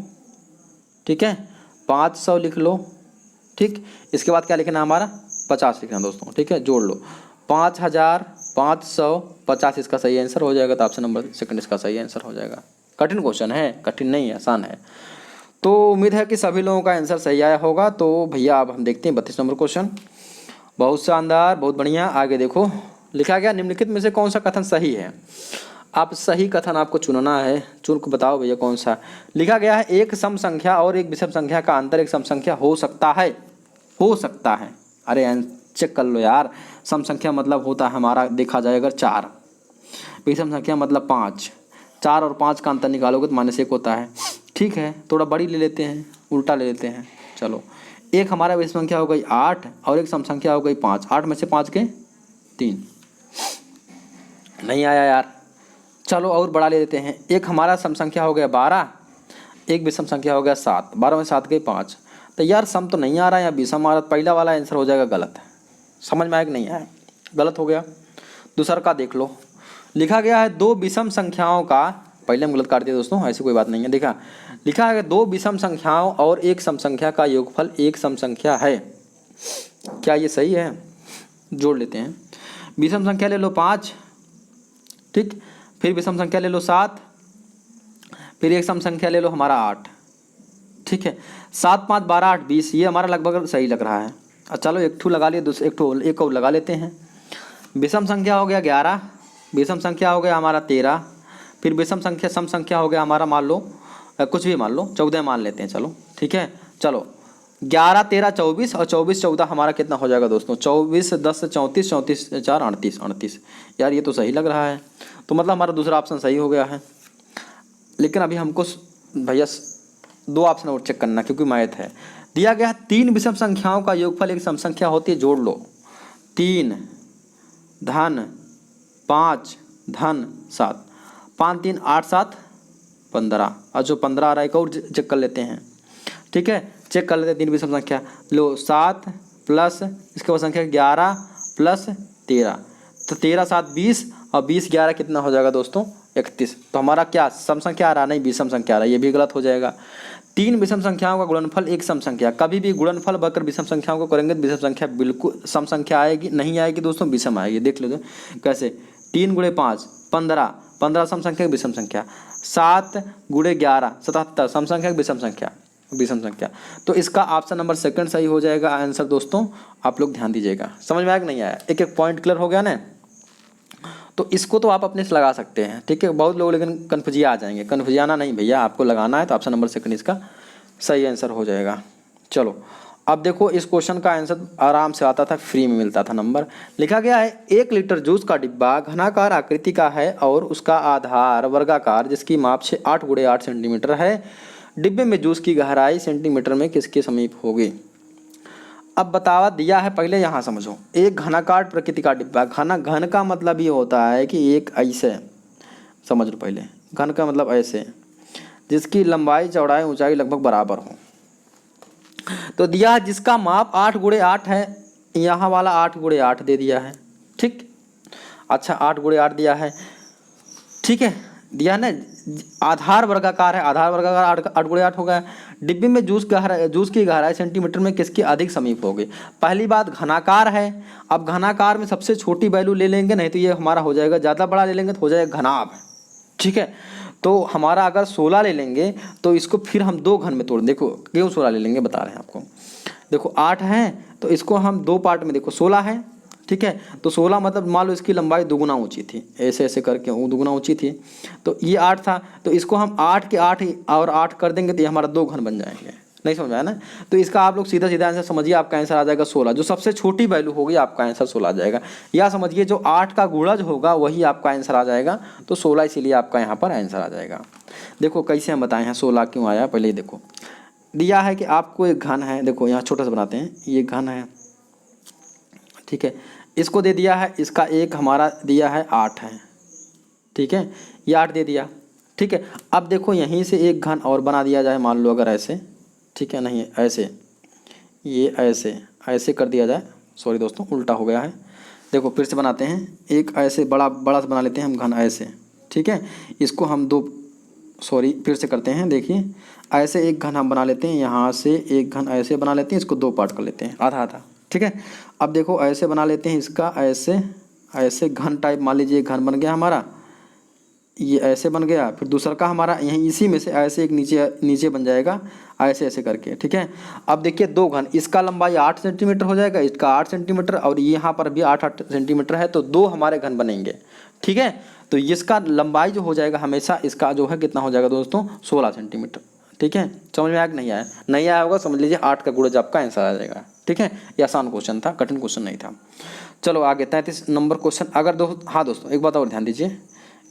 [SPEAKER 1] ठीक है, 500 लिख लो। ठीक, इसके बाद क्या लिखना है हमारा 50 लिखना दोस्तों। ठीक है, जोड़ लो 5550 इसका सही आंसर हो जाएगा। तो ऑप्शन नंबर सेकंड इसका सही आंसर हो जाएगा। कठिन क्वेश्चन है, कठिन नहीं है, आसान है। तो उम्मीद है कि सभी लोगों का आंसर सही आया होगा। तो भैया अब हम देखते हैं 32 नंबर क्वेश्चन। बहुत शानदार, बहुत बढ़िया। आगे देखो, लिखा गया निम्नलिखित में से कौन सा कथन सही है। आप सही कथन आपको चुनना है, चुन के बताओ भैया कौन सा। लिखा गया है एक सम संख्या और एक विषम संख्या का अंतर एक सम संख्या हो सकता है। हो सकता है, अरे चेक कर लो यार। सम संख्या मतलब होता है हमारा, देखा जाए अगर 4, विषम संख्या मतलब 5। 4 और 5 का अंतर निकालोगे तो -1 होता है। ठीक है, थोड़ा बड़ी ले लेते हैं, उल्टा ले लेते हैं। चलो, एक हमारा विषम संख्या हो गई 8 और एक सम संख्या हो गई 5। 8 में से 5 के 3। नहीं आया यार, चलो और बड़ा ले लेते हैं। एक हमारा सम संख्या हो गया 12, एक विषम संख्या हो गया 7। 12 में 7 गई 5। तो यार सम तो नहीं आ रहा है, या विषम आ रहा, पहला वाला आंसर हो जाएगा गलत। समझ में आया कि नहीं आया, गलत हो गया। दूसरा का देख लो, लिखा गया है दो विषम संख्याओं का, पहले हम गलत काट दिए दोस्तों, ऐसी कोई बात नहीं है। देखा, लिखा है दो विषम संख्याओं और एक सम संख्या का योगफल एक सम संख्या है। क्या ये सही है? जोड़ लेते हैं। विषम संख्या ले लो 5, ठीक, फिर विषम संख्या ले लो 7, फिर एक सम संख्या ले लो हमारा 8। ठीक है, 7 5 12 8 20, ये हमारा लगभग सही लग रहा है। चलो एक ठू लगा लिए, एक और लगा लेते हैं। विषम संख्या हो गया 11, विषम संख्या हो गया हमारा 13, फिर विषम संख्या सम संख्या हो गया हमारा, मान लो कुछ भी मान लो, 14 मान लेते हैं। चलो ठीक है, चलो 11 13 24 और 24 14 हमारा कितना हो जाएगा दोस्तों? 24 10 34, 34 4 38 38। यार ये तो सही लग रहा है, तो मतलब हमारा दूसरा ऑप्शन सही हो गया है। लेकिन अभी हमको भैया 2 ऑप्शन और चेक करना, क्योंकि मैथ है। दिया गया है 3 विषम संख्याओं का योगफल एक सम संख्या होती है। जोड़ लो, 3 धन 5 धन 7, 5 3 8 7 15, और जो 15 आ रहा है एक और चेक कर लेते हैं। ठीक है, चेक कर लेते हैं 3 विषम संख्या। लो 7 प्लस इसके बाद संख्या 11 प्लस 13, तो 13 7 20 और 20 11 कितना हो जाएगा दोस्तों? 31। तो हमारा क्या सम संख्या आ रहा, नहीं विषम संख्या आ रहा है, ये भी गलत हो जाएगा। 3 विषम संख्याओं का गुणनफल एक सम संख्या। कभी भी गुणनफल बढ़कर विषम संख्याओं को करेंगे तो विषम संख्या बिल्कुल सम संख्या आएगी, नहीं आएगी दोस्तों, विषम आएगी। देख लो कैसे, 3 गुणे 5 15, 15 सम संख्या विषम संख्या, 7 गुणे 11 77 सम संख्या विषम संख्या, विषम संख्या। तो इसका ऑप्शन नंबर सेकंड सही हो जाएगा आंसर दोस्तों। आप लोग ध्यान दीजिएगा। समझ में आया कि नहीं आया? एक एक पॉइंट क्लियर हो गया ना? तो इसको तो आप अपने से लगा सकते हैं। ठीक है, बहुत लोग लेकिन कन्फ्यूजिया आ जाएंगे। कन्फ्यूजियाना नहीं भैया, आपको लगाना है, तो ऑप्शन नंबर सेकंड इसका सही आंसर हो जाएगा। चलो अब देखो, इस क्वेश्चन का आंसर आराम से आता था, फ्री में मिलता था नंबर। लिखा गया है 1 लीटर जूस का डिब्बा घनाकार आकृति का है और उसका आधार वर्गाकार जिसकी माप 8 गुणे 8 सेंटीमीटर है। डिब्बे में जूस की गहराई सेंटीमीटर में किसके समीप होगी? अब बतावा दिया है, पहले यहाँ समझो। एक घनाकार प्रकृति का डिब्बा, घन का मतलब ये होता है कि एक ऐसे, समझ लो पहले, घन का मतलब ऐसे जिसकी लंबाई चौड़ाई ऊंचाई लगभग बराबर हो। तो दिया जिसका माप 8 गुणे 8 है, यहाँ वाला 8 गुणे 8 दे दिया है। ठीक, अच्छा 8 गुणे 8 दिया है, ठीक है, दिया ना। आधार वर्गाकार है, आधार वर्गाकार 8 गुणे 8 हो गया। डिब्बे में जूस की गहराई सेंटीमीटर में किसकी अधिक समीप होगी? पहली बात घनाकार है। अब घनाकार में सबसे छोटी वैल्यू ले लेंगे, नहीं तो ये हमारा हो जाएगा, ज़्यादा बड़ा ले लेंगे तो हो जाएगा घनाभ। ठीक है, तो हमारा अगर 16 ले लेंगे तो इसको फिर हम 2 घन में तोड़, देखो क्यों 16 ले लेंगे बता रहे हैं आपको। देखो 8 है तो इसको हम 2 पार्ट में, देखो 16 है, ठीक है, तो 16 मतलब मान लो इसकी लंबाई दुगुना ऊंची थी, ऐसे ऐसे करके वो दुगुना ऊंची थी, तो ये 8 था, तो इसको हम 8 के 8 और 8 कर देंगे तो ये हमारा 2 घन बन जाएंगे। नहीं समझ आया ना? तो इसका आप लोग सीधा सीधा आंसर समझिए, आपका आंसर आ जाएगा 16। जो सबसे छोटी वैल्यू होगी आपका आंसर 16 आ जाएगा। या समझिए जो 8 का गुणज होगा वही आपका आंसर आ जाएगा, तो 16 इसीलिए आपका यहाँ पर आंसर आ जाएगा। देखो कैसे हम बताए हैं 16 क्यों आया, पहले ही देखो दिया है कि आपको एक घन है, देखो यहाँ छोटा सा बनाते हैं, ये घन है, ठीक है, इसको दे दिया है, इसका एक हमारा दिया है 8 है, ठीक है, ये 8 दे दिया। ठीक है, अब देखो यहीं से एक घन और बना दिया जाए, मान लो अगर ऐसे, ठीक है, नहीं ऐसे, ये ऐसे ऐसे कर दिया जाए, सॉरी दोस्तों उल्टा हो गया है, देखो फिर से बनाते हैं, एक ऐसे बड़ा बड़ा सा बना लेते हैं हम घन ऐसे। ठीक है, इसको हम दो, सॉरी फिर से करते हैं, देखिए ऐसे एक घन हम बना लेते हैं, यहाँ से एक घन ऐसे बना लेते हैं, इसको 2 पार्ट कर लेते हैं, आधा आधा। ठीक है, अब देखो ऐसे बना लेते हैं इसका, ऐसे ऐसे घन टाइप, मान लीजिए घन बन गया हमारा, ये ऐसे बन गया, फिर दूसरा का हमारा यहीं इसी में से ऐसे एक नीचे नीचे बन जाएगा, ऐसे ऐसे करके। ठीक है, अब देखिए 2 घन, इसका लंबाई 8 सेंटीमीटर हो जाएगा, इसका 8 सेंटीमीटर, और यहाँ पर भी 8 सेंटीमीटर है, तो 2 हमारे घन बनेंगे। ठीक है, तो इसका लंबाई जो हो जाएगा हमेशा इसका जो है कितना हो जाएगा दोस्तों, 16 सेंटीमीटर। ठीक है, समझ में आया कि नहीं आया? नहीं आया होगा समझ लीजिए 8 का गुणज आपका आंसर आ जाएगा। ठीक है, ये आसान क्वेश्चन था, कठिन क्वेश्चन नहीं था। चलो आगे 33 नंबर क्वेश्चन। अगर हाँ दोस्तों एक बात और ध्यान दीजिए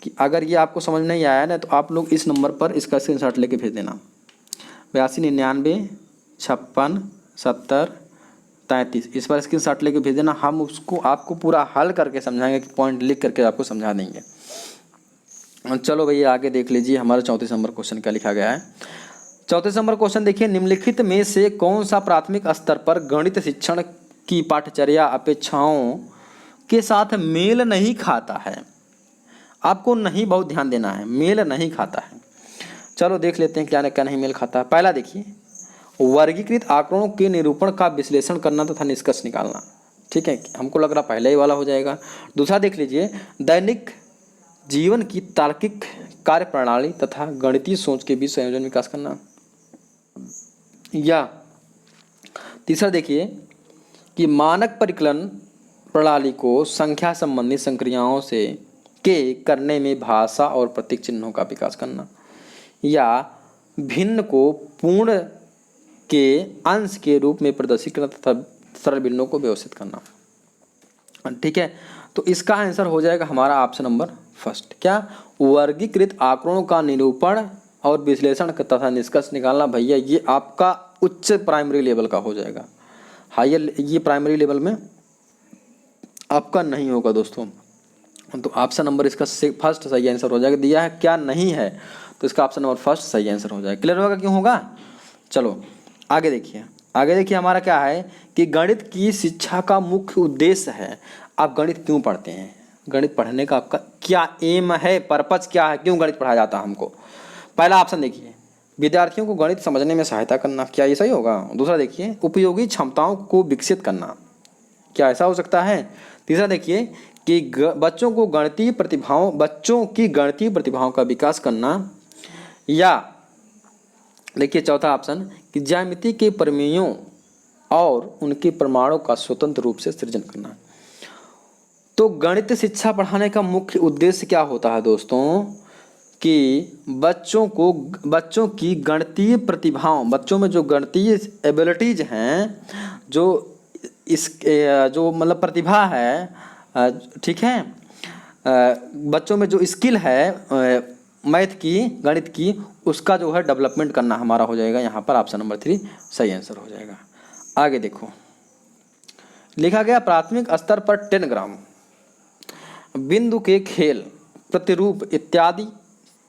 [SPEAKER 1] कि अगर ये आपको समझ नहीं आया ना, तो आप लोग इस नंबर पर इसका स्क्रीनशॉट लेके भेज देना, 82 99 56 70 33, इस पर स्क्रीनशॉट लेके भेज देना। हम उसको आपको पूरा हल करके समझाएंगे, कि पॉइंट लिख करके आपको समझा देंगे। चलो भैया आगे देख लीजिए, हमारा 34 नंबर क्वेश्चन क्या लिखा गया है। 34 नंबर क्वेश्चन देखिए, निम्नलिखित में से कौन सा प्राथमिक स्तर पर गणित शिक्षण की पाठ्यचर्या अपेक्षाओं के साथ मेल नहीं खाता है? आपको नहीं बहुत ध्यान देना है, मेल नहीं खाता है। चलो देख लेते हैं क्या क्या नहीं मेल खाता है। पहला देखिए, वर्गीकृत आंकड़ों के निरूपण का विश्लेषण करना तथा निष्कर्ष निकालना। ठीक है, हमको लग रहा पहले ही वाला हो जाएगा। दूसरा देख लीजिए, दैनिक जीवन की तार्किक कार्य प्रणाली तथा गणितीय सोच के बीच संयोजन विकास करना। या तीसरा देखिए कि मानक परिकलन प्रणाली को संख्या संबंधी संक्रियाओं से के करने में भाषा और प्रतीक चिन्हों का विकास करना। या भिन्न को पूर्ण के अंश के रूप में प्रदर्शित करना तथा सरल भिन्नों को व्यवस्थित करना। ठीक है, तो इसका आंसर हो जाएगा हमारा ऑप्शन नंबर फर्स्ट। क्या? वर्गीकृत आंकड़ों का निरूपण और विश्लेषण तथा निष्कर्ष निकालना। भैया ये आपका उच्च प्राइमरी लेवल का हो जाएगा, हायर ये प्राइमरी लेवल में आपका नहीं होगा दोस्तों। तो ऑप्शन नंबर इसका फर्स्ट सही आंसर हो जाएगा। दिया है क्या नहीं है, तो इसका ऑप्शन नंबर फर्स्ट सही आंसर हो जाएगा। क्लियर होगा? क्यों होगा? चलो आगे देखिए, आगे देखिए हमारा क्या है कि गणित की शिक्षा का मुख्य उद्देश्य है। आप गणित क्यों पढ़ते हैं? गणित पढ़ने का आपका क्या एम है, पर्पज क्या है, क्यों गणित पढ़ाया जाता है हमको? पहला ऑप्शन देखिए, विद्यार्थियों को गणित समझने में सहायता करना, क्या ये सही होगा? दूसरा देखिए, उपयोगी क्षमताओं को विकसित करना, क्या ऐसा हो सकता है? तीसरा देखिए कि बच्चों की गणितीय प्रतिभाओं का विकास करना। या देखिए चौथा ऑप्शन कि ज्यामिति के प्रमेयों और उनके प्रमाणों का स्वतंत्र रूप से सृजन करना। तो गणित शिक्षा पढ़ाने का मुख्य उद्देश्य क्या होता है दोस्तों कि बच्चों की गणितीय प्रतिभाओं, बच्चों में जो गणितीय एबिलिटीज हैं, जो मतलब प्रतिभा है, ठीक है, बच्चों में जो स्किल है मैथ की, गणित की, उसका जो है डेवलपमेंट करना हमारा हो जाएगा यहाँ पर ऑप्शन नंबर 3 सही आंसर हो जाएगा। आगे देखो लिखा गया, प्राथमिक स्तर पर 10 ग्राम बिंदु के खेल, प्रतिरूप इत्यादि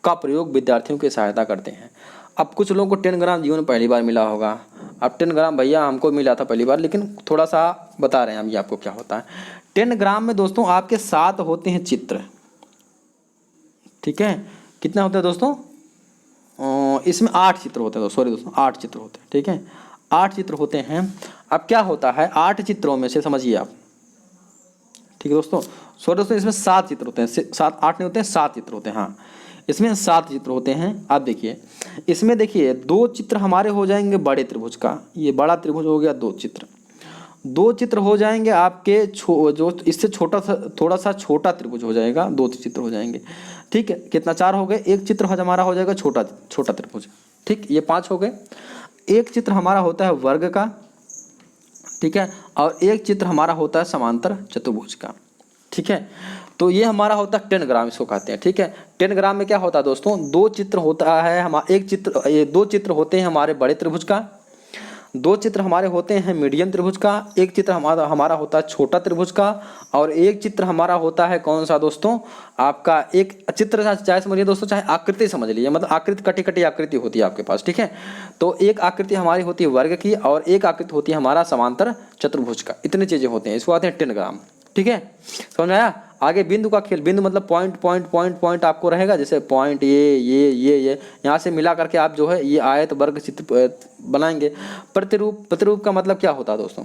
[SPEAKER 1] का प्रयोग विद्यार्थियों की सहायता करते हैं। अब कुछ लोगों को 10 ग्राम जीवन में पहली बार मिला होगा। अब 10 ग्राम भैया हमको मिला था पहली बार, लेकिन थोड़ा सा बता रहे हैं हम ये आपको क्या होता है। 10 ग्राम में दोस्तों आपके 7 होते हैं चित्र। ठीक है, कितने होते हैं दोस्तों? इसमें 8 चित्र होते हैं, सॉरी दोस्तों 8 चित्र होते हैं। ठीक है, 8 चित्र होते हैं। अब क्या होता है, 8 चित्रों में से समझिए आप, ठीक है दोस्तों, सॉरी दोस्तों इसमें 7 चित्र होते हैं, 7 8 नहीं होते हैं, 7 चित्र होते हैं। हाँ, इसमें 7 चित्र होते हैं। आप देखिए इसमें देखिए 2 चित्र हमारे हो जाएंगे बड़े त्रिभुज का, ये बड़ा त्रिभुज हो गया 2 चित्र। 2 चित्र हो जाएंगे आपके जो इससे छोटा सा, थोड़ा सा छोटा त्रिभुज हो जाएगा, 2 चित्र हो जाएंगे। ठीक है, कितना 4 हो गए? 1 चित्र हमारा हो जाएगा छोटा त्रिभुज। ठीक, ये 5 हो गए। 1 चित्र हमारा होता है वर्ग का, ठीक है, और 1 चित्र हमारा होता है समांतर चतुर्भुज का। ठीक है, तो ये हमारा होता है 10 ग्राम, इसको कहते हैं। ठीक है, 10 ग्राम में क्या होता है दोस्तों, 2 चित्र होता है, 2 चित्र होते हैं हमारे बड़े त्रिभुज का, दो चित्र हमारे होते हैं मीडियम त्रिभुज का, एक चित्र हमारा होता है छोटा त्रिभुज का, और एक चित्र हमारा होता है कौन सा दोस्तों, आपका एक चित्र चाहे समझिए दोस्तों, चाहे आकृति समझ लीजिए, मतलब आकृति कटी कटी आकृति होती है आपके पास, ठीक है। तो एक आकृति हमारी होती है वर्ग की और एक आकृति होती है हमारा समांतर चतुर्भुज का, इतनी चीजें होती हैं, इसको आते हैं टेनग्राम, ठीक है, समझ में आया। आगे बिंदु का खेल, बिंदु मतलब पॉइंट पॉइंट पॉइंट पॉइंट आपको रहेगा, जैसे पॉइंट ये यहाँ से मिला करके आप जो है ये आयत वर्ग चित्र बनाएंगे। प्रतिरूप, प्रतिरूप का मतलब क्या होता है दोस्तों,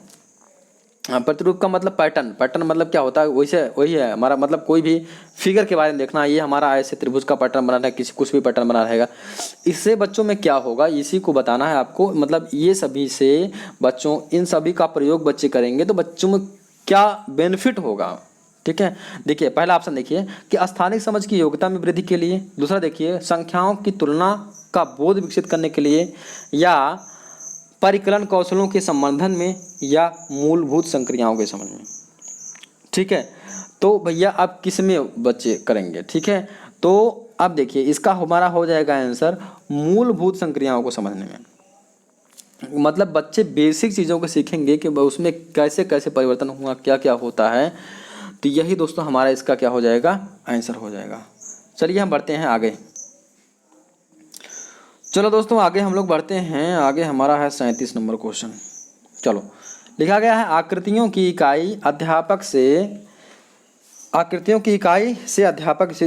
[SPEAKER 1] प्रतिरूप का मतलब पैटर्न, पैटर्न मतलब क्या होता है, वैसे वही है हमारा, मतलब कोई भी फिगर के बारे में देखना, ये हमारा ऐसे त्रिभुज का पैटर्न बना है, किसी कुछ भी पैटर्न बना रहेगा। इससे बच्चों में क्या होगा, इसी को बताना है आपको, मतलब ये सभी से बच्चों, इन सभी का प्रयोग बच्चे करेंगे तो बच्चों में क्या बेनिफिट होगा, ठीक है। देखिए पहला ऑप्शन देखिए कि स्थानिक समझ की योग्यता में वृद्धि के लिए, दूसरा देखिए संख्याओं की तुलना का बोध विकसित करने के लिए, या परिकलन कौशलों के संवर्धन में, या मूलभूत संक्रियाओं के समझ में, ठीक है। तो भैया आप किस में बच्चे करेंगे, ठीक है। तो अब देखिए इसका हमारा हो जाएगा आंसर मूलभूत संक्रियाओं को समझने में, मतलब बच्चे बेसिक चीज़ों को सीखेंगे कि उसमें कैसे कैसे परिवर्तन हुआ, क्या क्या होता है। तो यही दोस्तों हमारा इसका क्या हो जाएगा, आंसर हो जाएगा। चलिए हम बढ़ते हैं आगे। चलो दोस्तों आगे हम लोग बढ़ते हैं, आगे हमारा है 37 नंबर क्वेश्चन। चलो लिखा गया है आकृतियों की इकाई अध्यापक से, आकृतियों की इकाई से अध्यापक से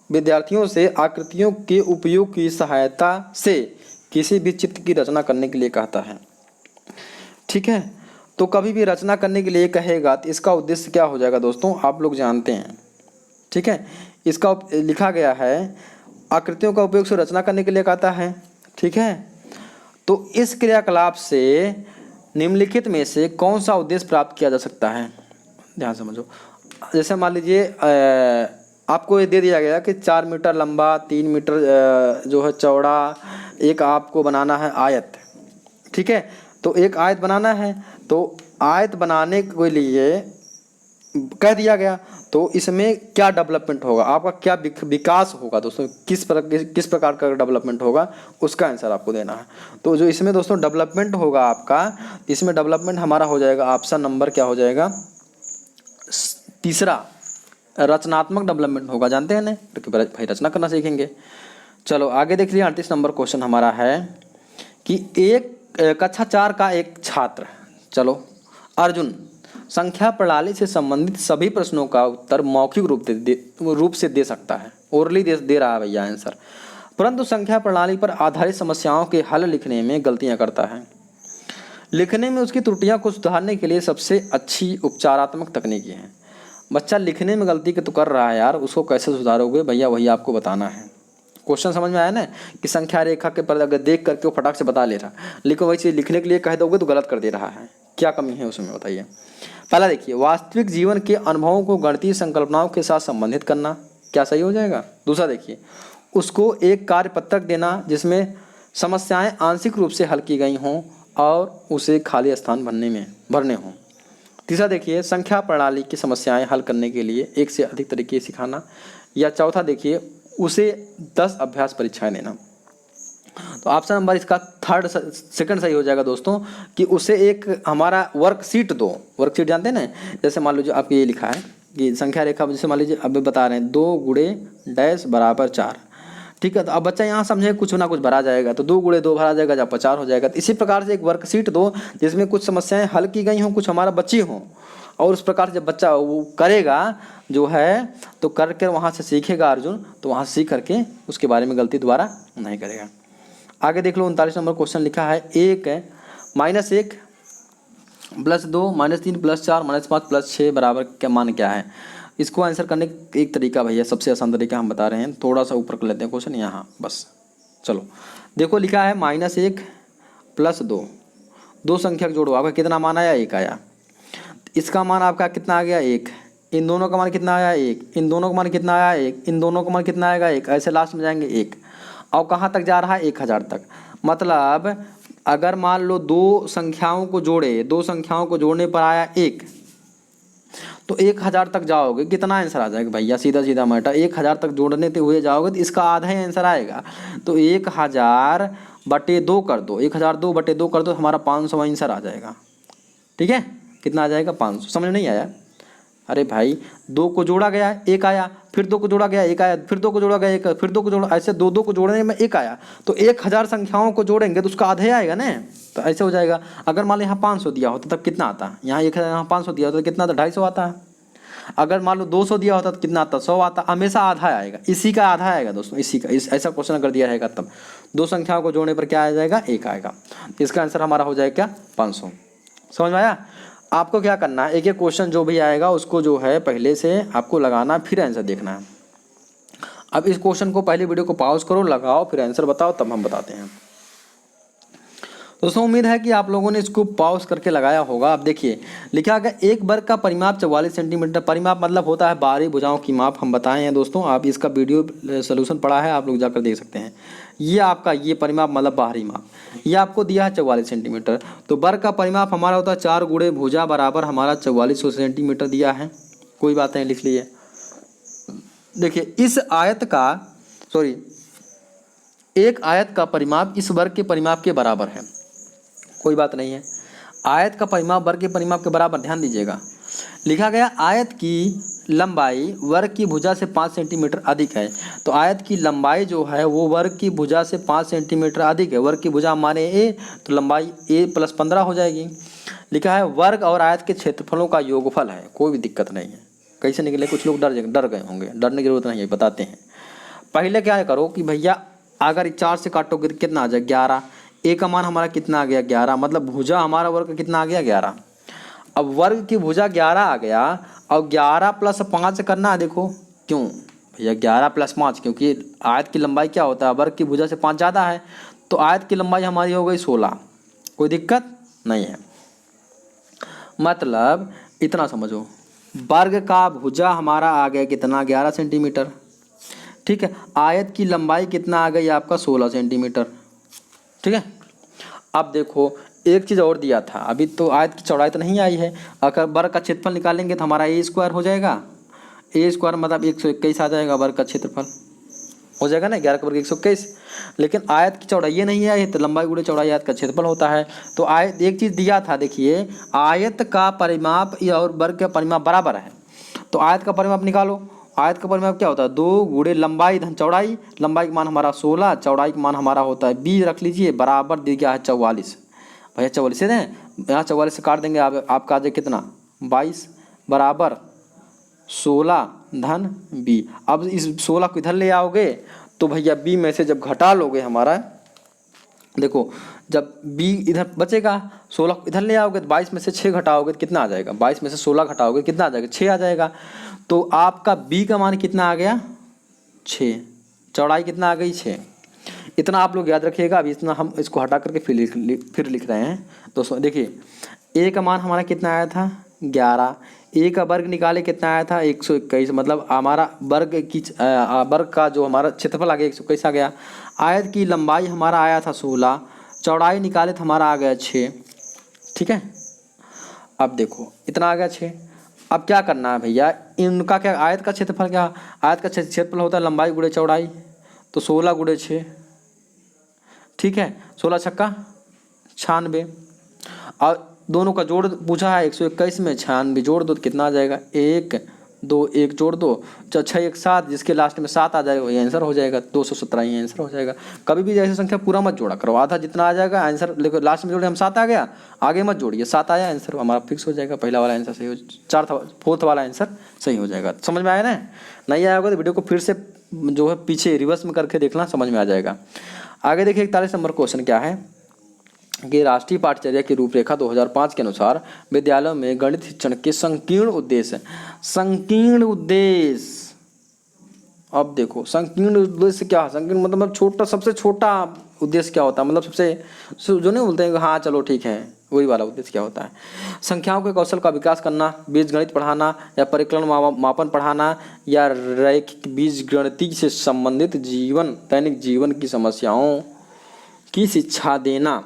[SPEAKER 1] विद्यार्थियों से आकृतियों के उपयोग की सहायता से किसी भी चित्र की रचना करने के लिए कहता है, ठीक है। तो कभी भी रचना करने के लिए कहेगा तो इसका उद्देश्य क्या हो जाएगा दोस्तों, आप लोग जानते हैं, ठीक है। इसका लिखा गया है आकृतियों का उपयोग से रचना करने के लिए कहता है, ठीक है। तो इस क्रियाकलाप से निम्नलिखित में से कौन सा उद्देश्य प्राप्त किया जा सकता है, ध्यान समझो। जैसे मान लीजिए आपको ये दे दिया गया कि 4 मीटर लंबा, 3 मीटर जो है चौड़ा एक आपको बनाना है आयत, ठीक है। तो एक आयत बनाना है, तो आयत बनाने के लिए कह दिया गया, तो इसमें क्या डेवलपमेंट होगा, आपका क्या विकास होगा दोस्तों, किस प्रकार का डेवलपमेंट होगा, उसका आंसर आपको देना है। तो जो इसमें दोस्तों डेवलपमेंट होगा आपका, इसमें डेवलपमेंट हमारा हो जाएगा ऑप्शन नंबर क्या हो जाएगा, तीसरा, रचनात्मक डेवलपमेंट होगा, जानते हैं ना, तो भाई रचना करना सीखेंगे। चलो आगे देख लीजिए 38 नंबर क्वेश्चन हमारा है कि एक कक्षा 4 का एक छात्र, चलो अर्जुन, संख्या प्रणाली से संबंधित सभी प्रश्नों का उत्तर मौखिक रूप से दे सकता है, ओरली दे रहा है भैया आंसर, परंतु संख्या प्रणाली पर आधारित समस्याओं के हल लिखने में गलतियां करता है। लिखने में उसकी त्रुटियां को सुधारने के लिए सबसे अच्छी उपचारात्मक तकनीकी है। बच्चा लिखने में गलती तो कर रहा है यार, उसको कैसे सुधारोगे भैया, वही आपको बताना है। क्वेश्चन समझ में आया ना, कि संख्या रेखा के पर अगर देख करके वो फटाक से बता ले रहा, लेकिन वही चीज़ लिखने के लिए कह दोगे तो गलत कर दे रहा है, क्या कमी है उसमें बताइए। पहला देखिए वास्तविक जीवन के अनुभवों को गणितीय संकल्पनाओं के साथ संबंधित करना, क्या सही हो जाएगा। दूसरा देखिए उसको एक कार्यपत्रक देना जिसमें समस्याएं आंशिक रूप से हल की गई हों और उसे खाली स्थान भरने हों। तीसरा देखिए संख्या प्रणाली की समस्याएं हल करने के लिए एक से अधिक तरीके सिखाना, या चौथा देखिए उसे 10 अभ्यास परीक्षाएं देना। तो ऑप्शन नंबर इसका सेकंड सही हो जाएगा दोस्तों, कि उसे एक हमारा वर्कशीट दो, वर्कशीट जानते हैं ना, जैसे मान लीजिए आपको ये लिखा है कि संख्या रेखा, जैसे मान लीजिए अब बता रहे हैं 2 गुणे डैश बराबर 4, ठीक है। तो अब बच्चा यहाँ समझे कुछ ना कुछ भरा जाएगा, तो 2 गुणे 2 भरा जाएगा, जब 4 हो जाएगा। तो इसी प्रकार से एक वर्कशीट दो जिसमें कुछ समस्याएं हल की गई हों, कुछ हमारा बची हों, और उस प्रकार से जब बच्चा वो करेगा जो है तो करके वहाँ से सीखेगा अर्जुन, तो वहाँ से सीख करके उसके बारे में गलती दोबारा नहीं करेगा। आगे देख लो 39 नंबर क्वेश्चन लिखा है, 1 -1 + 2 -3 + 4 -5 + 6 बराबर क्या मान क्या है। इसको आंसर करने का एक तरीका भैया, सबसे आसान तरीका हम बता रहे हैं, थोड़ा सा ऊपर कर लेते हैं क्वेश्चन यहाँ बस। चलो देखो लिखा है -1 + 2, दो संख्या जोड़ो, आपका कितना मान आया, 1 आया। इसका मान आपका कितना आ गया, 1, इन दोनों का मान कितना आया, 1, इन दोनों का मान कितना आया, 1, इन दोनों का मान कितना आएगा, 1, ऐसे लास्ट में जाएंगे 1, और कहाँ तक जा रहा है, 1000 तक। मतलब अगर मान लो दो संख्याओं को जोड़ने पर आया 1, तो 1000 तक जाओगे कितना आंसर आ जाएगा भैया, सीधा मैटर, 1000 तक जोड़ने हुए जाओगे तो इसका आधा ही आंसर आएगा। तो 1000 बटे 2 कर दो, 1002 बटे 2 कर दो, हमारा 500 आंसर आ जाएगा। ठीक है, कितना आ जाएगा 500। समझ नहीं आया? अरे भाई 2 को जोड़ा गया 1 आया, फिर 2 को जोड़ा गया 1 आया, फिर 2 को जोड़ा गया 1, फिर 2 को जोड़ा, ऐसे 2 को जोड़ने में 1 आया। तो 1000 संख्याओं को जोड़ेंगे तो उसका आधा ही आएगा ना, तो ऐसे हो जाएगा। अगर मान लो यहाँ 500 दिया होता तब कितना आता? यहाँ 1000, यहाँ 500 दिया होता तो कितना आता? 250 आता है। अगर मान लो 200 दिया होता तो कितना आता? 100 आता। हमेशा आधा आएगा, इसी का आधा आएगा दोस्तों, इसी का। ऐसा क्वेश्चन अगर दिया रहेगा तब 2 संख्याओं को जोड़ने पर क्या आ जाएगा? 1 आएगा। इसका आंसर हमारा हो जाएगा क्या? 500। समझ में आया? आपको क्या करना है, एक एक क्वेश्चन जो भी आएगा उसको जो है पहले से आपको लगाना, फिर आंसर देखना है। अब इस क्वेश्चन को पहले वीडियो को पॉज करो, लगाओ, फिर आंसर बताओ, तब हम बताते हैं। दोस्तों उम्मीद है कि आप लोगों ने इसको पॉज करके लगाया होगा। अब देखिए लिखा गया एक वर्ग का परिमाप 44 सेंटीमीटर। परिमाप मतलब होता है बाहरी भुजाओं की माप, हम बताए हैं दोस्तों। आप इसका वीडियो सोल्यूशन पढ़ा है, आप लोग जाकर देख सकते हैं। ये आपका ये परिमाप मतलब बाहरी माप, ये आपको दिया है 44 सेंटीमीटर। तो वर्ग का परिमाप हमारा होता है 4 गुणे भुजा बराबर हमारा 4400 सेंटीमीटर दिया है। कोई बात नहीं, लिख लिए। देखिए इस आयत का एक आयत का परिमाप इस वर्ग के परिमाप के बराबर है। कोई बात नहीं है, आयत का परिमाप वर्ग के परिमाप के बराबर। ध्यान दीजिएगा, लिखा गया आयत की लंबाई वर्ग की भुजा से 5 सेंटीमीटर अधिक है। तो आयत की लंबाई जो है वो वर्ग की भुजा से 5 सेंटीमीटर अधिक है। वर्ग की भुजा माने ए, तो लंबाई ए + 15 हो जाएगी। लिखा है वर्ग और आयत के क्षेत्रफलों का योगफल है। कोई भी दिक्कत नहीं है। कैसे निकले? कुछ लोग डर गए होंगे, डरने की जरूरत नहीं है, बताते हैं। पहले क्या करो कि भैया अगर 4 से काटोगे तो कितना आ जाए? 11। ए का मान हमारा कितना आ गया? 11। मतलब भुजा हमारा वर्ग का कितना आ गया? 11। अब वर्ग की भुजा 11 आ गया और 11 + 5 करना है। देखो क्यों भैया 11 + 5, क्योंकि आयत की लंबाई क्या होता है? वर्ग की भुजा से 5 ज़्यादा है, तो आयत की लंबाई हमारी हो गई 16। कोई दिक्कत नहीं है। मतलब इतना समझो, वर्ग का भुजा हमारा आ गया कितना? 11 सेंटीमीटर। ठीक है, आयत की लंबाई कितना आ गई आपका? 16 सेंटीमीटर। ठीक है, अब देखो एक चीज़ और दिया था, अभी तो आयत की चौड़ाई तो नहीं आई है। अगर वर्ग का क्षेत्रफल निकालेंगे तो हमारा a² हो जाएगा। a² मतलब 121 आ जाएगा वर्ग का क्षेत्रफल, हो जाएगा ना, 11 का वर्ग 121। लेकिन आयत की चौड़ाई ये नहीं आई है, तो लंबाई गुणे चौड़ाई आयत का क्षेत्रफल होता है। तो आयत एक चीज़ दिया था, देखिए आयत का परिमाप और वर्ग का परिमाप बराबर है। तो आयत का परिमाप निकालो। आयत का परिमाप क्या होता है? 2 गुणे लंबाई धन चौड़ाई। लंबाई का मान हमारा 16, चौड़ाई का मान हमारा होता है 20 रख लीजिए, बराबर दिया गया है 44। भैया 44 से दें, यहाँ 44 से काट देंगे आपका आ जाए कितना? 22 बराबर 16 धन 20। अब इस 16 को इधर ले आओगे तो भैया 20 में से जब घटा लोगे हमारा, देखो जब 20 इधर बचेगा, 16 को इधर ले आओगे तो 22 में से 6 घटाओगे तो कितना आ जाएगा? 22 में से 16 घटाओगे कितना आ जाएगा? 6 आ जाएगा। तो आपका b का मान कितना आ गया? 6। चौड़ाई कितना आ गई? 6। इतना आप लोग याद रखिएगा। अभी इतना हम इसको हटा करके फिर लिख रहे हैं दोस्तों। देखिए a का मान हमारा कितना आया था? 11। a का वर्ग निकाले कितना आया था? 121। मतलब हमारा वर्ग का जो हमारा क्षेत्रफल आ गया 121 आ गया। आयत की लंबाई हमारा आया था 16, चौड़ाई निकाले तो हमारा आ गया 6। ठीक है, अब देखो इतना आ गया 6। अब क्या करना है भैया, इनका क्या? आयत का क्षेत्रफल क्या? आयत का क्षेत्रफल होता है लंबाई गुणे चौड़ाई, तो 16 गुणे 6। ठीक है, 16 छक्का 96। और दोनों का जोड़ पूछा है, 121 में 96 जोड़ दो तो कितना आ जाएगा? 1 2 1 जोड़ दो, 6 1 7, जिसके लास्ट में 7 आ जाएगा वही आंसर हो जाएगा। 217 ही आंसर हो जाएगा। कभी भी जैसे संख्या पूरा मत जोड़ा करो, आधा जितना आ जाएगा आंसर, लेकिन लास्ट में जोड़े हम 7 आ गया, आगे मत जोड़िए, 7 आया आंसर हमारा फिक्स हो जाएगा। पहला वाला आंसर सही हो, फोर्थ वाला आंसर सही हो जाएगा। समझ में आया ना? नहीं आया होगा तो वीडियो को फिर से जो है पीछे रिवर्स में करके देखना, समझ में आ जाएगा। आगे देखिए 41 नंबर क्वेश्चन क्या है कि राष्ट्रीय पाठ्यचर्या की रूपरेखा 2005 के अनुसार विद्यालयों में गणित शिक्षण के संकीर्ण उद्देश्य। अब देखो संकीर्ण उद्देश्य क्या है? संकीर्ण मतलब छोटा, सबसे छोटा उद्देश्य क्या होता है? मतलब सबसे जो नहीं बोलते हैं हाँ चलो ठीक है, वही वाला उद्देश्य क्या होता है? संख्याओं के कौशल का विकास करना, बीजगणित पढ़ाना, या परिकलन मापन पढ़ाना, या रैखिक बीजगणित से संबंधित दैनिक जीवन की समस्याओं की शिक्षा देना।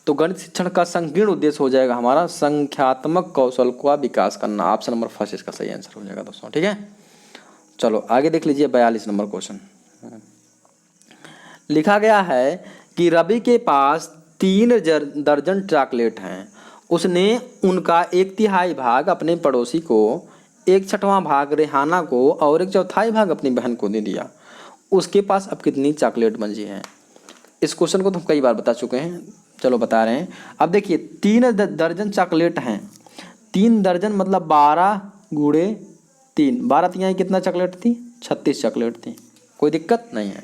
[SPEAKER 1] तो गणित शिक्षण का संकीर्ण उद्देश्य हो जाएगा हमारा संख्यात्मक कौशल का विकास करना। ऑप्शन नंबर फर्स्ट इसका सही आंसर हो जाएगा दोस्तों। ठीक है, चलो आगे देख लीजिए 42 नंबर क्वेश्चन। लिखा गया है कि रवि के पास 3 दर्जन चॉकलेट हैं। उसने उनका 1/3 भाग अपने पड़ोसी को, 1/6वां भाग रेहाना को और 1/4 भाग अपनी बहन को दे दिया। उसके पास अब कितनी चॉकलेट बची हैं? इस क्वेश्चन को तो हम कई बार बता चुके हैं, चलो बता रहे हैं। अब देखिए 3 दर्जन चॉकलेट हैं। 3 दर्जन मतलब 12 गुणे 3, 12 तिहाई कितना चॉकलेट थी? 36 चॉकलेट थी। कोई दिक्कत नहीं है।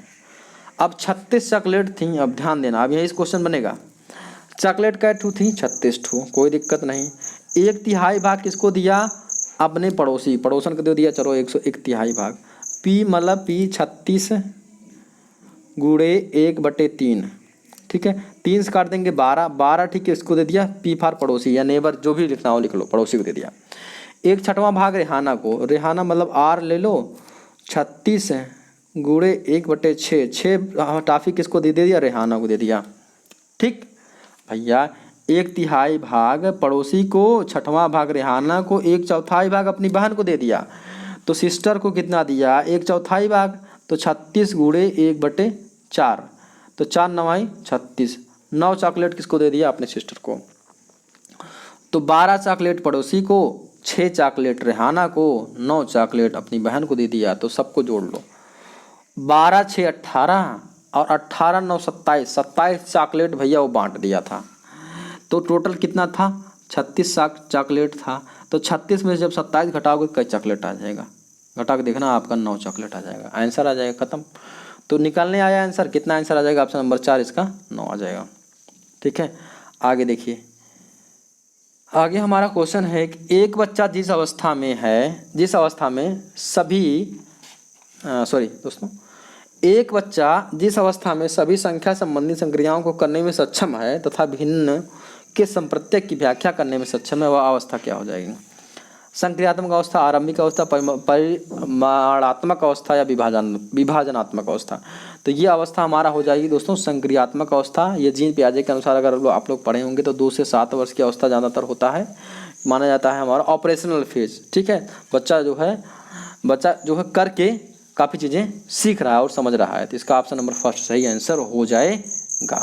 [SPEAKER 1] अब 36 चॉकलेट थी। अब ध्यान देना, अब यही इस क्वेश्चन बनेगा। चॉकलेट कै ठू थी? 36 ठू। कोई दिक्कत नहीं। 1/3 भाग किसको दिया? अपने पड़ोसी, पड़ोसन को दे दिया। चलो 1/3 भाग। पी मतलब पी 36 गुणे 1/3। ठीक है, 3 से काट देंगे 12, 12 ठीक है इसको दे दिया। पी फार पड़ोसी या नेबर, जो भी लिखना हो लिख लो, पड़ोसी को दे दिया। 1/6वां भाग रेहाना को, रेहाना मतलब आर ले लो। 36 गुणे 1/6, 6 टाफी किसको दे दिया? रेहाना को दे दिया। ठीक भैया, 1/3 भाग पड़ोसी को, 6वां भाग रेहाना को, 1/4 भाग अपनी बहन को दे दिया। तो सिस्टर को कितना दिया? 1/4 भाग। तो 36 गुणे 1/4, तो 4 9 36। 9 चॉकलेट किसको दे दिया? अपने सिस्टर को। तो 12 चॉकलेट पड़ोसी को, 6 चॉकलेट रेहाना को, 9 चॉकलेट अपनी बहन को दे दिया। तो सबको जोड़ लो। 12 6 18 और 18 9 27, 27 चॉकलेट भैया वो बांट दिया था। तो टोटल कितना था? 36 चॉकलेट था। तो 36 में से जब 27 घटाओगे कई चॉकलेट आ जाएगा? घटा के देखना, आपका 9 चॉकलेट आ जाएगा। आंसर आ जाएगा, खत्म। तो निकालने आया आंसर, कितना आंसर आ जाएगा? ऑप्शन नंबर 4 इसका 9 आ जाएगा। ठीक है, आगे देखिए। आगे हमारा क्वेश्चन है कि एक बच्चा जिस अवस्था में है, जिस अवस्था में सभी एक बच्चा जिस अवस्था में सभी संख्या संबंधी संक्रियाओं को करने में सक्षम है तथा भिन्न के संप्रत्यक की व्याख्या करने में सक्षम है, वह अवस्था क्या हो जाएगी? संक्रियात्मक अवस्था, आरंभिक अवस्था, परिमाणात्मक अवस्था या विभाजनात्मक अवस्था? तो ये अवस्था हमारा हो जाएगी दोस्तों संक्रियात्मक अवस्था। ये जीन पियाजे के अनुसार अगर आप लोग पढ़े होंगे तो 2 से 7 वर्ष की अवस्था ज़्यादातर होता है, माना जाता है हमारा ऑपरेशनल फेज। ठीक है, बच्चा जो है करके काफ़ी चीज़ें सीख रहा है और समझ रहा है। तो इसका ऑप्शन नंबर फर्स्ट सही आंसर हो जाएगा।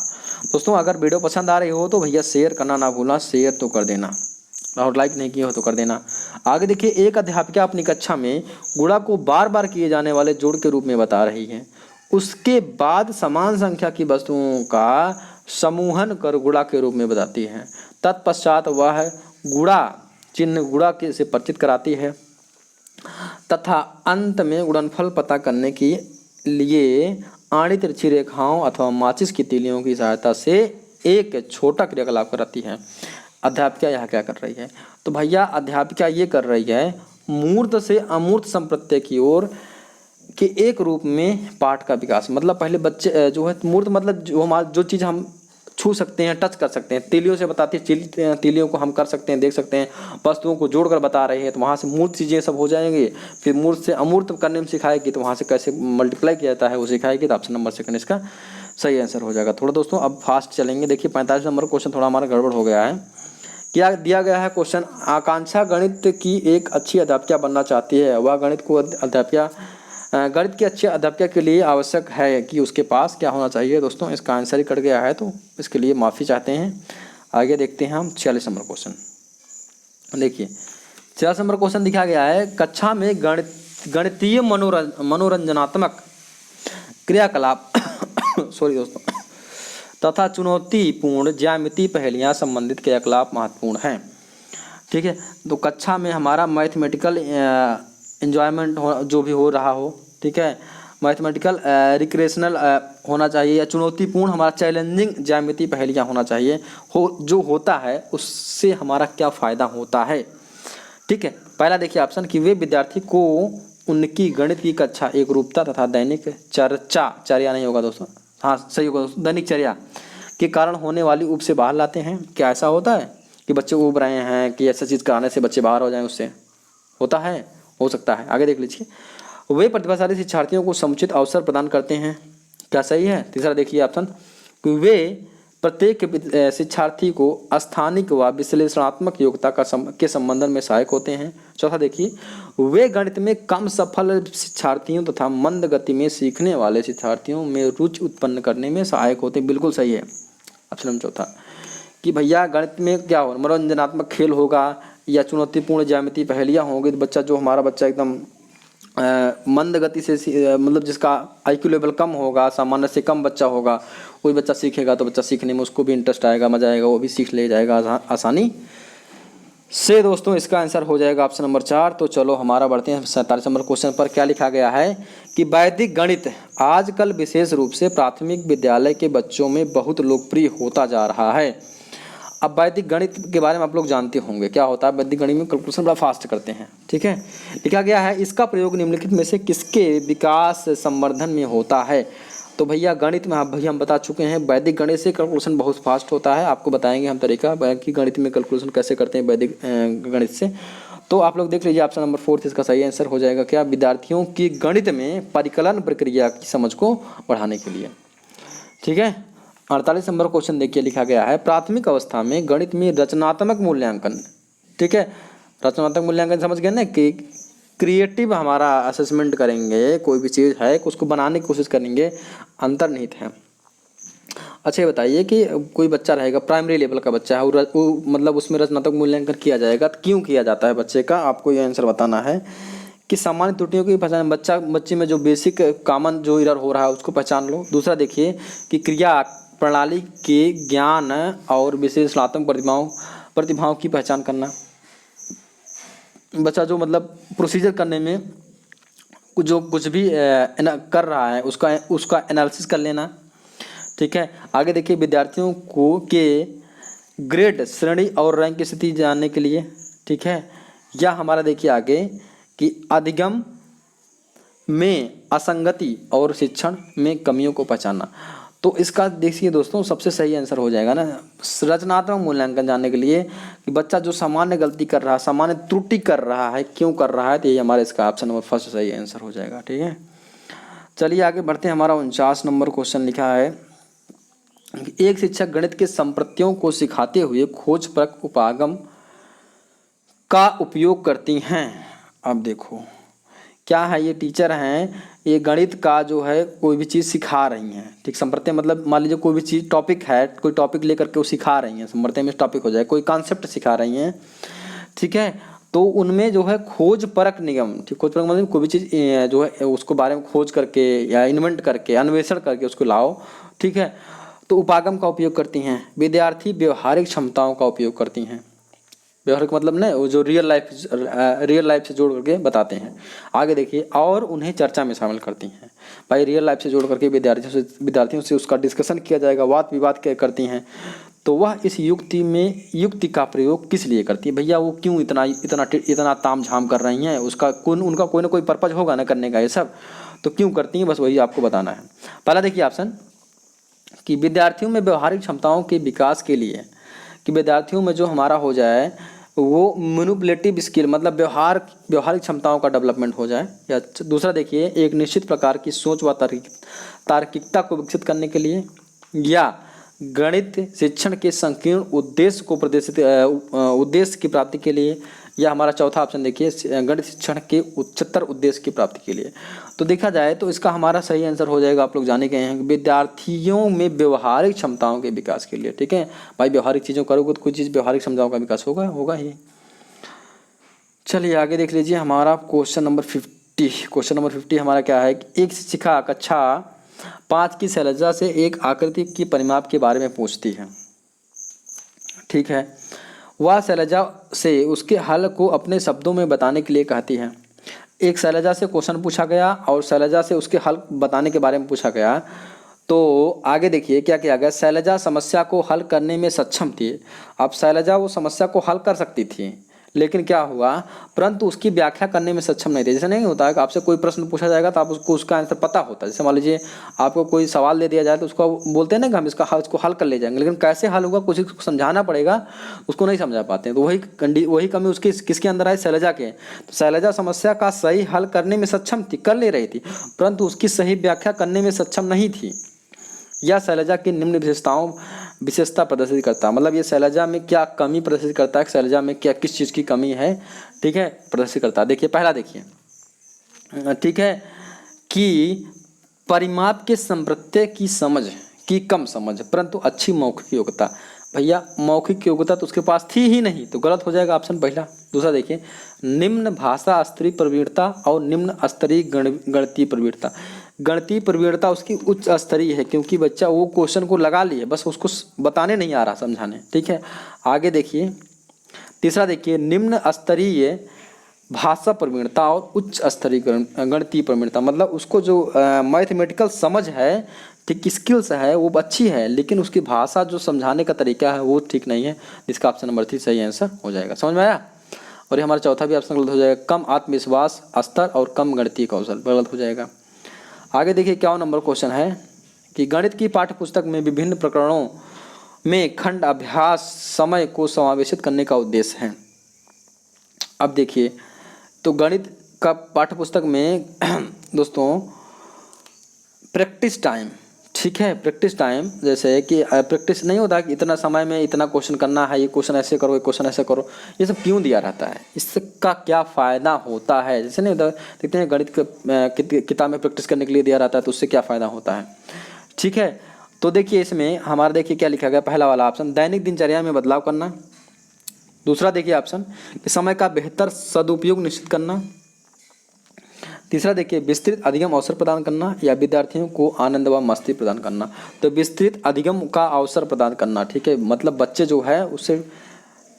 [SPEAKER 1] दोस्तों अगर वीडियो पसंद आ रही हो तो भैया शेयर करना ना भूलना, शेयर तो कर देना और लाइक नहीं किए हो तो कर देना। आगे देखिए, एक अध्यापिका अपनी कक्षा में गुणा को बार बार किए जाने वाले जोड़ के रूप में बता रही है। उसके बाद समान संख्या की वस्तुओं का समूहन कर गुणा के रूप में बताती है। तत्पश्चात वह गुणा चिन्ह गुणा के से परिचित कराती है तथा अंत में गुणनफल पता करने के लिए आड़ी तिरछी रेखाओं अथवा माचिस की तीलियों की सहायता से एक छोटा क्रियाकलाप कराती है। अध्यापिका यह क्या कर रही है? तो भैया अध्यापिका ये कर रही है मूर्त से अमूर्त संप्रत्यय की ओर के एक रूप में पाठ का विकास। मतलब पहले बच्चे जो है मूर्त मतलब जो चीज़ हम छू सकते हैं, टच कर सकते हैं, तीलियों से बताती है, तीलियों को हम कर सकते हैं, देख सकते हैं, वस्तुओं को जोड़कर बता रहे हैं। तो वहाँ से मूर्त चीज़ें सब हो जाएंगी। फिर मूर्त से अमूर्त करने में सिखाएगी, तो वहाँ से कैसे मल्टीप्लाई किया जाता है वो सिखाएगी। तो ऑप्शन नंबर सेकंड इसका सही आंसर हो जाएगा। थोड़ा दोस्तों अब फास्ट चलेंगे। देखिए 45 नंबर क्वेश्चन थोड़ा हमारा गड़बड़ हो गया है। क्या दिया गया है क्वेश्चन? आकांक्षा गणित की एक अच्छी अध्यापिका बनना चाहती है। वह गणित की अच्छी अध्यापिका के लिए आवश्यक है कि उसके पास क्या होना चाहिए? दोस्तों इसका आंसर ही कट गया है, तो इसके लिए माफ़ी चाहते हैं। आगे देखते हैं हम 46 नंबर क्वेश्चन। देखिए 46 नंबर क्वेश्चन दिखा गया है, कक्षा में गणितीय मनोरंजनात्मक क्रियाकलाप तथा चुनौतीपूर्ण ज्यामितीय पहेलियाँ संबंधित क्रियाकलाप महत्वपूर्ण हैं। ठीक है, तो कक्षा में हमारा मैथमेटिकल एंजॉयमेंट जो भी हो रहा हो, ठीक है, मैथमेटिकल रिक्रेशनल होना चाहिए या चुनौतीपूर्ण हमारा चैलेंजिंग ज्यामितीय पहेलियाँ होना चाहिए। जो होता है उससे हमारा क्या फ़ायदा होता है? ठीक है, पहला देखिए ऑप्शन कि वे विद्यार्थी को उनकी गणित की कक्षा एक रूपता तथा दैनिक चर्या नहीं होगा दोस्तों, हाँ सही होगा दोस्तों, दैनिक चर्या के कारण होने वाली ऊब से बाहर लाते हैं। क्या ऐसा होता है कि बच्चे ऊब रहे हैं कि ऐसा चीज़ कराने से बच्चे बाहर हो जाएं? उससे होता है, हो सकता है। आगे देख लीजिए, वे प्रतिभाशाली शिक्षार्थियों को समुचित अवसर प्रदान करते हैं। क्या सही है? तीसरा देखिए ऑप्शन कि वे प्रत्येक शिक्षार्थी को स्थानिक व विश्लेषणात्मक योग्यता के संबंधन में सहायक होते हैं। चौथा देखिए, वे गणित में कम सफल शिक्षार्थियों तथा मंद गति में सीखने वाले शिक्षार्थियों में रुचि उत्पन्न करने में सहायक होते हैं। बिल्कुल सही है ऑप्शन नंबर चौथा, कि भैया गणित में क्या हो, मनोरंजनात्मक खेल होगा या चुनौतीपूर्ण ज्यामिति पहेलियाँ होंगी, तो बच्चा जो हमारा बच्चा एकदम मंद गति से मतलब जिसका IQ लेवल कम होगा, सामान्य से कम बच्चा होगा, कोई बच्चा सीखेगा तो बच्चा सीखने में उसको भी इंटरेस्ट आएगा, मजा आएगा, वो भी सीख ले जाएगा आसानी से। दोस्तों इसका आंसर हो जाएगा ऑप्शन नंबर 4। तो चलो हमारा बढ़ते हैं 47 नंबर क्वेश्चन पर। क्या लिखा गया है कि वैदिक गणित आजकल विशेष रूप से प्राथमिक विद्यालय के बच्चों में बहुत लोकप्रिय होता जा रहा है। अब वैदिक गणित के बारे में आप लोग जानते होंगे, क्या होता है वैदिक गणित में कैलकुलेशन बड़ा फास्ट करते हैं, ठीक है। लिखा गया है, इसका प्रयोग निम्नलिखित में से किसके विकास संवर्धन में होता है। तो भैया गणित में भैया हम बता चुके हैं, वैदिक गणित से कैलकुलेशन बहुत फास्ट होता है। आपको बताएंगे हम तरीका कि गणित में कैलकुलेशन कैसे करते हैं वैदिक गणित से। तो आप लोग देख लीजिए ऑप्शन नंबर 4 इसका सही आंसर हो जाएगा क्या, विद्यार्थियों की गणित में परिकलन प्रक्रिया की समझ को बढ़ाने के लिए, ठीक है। 48 नंबर क्वेश्चन देखिए, लिखा गया है, प्राथमिक अवस्था में गणित में रचनात्मक मूल्यांकन, ठीक है। रचनात्मक मूल्यांकन समझ गए ना, कि क्रिएटिव हमारा असेसमेंट करेंगे, कोई भी चीज़ है उसको बनाने की कोशिश करेंगे, अंतर्निहित है। अच्छा ये बताइए कि कोई बच्चा रहेगा प्राइमरी लेवल का बच्चा है, वो मतलब उसमें रचनात्मक मूल्यांकन किया जाएगा, तो क्यों किया जाता है बच्चे का, आपको ये आंसर बताना है। कि सामान्य त्रुटियों की पहचान, बच्चे में जो बेसिक कॉमन जो एरर हो रहा है उसको पहचान लो। दूसरा देखिए कि क्रिया प्रणाली के ज्ञान और विश्लेषणात्मक प्रतिभाओं की पहचान करना। बच्चा जो मतलब प्रोसीजर करने में कुछ भी कर रहा है उसका एनालिसिस कर लेना, ठीक है। आगे देखिए, विद्यार्थियों को के ग्रेड श्रेणी और रैंक की स्थिति जानने के लिए, ठीक है। या हमारा देखिए आगे कि अधिगम में असंगति और शिक्षण में कमियों को पहचानना। तो इसका देखिए दोस्तों सबसे सही आंसर हो जाएगा ना, रचनात्मक मूल्यांकन जानने के लिए कि बच्चा जो सामान्य गलती कर रहा है, सामान्य त्रुटि कर रहा है, क्यों कर रहा है, तो ये हमारा इसका ऑप्शन नंबर 1 सही आंसर हो जाएगा, ठीक है। चलिए आगे बढ़ते हैं। हमारा 49 नंबर क्वेश्चन लिखा है, एक शिक्षक गणित के संप्रत्यों को सिखाते हुए खोजपरक उपागम का उपयोग करती हैं। अब देखो क्या है, ये टीचर हैं, ये गणित का जो है कोई भी चीज़ सिखा रही हैं, ठीक। संप्रत्यय मतलब मान लीजिए कोई भी चीज़ टॉपिक है, कोई टॉपिक लेकर के वो सिखा रही हैं, संप्रत्यय में टॉपिक हो जाए, कोई कॉन्सेप्ट सिखा रही हैं, ठीक है। तो उनमें जो है खोज परक निगम, ठीक, खोज परक मतलब कोई भी चीज़ जो है उसको बारे में खोज करके या इन्वेंट करके अन्वेषण करके उसको लाओ, ठीक है। तो उपागम का उपयोग करती हैं। विद्यार्थी व्यवहारिक क्षमताओं का उपयोग करती हैं। व्यवहारिक मतलब ना वो जो रियल लाइफ से जोड़ करके बताते हैं। आगे देखिए, और उन्हें चर्चा में शामिल करती हैं। भाई रियल लाइफ से जोड़ करके विद्यार्थियों से उसका डिस्कशन किया जाएगा, वाद विवाद करती हैं। तो वह इस युक्ति का प्रयोग किस लिए करती है, भैया वो क्यों इतना ताम झाम कर रही हैं, उनका कोई ना कोई पर्पज होगा ना करने का, ये सब तो क्यों करती हैं, बस वही आपको बताना है। पहला देखिए ऑप्शन कि विद्यार्थियों में व्यवहारिक क्षमताओं के विकास के लिए, कि विद्यार्थियों में जो हमारा हो जाए वो मैनिपुलेटिव स्किल मतलब व्यवहारिक क्षमताओं का डेवलपमेंट हो जाए। या दूसरा देखिए, एक निश्चित प्रकार की सोच व तार्किकता को विकसित करने के लिए, या गणित शिक्षण के संकीर्ण उद्देश्य की प्राप्ति के लिए, या हमारा चौथा ऑप्शन देखिए, गणित शिक्षण के उच्चतर उद्देश्य की प्राप्ति के लिए। तो देखा जाए तो इसका हमारा सही आंसर हो जाएगा, आप लोग जाने गए हैं, विद्यार्थियों में व्यवहारिक क्षमताओं के विकास के लिए, ठीक है। भाई व्यवहारिक चीज़ों करोगे तो कोई चीज़ व्यवहारिक क्षमताओं का विकास होगा ही। चलिए आगे देख लीजिए, हमारा क्वेश्चन नंबर 50 हमारा क्या है कि एक शिक्षिका कक्षा 5 की शैलजा से एक आकृति की परिमाप के बारे में पूछती है, ठीक है। वह शैलजा से उसके हल को अपने शब्दों में बताने के लिए कहती है। एक शैलजा से क्वेश्चन पूछा गया और शैलजा से उसके हल बताने के बारे में पूछा गया। तो आगे देखिए क्या किया गया, शैलजा समस्या को हल करने में सक्षम थी। अब शैलजा वो समस्या को हल कर सकती थी, लेकिन क्या हुआ, परंतु उसकी व्याख्या करने में सक्षम नहीं थे। जैसे नहीं होता है कि आपसे कोई प्रश्न पूछा जाएगा तो आप उसको उसका आंसर पता होता है। जैसे मान लीजिए आपको कोई सवाल दे दिया जाए तो उसको बोलते हैं ना कि हम इसको हल कर ले जाएंगे, लेकिन कैसे हल होगा कुछ समझाना पड़ेगा, उसको नहीं समझा पाते हैं। तो वही कमी उसकी किसके अंदर आई, शैलजा के। तो शैलजा समस्या का सही हल करने में सक्षम थी, कर ले रही थी, परंतु उसकी सही व्याख्या करने में सक्षम नहीं थी। या शैलजा की निम्न विशेषताओं विशेषता प्रदर्शित करता है, मतलब ये शैलजा में क्या कमी प्रदर्शित करता है, शैलजा में क्या किस चीज़ की कमी है, ठीक है, प्रदर्शित करता है। देखिए पहला देखिए, ठीक है, कि परिमाप के संप्रत्यय की समझ की कम समझ परंतु अच्छी मौखिक योग्यता। भैया मौखिक योग्यता तो उसके पास थी ही नहीं, तो गलत हो जाएगा ऑप्शन पहला। दूसरा देखिए, निम्न भाषा स्तरीय प्रवीणता और निम्न स्तरीय गणितीय प्रवीणता। गणितीय प्रवीणता उसकी उच्च स्तरीय है, क्योंकि बच्चा वो क्वेश्चन को लगा लिए, बस उसको बताने नहीं आ रहा, समझाने, ठीक है। आगे देखिए, तीसरा देखिए, निम्न स्तरीय भाषा प्रवीणता और उच्च स्तरीय गणितीय प्रवीणता, मतलब उसको जो मैथमेटिकल समझ है, ठीक, स्किल्स है वो अच्छी है, लेकिन उसकी भाषा जो समझाने का तरीका है वो ठीक नहीं है। इसका ऑप्शन नंबर 3 सही आंसर हो जाएगा। समझ में आया। और ये हमारा चौथा भी ऑप्शन गलत हो जाएगा, कम आत्मविश्वास स्तर और कम गणितीय कौशल, गलत हो जाएगा। आगे देखिए 51 नंबर क्वेश्चन है कि गणित की पाठ्यपुस्तक में विभिन्न प्रकरणों में खंड अभ्यास समय को समावेशित करने का उद्देश्य है। अब देखिए, तो गणित का पाठ्यपुस्तक में दोस्तों प्रैक्टिस टाइम, ठीक है, प्रैक्टिस टाइम, जैसे कि प्रैक्टिस नहीं होता कि इतना समय में इतना क्वेश्चन करना है, ये क्वेश्चन ऐसे करो, ये क्वेश्चन ऐसे करो, ये सब क्यों दिया रहता है, इसका क्या फ़ायदा होता है। जैसे नहीं होता, देखते हैं गणित किताब में प्रैक्टिस करने के लिए दिया रहता है, तो उससे क्या फ़ायदा होता है, ठीक है। तो देखिए इसमें हमारा देखिए क्या लिखा गया, पहला वाला ऑप्शन दैनिक दिनचर्या में बदलाव करना। दूसरा देखिए ऑप्शन कि समय का बेहतर सदुपयोग निश्चित करना। तीसरा देखिए विस्तृत अधिगम अवसर प्रदान करना, या विद्यार्थियों को आनंद व मस्ती प्रदान करना। तो विस्तृत अधिगम का अवसर प्रदान करना, ठीक है, मतलब बच्चे जो है उससे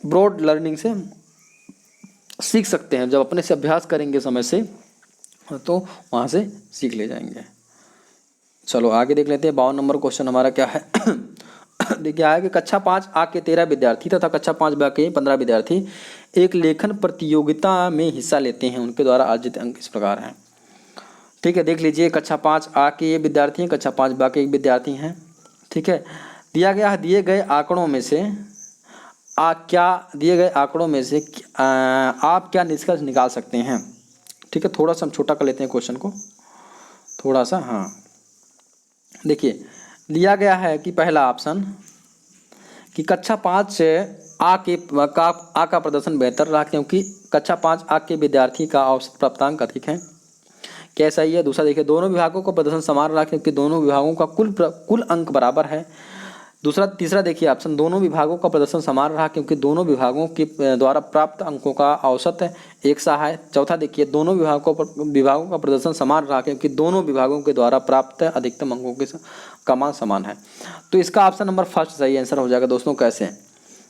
[SPEAKER 1] ब्रॉड लर्निंग से सीख सकते हैं, जब अपने से अभ्यास करेंगे समय से तो वहाँ से सीख ले जाएंगे। चलो आगे देख लेते हैं। 52 नंबर क्वेश्चन हमारा क्या है देखिए आया कि कक्षा 5 आ के 13 विद्यार्थी तथा कक्षा 5 बा के 15 विद्यार्थी एक लेखन प्रतियोगिता में हिस्सा लेते हैं, उनके द्वारा अर्जित अंक इस प्रकार हैं, ठीक है। देख लीजिए, कक्षा 5 आ के ये विद्यार्थी हैं, कक्षा 5 बा के एक विद्यार्थी हैं, ठीक है। दिया गया है, दिए गए आंकड़ों में से दिए गए आंकड़ों में से आप क्या निष्कर्ष निकाल सकते हैं, ठीक है। थोड़ा सा हम छोटा कर लेते हैं क्वेश्चन को, थोड़ा सा, हाँ। देखिए दिया गया है कि पहला ऑप्शन कि कक्षा 5 से आ का प्रदर्शन बेहतर रहा, क्योंकि कक्षा 5 आ के विद्यार्थी का औसत प्राप्तांक अधिक है, क्या सही है। दूसरा देखिए, दोनों विभागों का प्रदर्शन समान रहा, क्योंकि दोनों विभागों का कुल अंक बराबर है। तीसरा देखिए ऑप्शन, दोनों विभागों का प्रदर्शन समान रहा, क्योंकि दोनों विभागों के द्वारा प्राप्त अंकों का औसत एक सा है। चौथा देखिए, दोनों विभागों का प्रदर्शन समान रहा, क्योंकि दोनों विभागों के द्वारा प्राप्त अधिकतम अंकों का मान समान है। तो इसका ऑप्शन नंबर फर्स्ट सही आंसर हो जाएगा दोस्तों। कैसे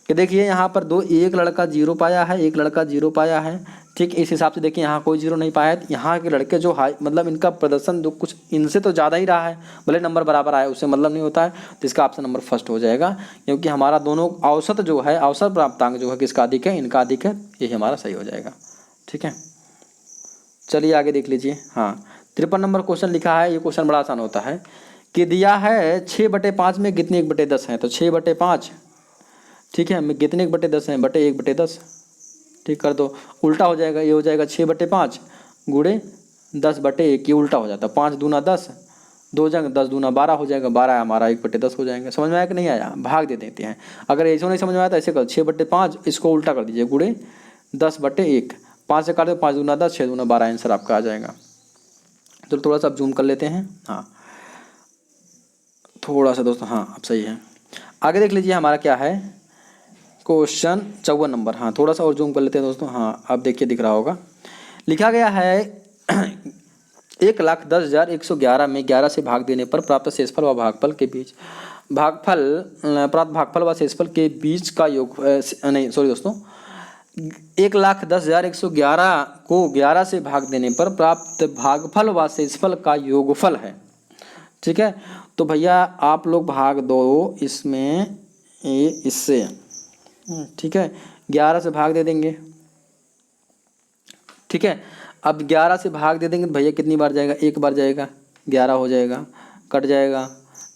[SPEAKER 1] कि देखिए यहाँ पर एक लड़का 0 पाया है, एक लड़का 0 पाया है, ठीक। इस हिसाब से देखिए यहाँ कोई 0 नहीं पाया है, यहाँ के लड़के जो हाई मतलब इनका प्रदर्शन जो कुछ इनसे तो ज़्यादा ही रहा है, भले नंबर बराबर आया उससे मतलब नहीं होता है। तो इसका ऑप्शन नंबर फर्स्ट हो जाएगा, क्योंकि हमारा दोनों औसत जो है, औसत प्राप्तांक जो है किसका अधिक है, इनका अधिक है, यही हमारा सही हो जाएगा, ठीक है। चलिए आगे देख लीजिए। हाँ 53 नंबर क्वेश्चन लिखा है, ये क्वेश्चन बड़ा आसान होता है कि दिया है 6/5 में कितने 1/10 हैं, तो 6/5, ठीक है, में कितने 1/10 हैं, बटे 1/10, ठीक कर दो, उल्टा हो जाएगा, ये हो जाएगा 6/5 गुणे 10/1, ये उल्टा हो जाता है, 5 दूना 10, 2 जंग 10 दूना 12 हो जाएगा, 12 हमारा 1/10 हो जाएगा। समझ में आया कि नहीं आया, भाग दे देते हैं। अगर ऐसे नहीं समझ में आया तो ऐसे कर, 6/5 इसको उल्टा कर दीजिए, गुणे 10/1, 5 से काट दो, 5 दूना 10, 6 दूना 12 आंसर आपका आ जाएगा। तो थोड़ा सा आप जूम कर लेते हैं, हाँ थोड़ा सा दोस्तों, हाँ अब सही है। आगे देख लीजिए हमारा क्या है, क्वेश्चन 54 नंबर, हाँ थोड़ा सा और जूम कर लेते हैं दोस्तों, हाँ अब देखिए दिख रहा होगा। लिखा गया है 1,10,111 में 11 से भाग देने पर प्राप्त शेषफल व भागफल के बीच प्राप्त भागफल व शेषफल के बीच का योग नहीं सॉरी दोस्तों 1,10,111 को 11 से भाग देने पर प्राप्त भागफल व शेषफल का योगफल है, ठीक है। तो भैया आप लोग भाग दो इसमें इससे, ठीक है, 11 से भाग दे देंगे, ठीक है। अब 11 से भाग दे देंगे तो भैया कितनी बार जाएगा, एक बार जाएगा, 11 हो जाएगा, कट जाएगा,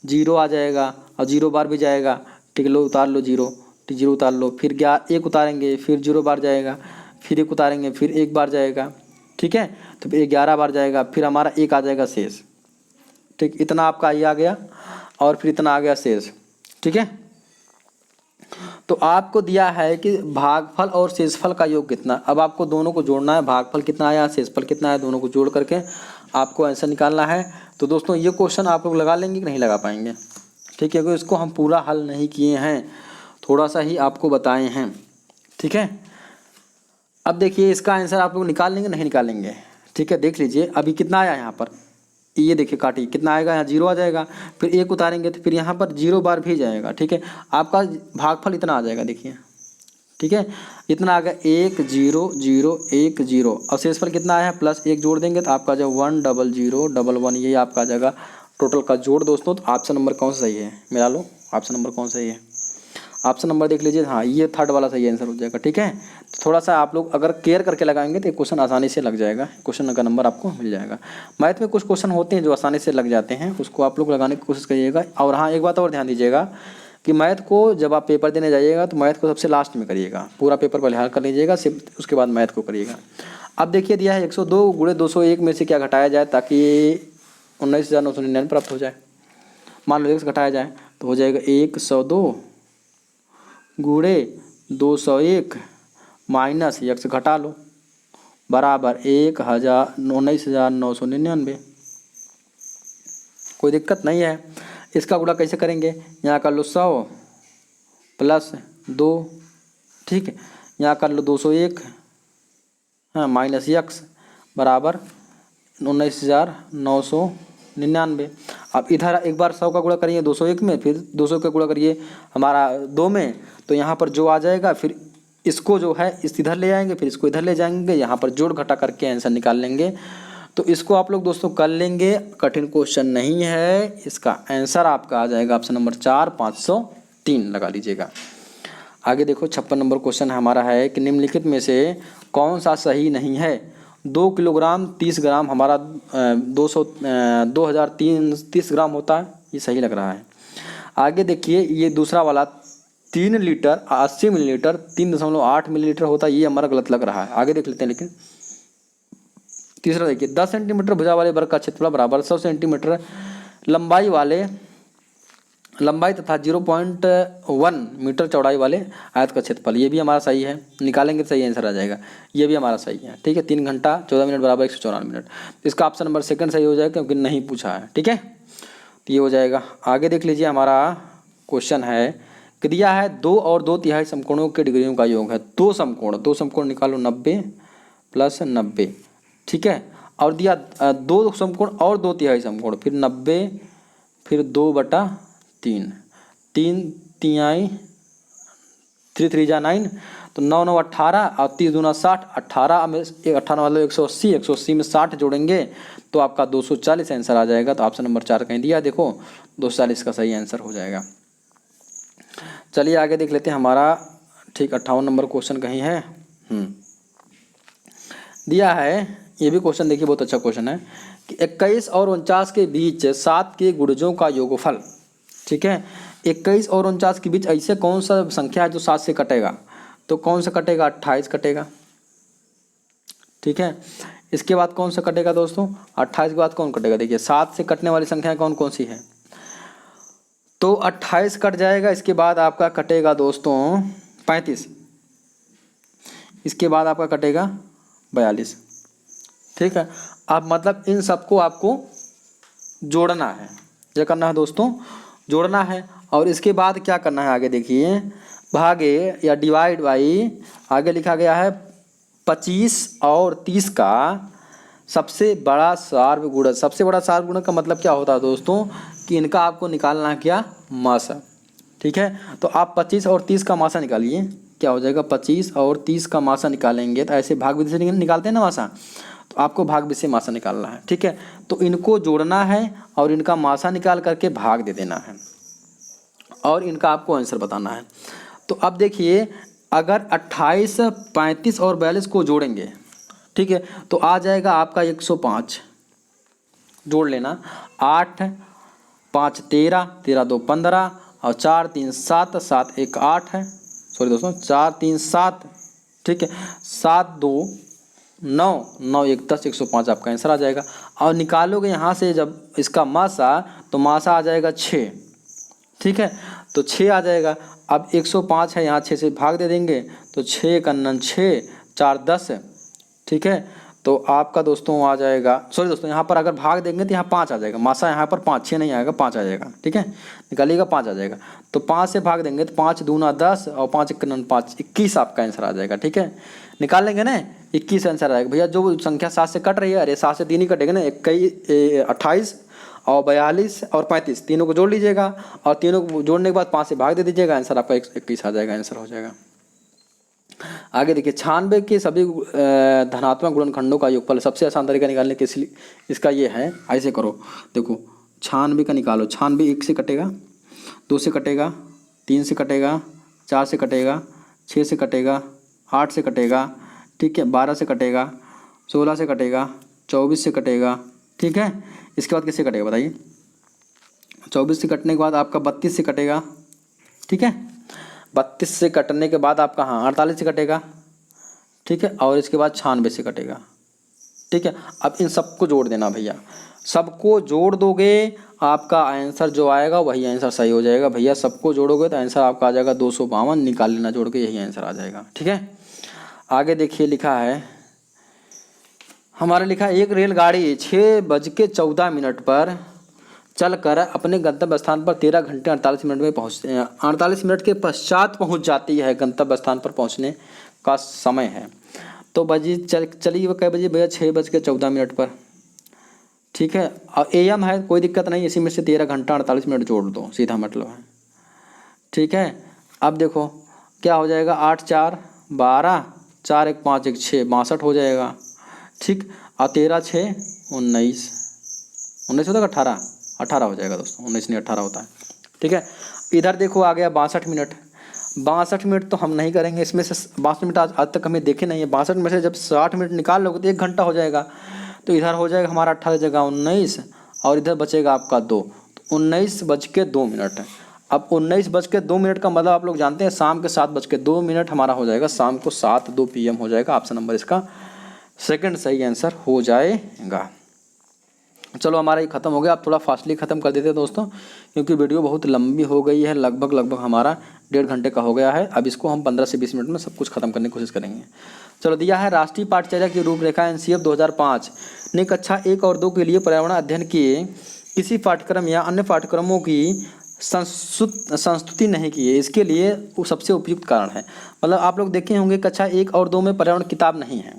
[SPEAKER 1] 0 आ जाएगा और 0 बार भी जाएगा, ठीक है। लो उतार लो 0, 0 उतार लो, फिर 1 उतारेंगे, फिर 0 बार जाएगा, फिर 1 उतारेंगे, फिर 1 बार जाएगा, ठीक है। तो फिर 11 बार जाएगा, फिर हमारा 1 आ जाएगा शेष, ठीक। इतना आपका ये आ गया और फिर इतना आ गया शेष, ठीक है। तो आपको दिया है कि भागफल और शेषफल का योग कितना। अब आपको दोनों को जोड़ना है, भागफल कितना आया, शेषफल कितना है, दोनों को जोड़ करके आपको आंसर निकालना है। तो दोस्तों ये क्वेश्चन आप लोग लगा लेंगे कि नहीं लगा पाएंगे? ठीक है, क्योंकि इसको हम पूरा हल नहीं किए हैं, थोड़ा सा ही आपको बताए हैं। ठीक है, अब देखिए इसका आंसर आप लोग निकाल लेंगे नहीं निकालेंगे? ठीक है, देख लीजिए अभी कितना आया यहाँ पर, ये देखिए काटिए कितना आएगा, यहाँ 0 आ जाएगा, फिर 1 उतारेंगे तो फिर यहाँ पर 0 बार भी जाएगा। ठीक है, आपका भागफल इतना आ जाएगा, देखिए ठीक है, इतना आ गया 1 0 0 1 0। और शेषफल कितना आया है, +1 जोड़ देंगे तो आपका जो 1 0 0 1 1 ये आपका आ जाएगा टोटल का जोड़। दोस्तों तो ऑप्शन नंबर कौन सा सही है, मिला लो ऑप्शन नंबर कौन सही है, ऑप्शन नंबर देख लीजिए, हाँ ये थर्ड वाला सही आंसर हो जाएगा। ठीक है, तो थोड़ा सा आप लोग अगर केयर करके लगाएंगे तो क्वेश्चन आसानी से लग जाएगा, क्वेश्चन का नंबर आपको मिल जाएगा। मैथ में कुछ क्वेश्चन होते हैं जो आसानी से लग जाते हैं, उसको आप लोग लगाने की कोशिश करिएगा। और हाँ एक बात और ध्यान दीजिएगा कि मैथ को जब आप पेपर देने जाइएगा तो मैथ को सबसे लास्ट में करिएगा, पूरा पेपर पहले हल कर लीजिएगा, सिर्फ उसके बाद मैथ को करिएगा। अब देखिए दिया है 102 × 201 में से क्या घटाया जाए ताकि 19,999 प्राप्त हो जाए। मान लो x घटाया जाए तो हो जाएगा 102 × 201 माइनस x घटा लो बराबर 19,999। कोई दिक्कत नहीं है। इसका गुणा कैसे करेंगे, यहाँ कर लो 100 + 2, ठीक है, यहाँ कर लो 201 हाँ माइनस x बराबर 19,999। अब इधर एक बार 100 का गुणा करिए 201 में, फिर 200 का गुणा करिए हमारा 2 में, तो यहाँ पर जो आ जाएगा फिर इसको जो है इस इधर ले आएंगे, फिर इसको इधर ले जाएंगे, यहाँ पर जोड़ घटा करके आंसर निकाल लेंगे। तो इसको आप लोग दोस्तों कर लेंगे, कठिन क्वेश्चन नहीं है। इसका आंसर आपका आ जाएगा ऑप्शन नंबर 4 503 लगा लीजिएगा। आगे देखो 56 नंबर क्वेश्चन हमारा है कि निम्नलिखित में से कौन सा सही नहीं है। 2 किलोग्राम 30 ग्राम हमारा 2030 ग्राम होता है, ये सही लग रहा है। आगे देखिए ये दूसरा वाला 3 लीटर 80 मिलीलीटर 3.8 मिलीलीटर होता है, ये हमारा गलत लग रहा है। आगे देख लेते हैं। लेकिन तीसरा देखिए 10 सेंटीमीटर भुजा वाले वर्ग का क्षेत्रफल बराबर 100 सेंटीमीटर लंबाई तथा 0.1 मीटर चौड़ाई वाले आयत का क्षेत्रफल, ये भी हमारा सही है, निकालेंगे तो सही आंसर आ जाएगा। ये भी हमारा सही है। ठीक है, 3 घंटा 14 मिनट बराबर 194 मिनट। इसका ऑप्शन नंबर सेकंड सही हो जाएगा क्योंकि नहीं पूछा है। ठीक है, तो ये हो जाएगा। आगे देख लीजिए हमारा क्वेश्चन है कि दिया है 2 और 2/3 समकोणों के डिग्रियों का योग है। 2 समकोण निकालो 90 + 90। ठीक है, और दिया 2 समकोण और 2/3 समकोण, फिर 90 फिर 2/3, 3 3 3 जा 9, तो 9 9 18 और 30 दूना 60, 18 में 18 मतलब 180, 180 में 60 जोड़ेंगे तो आपका 240 आंसर आ जाएगा। तो ऑप्शन नंबर 4 कहीं दिया देखो 240 का सही आंसर हो जाएगा। चलिए आगे देख लेते हैं हमारा। ठीक 58 नंबर क्वेश्चन कहीं है दिया है, ये भी क्वेश्चन देखिए बहुत अच्छा क्वेश्चन है कि 21 और 49 के बीच 7 के गुणजों का योगफल। ठीक है, 21 और 49 के बीच ऐसे कौन सा संख्या है जो 7 से कटेगा, तो कौन सा कटेगा, 28 कटेगा। ठीक है, इसके बाद कौन सा कटेगा दोस्तों, 28 के बाद कौन कटेगा, देखिए 7 से कटने वाली संख्या कौन कौन सी है, तो 28 कट जाएगा। इसके बाद आपका कटेगा दोस्तों 35, इसके बाद आपका कटेगा 42। ठीक है, अब मतलब इन सबको आपको जोड़ना है, क्या करना है दोस्तों, जोड़ना है। और इसके बाद क्या करना है, आगे देखिए भागे या डिवाइड बाई, आगे लिखा गया है 25 और 30 का सबसे बड़ा सार्वगुणक। सबसे बड़ा सार्वगुणक का मतलब क्या होता है दोस्तों कि इनका आपको निकालना है क्या, मासा। ठीक है, तो आप 25 और 30 का मासा निकालिए, क्या हो जाएगा 25 और 30 का मासा निकालेंगे तो ऐसे भाग विधि से निकालते हैं ना मासा, तो आपको भाग विधि से मासा निकालना है। ठीक है, तो इनको जोड़ना है और इनका मासा निकाल करके भाग दे देना है और इनका आपको आंसर बताना है। तो अब देखिए अगर 28 35 और 42 को जोड़ेंगे, ठीक है, तो आ जाएगा आपका 105, जोड़ लेना, 8 5 13 13 2 15 और 4 3 7 7 1 8 है, सॉरी दोस्तों 4 3 7, ठीक है, 7 2 9 9 1 10 105 आपका आंसर आ जाएगा। और निकालोगे यहाँ से जब इसका मासा, तो मासा आ जाएगा 6। ठीक है, तो 6 आ जाएगा। अब 105 है, यहाँ 6 से भाग दे देंगे तो 6 का 6 4 10, ठीक है। तो आपका दोस्तों आ जाएगा, सॉरी दोस्तों यहाँ पर अगर भाग देंगे तो यहाँ 5 आ जाएगा, मासा यहाँ पर 5, 6 नहीं आएगा, 5 आ जाएगा, ठीक है। निकालिएगा 5 आ जाएगा, तो 5 से भाग देंगे तो 5 दूना 10 और 5 1 5, 21 आपका आंसर आ जाएगा, ठीक है। निकाल लेंगे ना, 21 आंसर आएगा भैया। जो संख्या 7 से कट रही है, अरे 7 से 3 ही कटेगा ना, 28 और 42 और 35, तीनों को जोड़ लीजिएगा और तीनों को जोड़ने के बाद 5 से भाग दे दीजिएगा, आंसर आपका 21 आ जाएगा, आंसर हो जाएगा। आगे देखिए 96 के सभी धनात्मक गुणनखंडों का योगफल। सबसे आसान तरीका निकालने के लिए इसका ये है, ऐसे करो, देखो 96 का निकालो। 96 1 से कटेगा, 2 से कटेगा, 3 से कटेगा, 4 से कटेगा, 6 से कटेगा, 8 से कटेगा, ठीक है, 12 से कटेगा, 16 से कटेगा, 24 से कटेगा, ठीक है। इसके बाद किससे कटेगा बताइए? 24 से कटने के बाद आपका 32 से कटेगा, ठीक है। 32 से कटने के बाद आपका 48 से कटेगा, ठीक है, और इसके बाद 96 से कटेगा, ठीक है। अब इन सबको जोड़ देना भैया, सबको जोड़ दोगे आपका आंसर जो आएगा वही आंसर सही हो जाएगा भैया। सबको जोड़ोगे तो आंसर आपका आ जाएगा 252, निकाल लेना जोड़ के, यही आंसर आ जाएगा, ठीक है। आगे देखिए लिखा है हमारा, लिखा है एक रेलगाड़ी 6:14 पर चलकर अपने गंतव्य स्थान पर 13 घंटे 48 मिनट में 48 मिनट के पश्चात पहुंच जाती है। गंतव्य स्थान पर पहुंचने का समय है तो चलिए वो कै बजे भैया? 6:14 पर, ठीक है। और AM है, कोई दिक्कत नहीं, इसी में से 13 घंटा 48 मिनट जोड़ दो, सीधा मतलब है, ठीक है। अब देखो क्या हो जाएगा, 8 4 12, 4 1 5 1 6, 62 हो जाएगा, ठीक। और 13 6 19 होता है, 18 हो जाएगा दोस्तों, 19 नहीं 18 होता है, ठीक है। इधर देखो आ गया 62 मिनट। 62 मिनट तो हम नहीं करेंगे, इसमें से 62 मिनट आज तक हमें देखे नहीं है। 62 में से जब 60 मिनट निकाल लोगे तो 1 घंटा हो जाएगा, तो इधर हो जाएगा हमारा 18 जगह 19 और इधर बचेगा आपका 2, तो 19:02। अब 19:02 का मतलब आप लोग जानते हैं शाम के 7:02 हमारा हो जाएगा, शाम को 7:02 PM हो जाएगा। ऑप्शन नंबर इसका सेकंड सही आंसर हो जाएगा। चलो हमारा ये ख़त्म हो गया। अब थोड़ा फास्टली ख़त्म कर देते हैं दोस्तों, क्योंकि वीडियो बहुत लंबी हो गई है, लगभग हमारा 1.5 घंटे का हो गया है। अब इसको हम 15 से 20 मिनट में सब कुछ खत्म करने की कोशिश करेंगे। चलो दिया है राष्ट्रीय पाठचर्या की रूपरेखा NCF 2005 ने कक्षा 1 और 2 के लिए पर्यावरण अध्ययन किए किसी पाठ्यक्रम या अन्य पाठ्यक्रमों की संस्तुति नहीं की है। इसके लिए वो सबसे उपयुक्त कारण है, मतलब आप लोग देखे होंगे कक्षा 1 और 2 में पर्यावरण किताब नहीं है।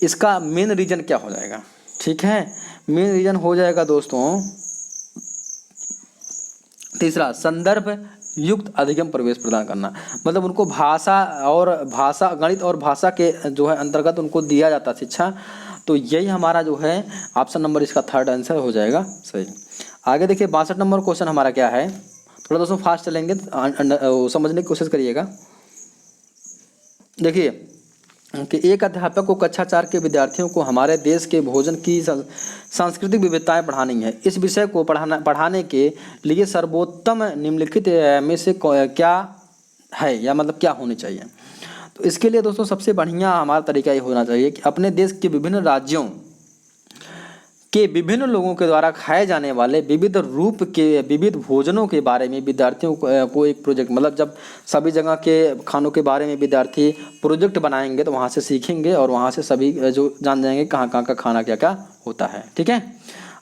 [SPEAKER 1] इसका मेन रीज़न क्या हो जाएगा, ठीक है। मेन रीज़न हो जाएगा दोस्तों तीसरा, संदर्भ युक्त अधिगम प्रवेश प्रदान करना, मतलब उनको भाषा गणित और भाषा के जो है अंतर्गत उनको दिया जाता शिक्षा, तो यही हमारा जो है ऑप्शन नंबर इसका थर्ड आंसर हो जाएगा सही। आगे देखिए 62 नंबर क्वेश्चन हमारा क्या है, थोड़ा दोस्तों फास्ट चलेंगे, समझने की कोशिश करिएगा। देखिए कि एक अध्यापक को कक्षा 4 के विद्यार्थियों को हमारे देश के भोजन की सांस्कृतिक विविधताएं पढ़ानी है। इस विषय को पढ़ाने के लिए सर्वोत्तम निम्नलिखित में से क्या है, या मतलब क्या होनी चाहिए। तो इसके लिए दोस्तों सबसे बढ़िया हमारा तरीका ये होना चाहिए कि अपने देश के विभिन्न राज्यों के विभिन्न लोगों के द्वारा खाए जाने वाले विविध रूप के विविध भोजनों के बारे में विद्यार्थियों को एक प्रोजेक्ट, मतलब जब सभी जगह के खानों के बारे में विद्यार्थी प्रोजेक्ट बनाएंगे तो वहाँ से सीखेंगे और वहाँ से सभी जो जान जाएंगे कहाँ कहाँ का खाना क्या क्या होता है, ठीक है।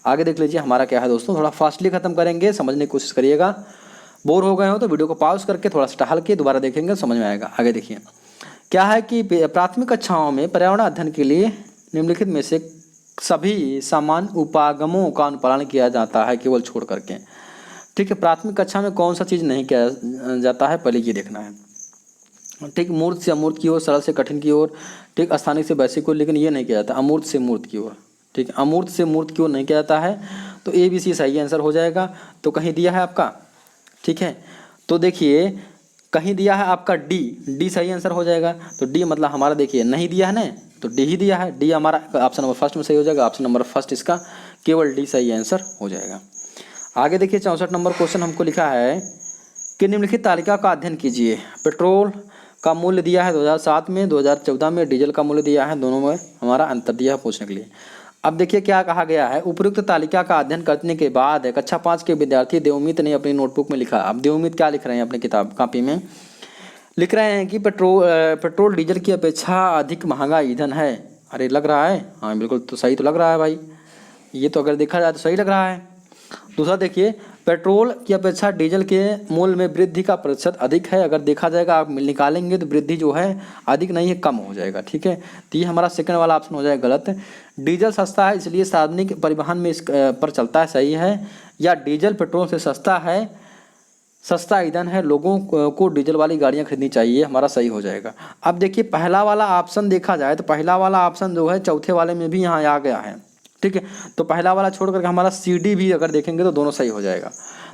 [SPEAKER 1] आगे देख लीजिए हमारा क्या है दोस्तों, थोड़ा फास्टली ख़त्म करेंगे, समझने की कोशिश करिएगा। बोर हो गए हो तो वीडियो को पॉज करके थोड़ा सा टहल के दोबारा देखेंगे, समझ में आएगा। आगे देखिए क्या है कि प्राथमिक कक्षाओं में पर्यावरण अध्ययन के लिए निम्नलिखित में से सभी सामान्य उपागमों का अनुपालन किया जाता है केवल छोड़ करके, ठीक है। प्राथमिक कक्षा में कौन सा चीज़ नहीं किया जाता है पहले ये देखना है, ठीक। मूर्त से अमूर्त की ओर, सरल से कठिन की ओर, ठीक। स्थानिक से वैश्विक की ओर, लेकिन ये नहीं किया जाता अमूर्त से मूर्त की ओर, ठीक। अमूर्त से मूर्त की ओर नहीं किया जाता है, तो ABC सही आंसर हो जाएगा। तो कहीं दिया है आपका, ठीक है, तो देखिए कहीं दिया है आपका डी सही आंसर हो जाएगा। तो डी मतलब हमारा देखिए नहीं दिया है ना, तो डी ही दिया है, डी हमारा ऑप्शन नंबर फर्स्ट में सही हो जाएगा। ऑप्शन नंबर फर्स्ट इसका केवल डी सही आंसर हो जाएगा। आगे देखिए 64 नंबर क्वेश्चन हमको लिखा है कि निम्नलिखित तालिका का अध्ययन कीजिए। पेट्रोल का मूल्य दिया है 2007 में, 2014 में डीजल का मूल्य दिया है, दोनों में हमारा अंतर दिया है पूछने के लिए। अब देखिए क्या कहा गया है, उपयुक्त तालिका का अध्ययन करने के बाद कक्षा 5 के विद्यार्थी देवमित ने अपनी नोटबुक में लिखा। अब देवमित क्या लिख रहे हैं अपने किताब कॉपी में, लिख रहे हैं कि पेट्रोल डीजल की अपेक्षा अधिक महंगा ईंधन है। अरे लग रहा है, हाँ बिल्कुल तो सही तो लग रहा है भाई, ये तो अगर देखा जाए तो सही लग रहा है। दूसरा देखिए, पेट्रोल की अपेक्षा डीजल के मूल्य में वृद्धि का प्रतिशत अधिक है। अगर देखा जाएगा आप निकालेंगे तो वृद्धि जो है अधिक नहीं है, कम हो जाएगा। ठीक है, तो ये हमारा सेकंड वाला ऑप्शन हो जाएगा गलत। डीजल सस्ता है इसलिए सार्वजनिक परिवहन में इस पर चलता है, सही है। या डीजल पेट्रोल से सस्ता है, सस्ता ईंधन है, लोगों को डीजल वाली गाड़ियाँ खरीदनी चाहिए, हमारा सही हो जाएगा। अब देखिए पहला वाला ऑप्शन देखा जाए तो पहला वाला ऑप्शन जो है चौथे वाले में भी यहाँ आ गया है। ठीक है, तो पहला वाला छोड़ करके हमारा सी डी भी अगर देखेंगे तो दोनों सही हो जाएगा।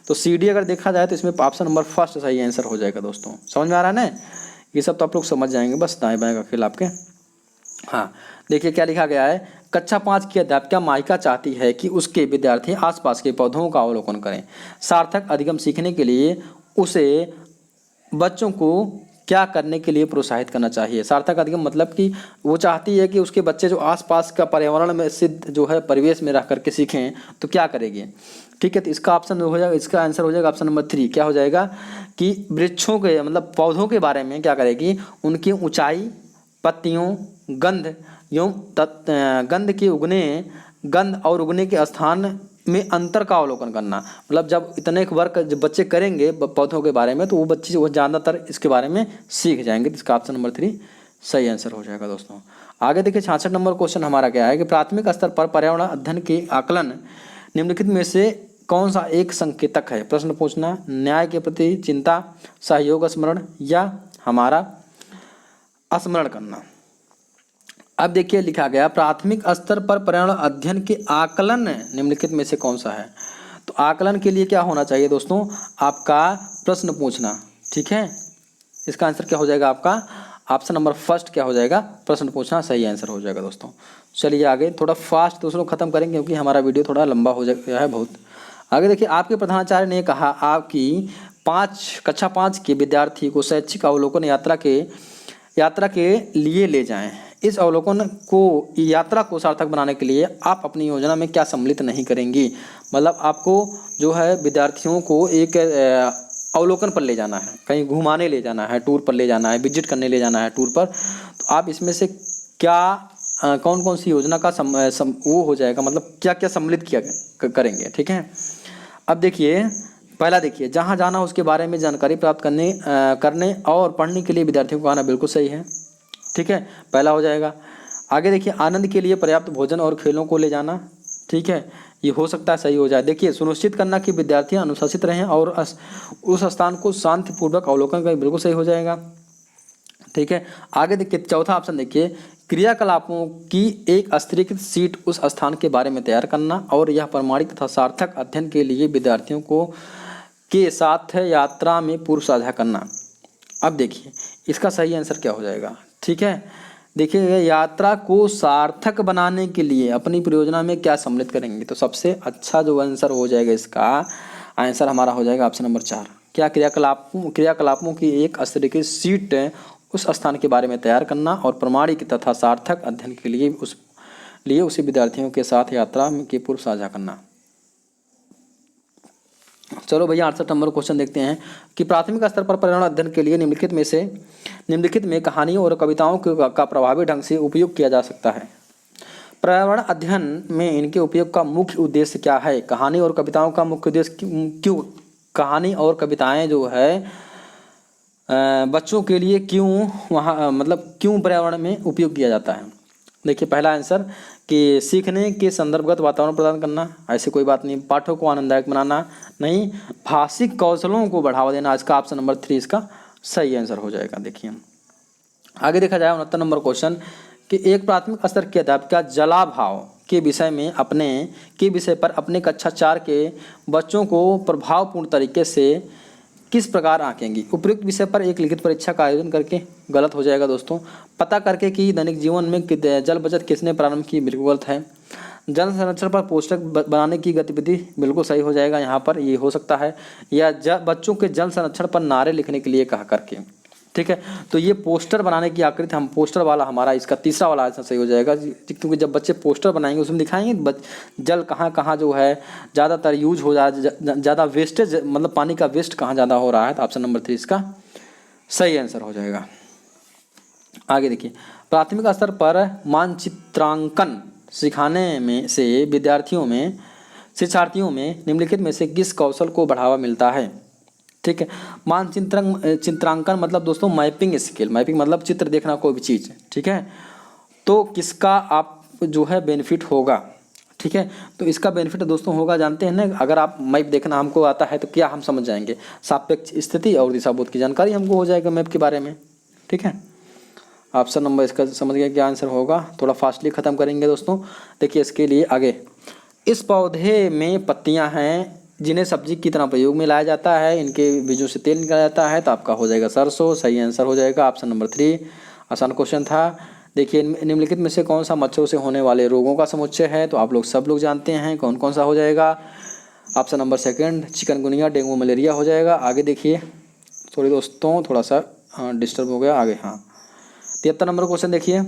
[SPEAKER 1] तो सी डी अगर देखा जाए तो इसमें ऑप्शन नंबर फर्स्ट सही आंसर हो जाएगा। दोस्तों समझ में आ रहा है ना, ये सब तो आप लोग समझ जाएंगे, बस दाएं बाएं का खेल आपके। हाँ देखिए क्या लिखा गया है, कक्षा 5 की अध्यापिका माइका चाहती है कि उसके विद्यार्थी आसपास के पौधों का अवलोकन करें। सार्थक अधिगम सीखने के लिए उसे बच्चों को क्या करने के लिए प्रोत्साहित करना चाहिए। सार्थक अधिगम मतलब कि वो चाहती है कि उसके बच्चे जो आसपास का पर्यावरण में सिद्ध जो है परिवेश में रह करके सीखें, तो क्या करेंगे। ठीक है, तो इसका ऑप्शन हो जाएगा, इसका आंसर हो जाएगा ऑप्शन नंबर 3। क्या हो जाएगा कि वृक्षों के मतलब पौधों के बारे में क्या करेगी, उनकी ऊंचाई, पत्तियों, गंध एवं गंध के उगने गंध और उगने के स्थान में अंतर का अवलोकन करना। मतलब जब इतने वर्क जब बच्चे करेंगे पौधों के बारे में तो वो बच्चे वो ज़्यादातर इसके बारे में सीख जाएंगे। तो इसका ऑप्शन नंबर 3 सही आंसर हो जाएगा। दोस्तों आगे देखिए 66 नंबर क्वेश्चन हमारा क्या है कि प्राथमिक स्तर पर पर्यावरण अध्ययन के आकलन निम्नलिखित में से कौन सा एक संकेतक है। प्रश्न पूछना, न्याय के प्रति चिंता, सहयोग स्मरण या हमारा स्मरण करना। अब देखिए लिखा गया प्राथमिक स्तर पर पर्यावरण अध्ययन के आकलन निम्नलिखित में से कौन सा है। तो आकलन के लिए क्या होना चाहिए दोस्तों, आपका प्रश्न पूछना। ठीक है, इसका आंसर क्या हो जाएगा आपका ऑप्शन नंबर फर्स्ट क्या हो जाएगा, प्रश्न पूछना सही आंसर हो जाएगा। दोस्तों चलिए आगे थोड़ा फास्ट दोस्तों खत्म करेंगे क्योंकि हमारा वीडियो थोड़ा लंबा हो गया है बहुत। आगे देखिए, आपके प्रधानाचार्य ने कहा आपकी कक्षा 5 के विद्यार्थी को शैक्षिक अवलोकन यात्रा के लिए ले जाएं। इस अवलोकन को यात्रा को सार्थक बनाने के लिए आप अपनी योजना में क्या सम्मिलित नहीं करेंगी। मतलब आपको जो है विद्यार्थियों को एक अवलोकन पर ले जाना है, कहीं घुमाने ले जाना है, टूर पर ले जाना है, विजिट करने ले जाना है टूर पर। तो आप इसमें से क्या कौन कौन सी योजना का वो हो जाएगा, मतलब क्या क्या सम्मिलित किया करेंगे। ठीक है, अब देखिए पहला देखिए, जहाँ जाना उसके बारे में जानकारी प्राप्त करने और पढ़ने के लिए विद्यार्थियों को आना बिल्कुल सही है। ठीक है, पहला हो जाएगा। आगे देखिए, आनंद के लिए पर्याप्त भोजन और खेलों को ले जाना। ठीक है, ये हो सकता है सही हो जाए। देखिए, सुनिश्चित करना कि विद्यार्थी अनुशासित रहें और उस स्थान को शांतिपूर्वक अवलोकन करें, बिल्कुल सही हो जाएगा। ठीक है, आगे देखिए चौथा ऑप्शन देखिए, क्रियाकलापों की एक स्तरीकृत सीट उस स्थान के बारे में तैयार करना और यह प्रमाणिक तथा सार्थक अध्ययन के लिए विद्यार्थियों को के साथ यात्रा में पूर्व साझा करना। अब देखिए इसका सही आंसर क्या हो जाएगा। ठीक है, देखिए यात्रा को सार्थक बनाने के लिए अपनी परियोजना में क्या सम्मिलित करेंगे। तो सबसे अच्छा जो आंसर हो जाएगा इसका आंसर हमारा हो जाएगा ऑप्शन नंबर 4। क्या क्रियाकलापों की एक स्तरीकृत सीट उस स्थान के बारे में तैयार करना और प्रमाणिक तथा सार्थक अध्ययन के लिए उसी विद्यार्थियों के साथ यात्रा के पूर्व साझा करना। चलो भैया 68 नंबर क्वेश्चन देखते हैं कि प्राथमिक स्तर पर पर्यावरण अध्ययन के लिए निम्नलिखित में कहानियों और कविताओं का प्रभावी ढंग से उपयोग किया जा सकता है। पर्यावरण अध्ययन में इनके उपयोग का मुख्य उद्देश्य क्या है। कहानी और कविताओं का मुख्य उद्देश्य क्यों, कहानी और कविताएं जो है बच्चों के लिए क्यों क्यों पर्यावरण में उपयोग किया जाता है। देखिए पहला आंसर कि सीखने के संदर्भगत वातावरण प्रदान करना, ऐसी कोई बात नहीं। पाठों को आनंददायक बनाना, नहीं। भाषिक कौशलों को बढ़ावा देना, इसका ऑप्शन नंबर 3 इसका सही आंसर हो जाएगा। देखिए आगे देखा जाए 69 नंबर क्वेश्चन कि एक प्राथमिक स्तर की अध्यापिका जलाभाव के विषय पर अपने कक्षा 4 के बच्चों को प्रभावपूर्ण तरीके से किस प्रकार आंकेंगी। उपयुक्त विषय पर एक लिखित परीक्षा का आयोजन करके, गलत हो जाएगा दोस्तों। पता करके कि दैनिक जीवन में जल बचत किसने प्रारंभ की, बिल्कुल गलत है। जल संरक्षण पर पोस्टर बनाने की गतिविधि, बिल्कुल सही हो जाएगा यहाँ पर, ये हो सकता है। या बच्चों के जल संरक्षण पर नारे लिखने के लिए कहा करके, ठीक है। तो ये पोस्टर बनाने की आकृति, हम पोस्टर वाला हमारा इसका तीसरा वाला आंसर सही हो जाएगा, क्योंकि जब बच्चे पोस्टर बनाएंगे उसमें दिखाएंगे जल कहाँ कहाँ जो है ज़्यादातर यूज हो रहा है, ज़्यादा वेस्टेज मतलब पानी का वेस्ट कहाँ ज़्यादा हो रहा है, तो ऑप्शन नंबर 3 इसका सही आंसर हो जाएगा। आगे देखिए, प्राथमिक स्तर पर मानचित्रांकन सिखाने में से शिक्षार्थियों में निम्नलिखित में से किस कौशल को बढ़ावा मिलता है। ठीक है, चित्रांकन मतलब दोस्तों मैपिंग स्किल, मैपिंग मतलब चित्र देखना कोई भी चीज़, ठीक है। तो किसका आप जो है बेनिफिट होगा, ठीक है। तो इसका बेनिफिट दोस्तों होगा, जानते हैं ना, अगर आप मैप देखना हमको आता है तो क्या हम समझ जाएंगे, सापेक्ष स्थिति और दिशाबोध की जानकारी हमको हो जाएगा मैप के बारे में, ठीक है। ऑप्शन नंबर इसका समझ गया क्या आंसर होगा। थोड़ा फास्टली ख़त्म करेंगे दोस्तों। देखिए इसके लिए आगे, इस पौधे में पत्तियां हैं जिन्हें सब्जी की तरह प्रयोग में लाया जाता है, इनके बीजों से तेल निकाला जाता है, तो आपका हो जाएगा सरसों, सही आंसर हो जाएगा ऑप्शन नंबर 3। आसान क्वेश्चन था। देखिए निम्नलिखित में से कौन सा मच्छरों से होने वाले रोगों का समुच्चय है, तो आप लोग सब लोग जानते हैं कौन कौन सा हो जाएगा। Option number 2 chikungunya, dengue, malaria हो जाएगा। आगे देखिए, सॉरी दोस्तों थोड़ा सा डिस्टर्ब हो गया, आगे हाँ 73 नंबर क्वेश्चन देखिए,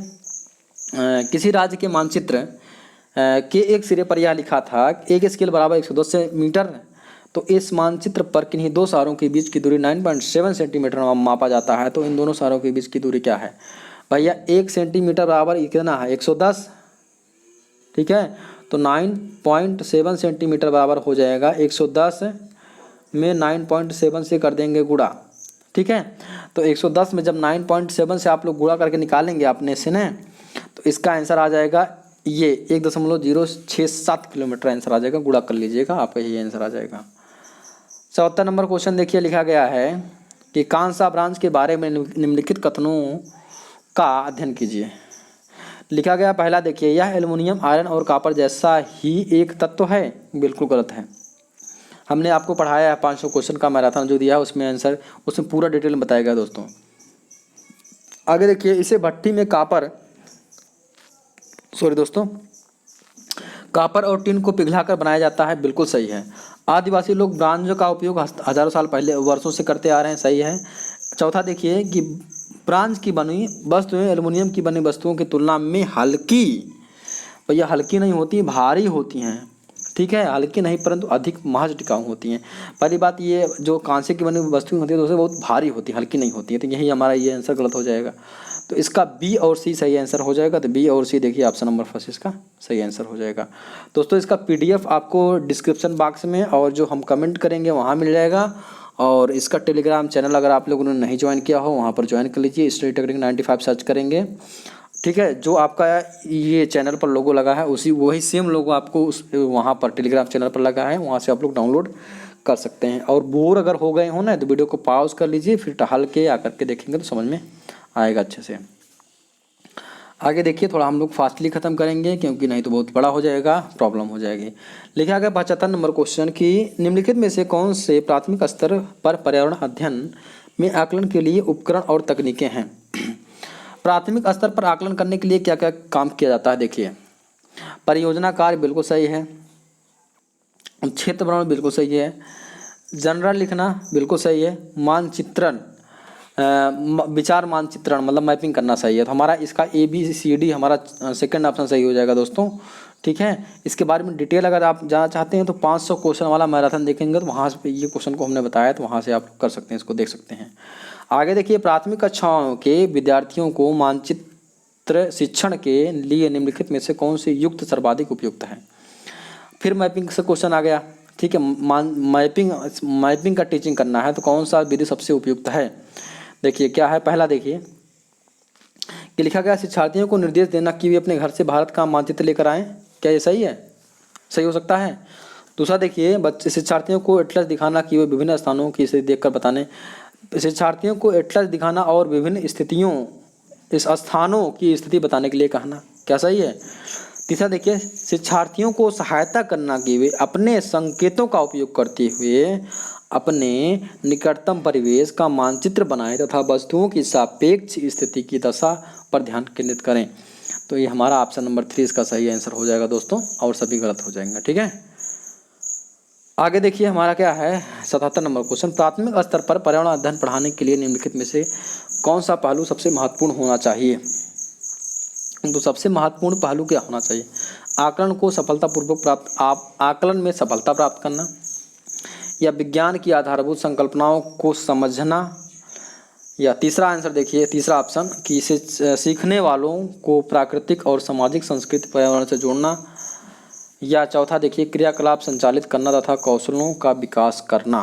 [SPEAKER 1] किसी राज्य के मानचित्र के एक सिरे पर यह लिखा था एक स्केल बराबर 110 मीटर, तो इस मानचित्र पर किन्हीं दो शहरों के बीच की दूरी 9.7 सेंटीमीटर मापा जाता है, तो इन दोनों शहरों के बीच की दूरी क्या है भैया। 1 सेंटीमीटर बराबर कितना है 110, ठीक है। तो 9.7 सेंटीमीटर बराबर हो जाएगा 110 में 9.7 से कर देंगे गुणा, ठीक है। तो 110 में जब 9.7 से आप लोग गुणा करके निकालेंगे अपने से न, तो इसका आंसर आ जाएगा ये 1.067 किलोमीटर आंसर आ जाएगा, गुणा कर लीजिएगा, आपका यही आंसर आ जाएगा। 74 नंबर क्वेश्चन देखिए, लिखा गया है कि कांसा ब्रांच के बारे में निम्नलिखित कथनों का अध्ययन कीजिए। लिखा गया पहला देखिए, यह एल्युमिनियम, आयरन और कॉपर जैसा ही एक तत्व है, बिल्कुल गलत है। हमने आपको पढ़ाया है 500 क्वेश्चन का मैराथन जो दिया है, उसमें आंसर उसमें पूरा डिटेल में बताया गया दोस्तों। आगे देखिए, इसे भट्टी में कॉपर और टिन को पिघलाकर बनाया जाता है, बिल्कुल सही है। आदिवासी लोग ब्रांज का उपयोग हजारों साल पहले वर्षों से करते आ रहे हैं, सही है। चौथा देखिए कि ब्रांज की बनी वस्तुएं एल्युमिनियम की बनी वस्तुओं की तुलना में हल्की, भैया हल्की नहीं होती, भारी होती हैं, ठीक है। हल्की नहीं परंतु अधिक महज टिकाऊ होती हैं। पहली बात, ये जो कांसे की बनी वस्तुएं होती है दोस्तों बहुत भारी होती है, हल्की नहीं होती है, तो यही हमारा ये आंसर गलत हो जाएगा। तो इसका बी और सी सही आंसर हो जाएगा, तो बी और सी देखिए ऑप्शन नंबर 1 इसका सही आंसर हो जाएगा। दोस्तों इसका पीडीएफ आपको डिस्क्रिप्शन बॉक्स में और जो हम कमेंट करेंगे वहाँ मिल जाएगा, और इसका टेलीग्राम चैनल अगर आप लोगों ने नहीं ज्वाइन किया हो वहाँ पर ज्वाइन कर लीजिए, स्टडी टेक्निक 95 सर्च करेंगे, ठीक है। जो आपका ये चैनल पर लोगो लगा है वही सेम लोगो आपको उस वहाँ पर टेलीग्राम चैनल पर लगा है, वहाँ से आप लोग डाउनलोड कर सकते हैं। और बोर अगर हो गए हो ना तो वीडियो को पॉज कर लीजिए, फिर टहल के आकर के देखेंगे तो समझ में आएगा अच्छे से। आगे देखिए, थोड़ा हम लोग फास्टली ख़त्म करेंगे क्योंकि नहीं तो बहुत बड़ा हो जाएगा, प्रॉब्लम हो जाएगी। लिखा गया 75 नंबर क्वेश्चन की निम्नलिखित में से कौन से प्राथमिक स्तर पर पर्यावरण अध्ययन में आकलन के लिए उपकरण और तकनीकें हैं। प्राथमिक स्तर पर आकलन करने के लिए क्या क्या काम किया जाता है, देखिए परियोजना कार्य बिल्कुल सही है, क्षेत्र वर्णन बिल्कुल सही है, जनरल लिखना बिल्कुल सही है, मानचित्रण विचार मानचित्रण मतलब मैपिंग करना सही है। तो हमारा इसका ABCD हमारा सेकंड ऑप्शन सही हो जाएगा दोस्तों, ठीक है। इसके बारे में डिटेल अगर आप जानना चाहते हैं तो 500 क्वेश्चन वाला मैराथन देखेंगे तो वहाँ से ये क्वेश्चन को हमने बताया, तो वहाँ से आप कर सकते हैं, इसको देख सकते हैं। आगे देखिए, प्राथमिक कक्षाओं के विद्यार्थियों को मानचित्र शिक्षण के लिए निम्नलिखित में से कौन सी युक्त सर्वाधिक उपयुक्त है। फिर मैपिंग से क्वेश्चन आ गया, ठीक है। मैपिंग का टीचिंग करना है तो कौन सा विधि सबसे उपयुक्त है। देखिए क्या है, पहला देखिए कि लिखा गया शिक्षार्थियों को निर्देश देना कि वे अपने घर से भारत का मानचित्र लेकर आएँ, क्या ये सही है, सही हो सकता है। दूसरा देखिए, बच्चे शिक्षार्थियों को एटलस दिखाना कि वे विभिन्न स्थानों की स्थिति देखकर बताने, शिक्षार्थियों को एटलस दिखाना और विभिन्न स्थानों की स्थिति बताने के लिए कहना, क्या सही है। तीसरा देखिए, शिक्षार्थियों को सहायता करना कि वे अपने संकेतों का उपयोग करते हुए अपने निकटतम परिवेश का मानचित्र बनाएं तथा वस्तुओं की सापेक्ष स्थिति की दशा पर ध्यान केंद्रित करें। तो ये हमारा ऑप्शन नंबर 3 इसका सही आंसर हो जाएगा दोस्तों, और सभी गलत हो जाएंगे, ठीक है। आगे देखिए हमारा क्या है 77 नंबर क्वेश्चन, प्राथमिक स्तर पर पर्यावरण अध्ययन पढ़ाने के लिए निम्नलिखित में से कौन सा पहलू सबसे महत्वपूर्ण होना चाहिए? तो सबसे महत्वपूर्ण पहलू क्या होना चाहिए? आकलन को सफलतापूर्वक प्राप्त आकलन में सफलता प्राप्त करना, या विज्ञान की आधारभूत संकल्पनाओं को समझना, या तीसरा आंसर देखिए, तीसरा ऑप्शन कि इसे सीखने वालों को प्राकृतिक और सामाजिक संस्कृति पर्यावरण से जोड़ना, या चौथा देखिए क्रियाकलाप संचालित करना तथा कौशलों का विकास करना।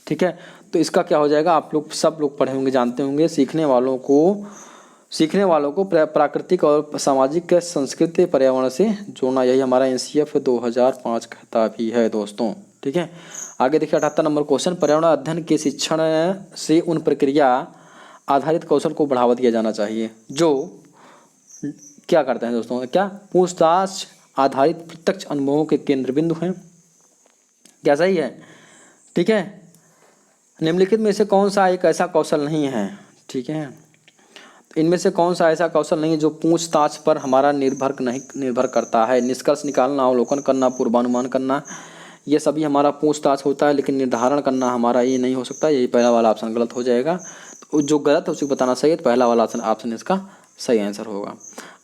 [SPEAKER 1] ठीक है, तो इसका क्या हो जाएगा, आप लोग सब लोग पढ़े होंगे, जानते होंगे, सीखने वालों को प्राकृतिक और सामाजिक संस्कृति पर्यावरण से जोड़ना। यही हमारा एनसीएफ 2005 कहता भी है दोस्तों। ठीक है, आगे देखिए 78 नंबर क्वेश्चन, पर्यावरण अध्ययन के शिक्षण से उन प्रक्रिया आधारित कौशल को बढ़ावा दिया जाना चाहिए जो क्या करते हैं दोस्तों, क्या पूछताछ आधारित प्रत्यक्ष अनुभवों के केंद्र बिंदु हैं। क्या सही है? ठीक है, निम्नलिखित में से कौन सा एक ऐसा कौशल नहीं है? ठीक है, इनमें से कौन सा ऐसा कौशल नहीं है जो पूछताछ पर हमारा निर्भर करता है? निष्कर्ष निकालना, अवलोकन करना, पूर्वानुमान करना, ये सभी हमारा पूछताछ होता है, लेकिन निर्धारण करना हमारा ये नहीं हो सकता। यही पहला वाला ऑप्शन गलत हो जाएगा। तो जो गलत है उसे बताना सही है, तो पहला वाला ऑप्शन इसका सही आंसर होगा।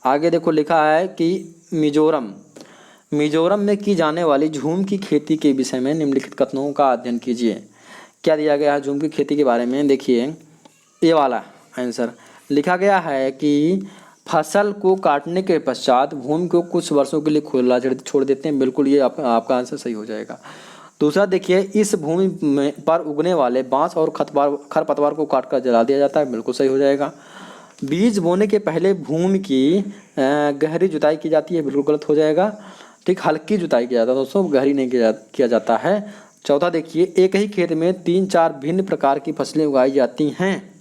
[SPEAKER 1] आगे देखो लिखा है कि मिजोरम में की जाने वाली झूम की खेती के विषय में निम्नलिखित कथनों का अध्ययन कीजिए। क्या दिया गया है झूम की खेती के बारे में? देखिए ये वाला आंसर लिखा गया है कि फसल को काटने के पश्चात भूमि को कुछ वर्षों के लिए खुला छोड़ देते हैं। बिल्कुल ये आपका आंसर सही हो जाएगा। दूसरा देखिए, इस भूमि में पर उगने वाले बांस और खरपतवार को काटकर जला दिया जाता है। बिल्कुल सही हो जाएगा। बीज बोने के पहले भूमि की गहरी जुताई की जाती है। बिल्कुल गलत हो जाएगा। ठीक, हल्की जुताई किया जाता है दोस्तों, गहरी नहीं किया जाता है। चौथा देखिए, एक ही खेत में 3-4 भिन्न प्रकार की फसलें उगाई जाती हैं।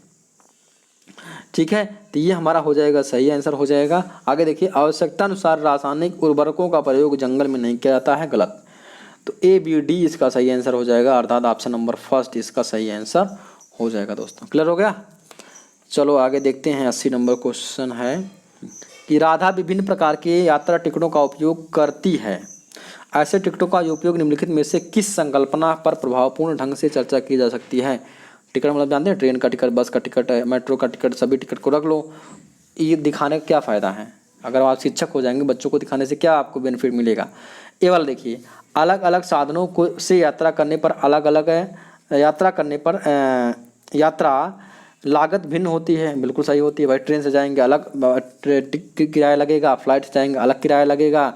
[SPEAKER 1] ठीक है, तो ये हमारा हो जाएगा सही आंसर हो जाएगा। आगे देखिए, आवश्यकता अनुसार रासायनिक उर्वरकों का प्रयोग जंगल में नहीं किया जाता है। गलत, तो ABD इसका सही आंसर हो जाएगा, अर्थात ऑप्शन नंबर फर्स्ट इसका सही आंसर हो जाएगा दोस्तों। क्लियर हो गया? चलो आगे देखते हैं। 80 नंबर क्वेश्चन है कि राधा विभिन्न प्रकार के यात्रा टिकटों का उपयोग करती है। ऐसे टिकटों का उपयोग निम्नलिखित में से किस संकल्पना पर प्रभावपूर्ण ढंग से चर्चा की जा सकती है? टिकट मतलब जानते हैं, ट्रेन का टिकट, बस का टिकट, मेट्रो का टिकट, सभी टिकट को रख लो। ये दिखाने का क्या फ़ायदा है? अगर आप शिक्षक हो जाएंगे, बच्चों को दिखाने से क्या आपको बेनिफिट मिलेगा? ये वाला देखिए, अलग अलग साधनों को से यात्रा करने पर यात्रा लागत भिन्न होती है। बिल्कुल सही होती है भाई। ट्रेन से जाएंगे अलग किराया लगेगा, फ्लाइट से जाएंगे अलग किराया लगेगा,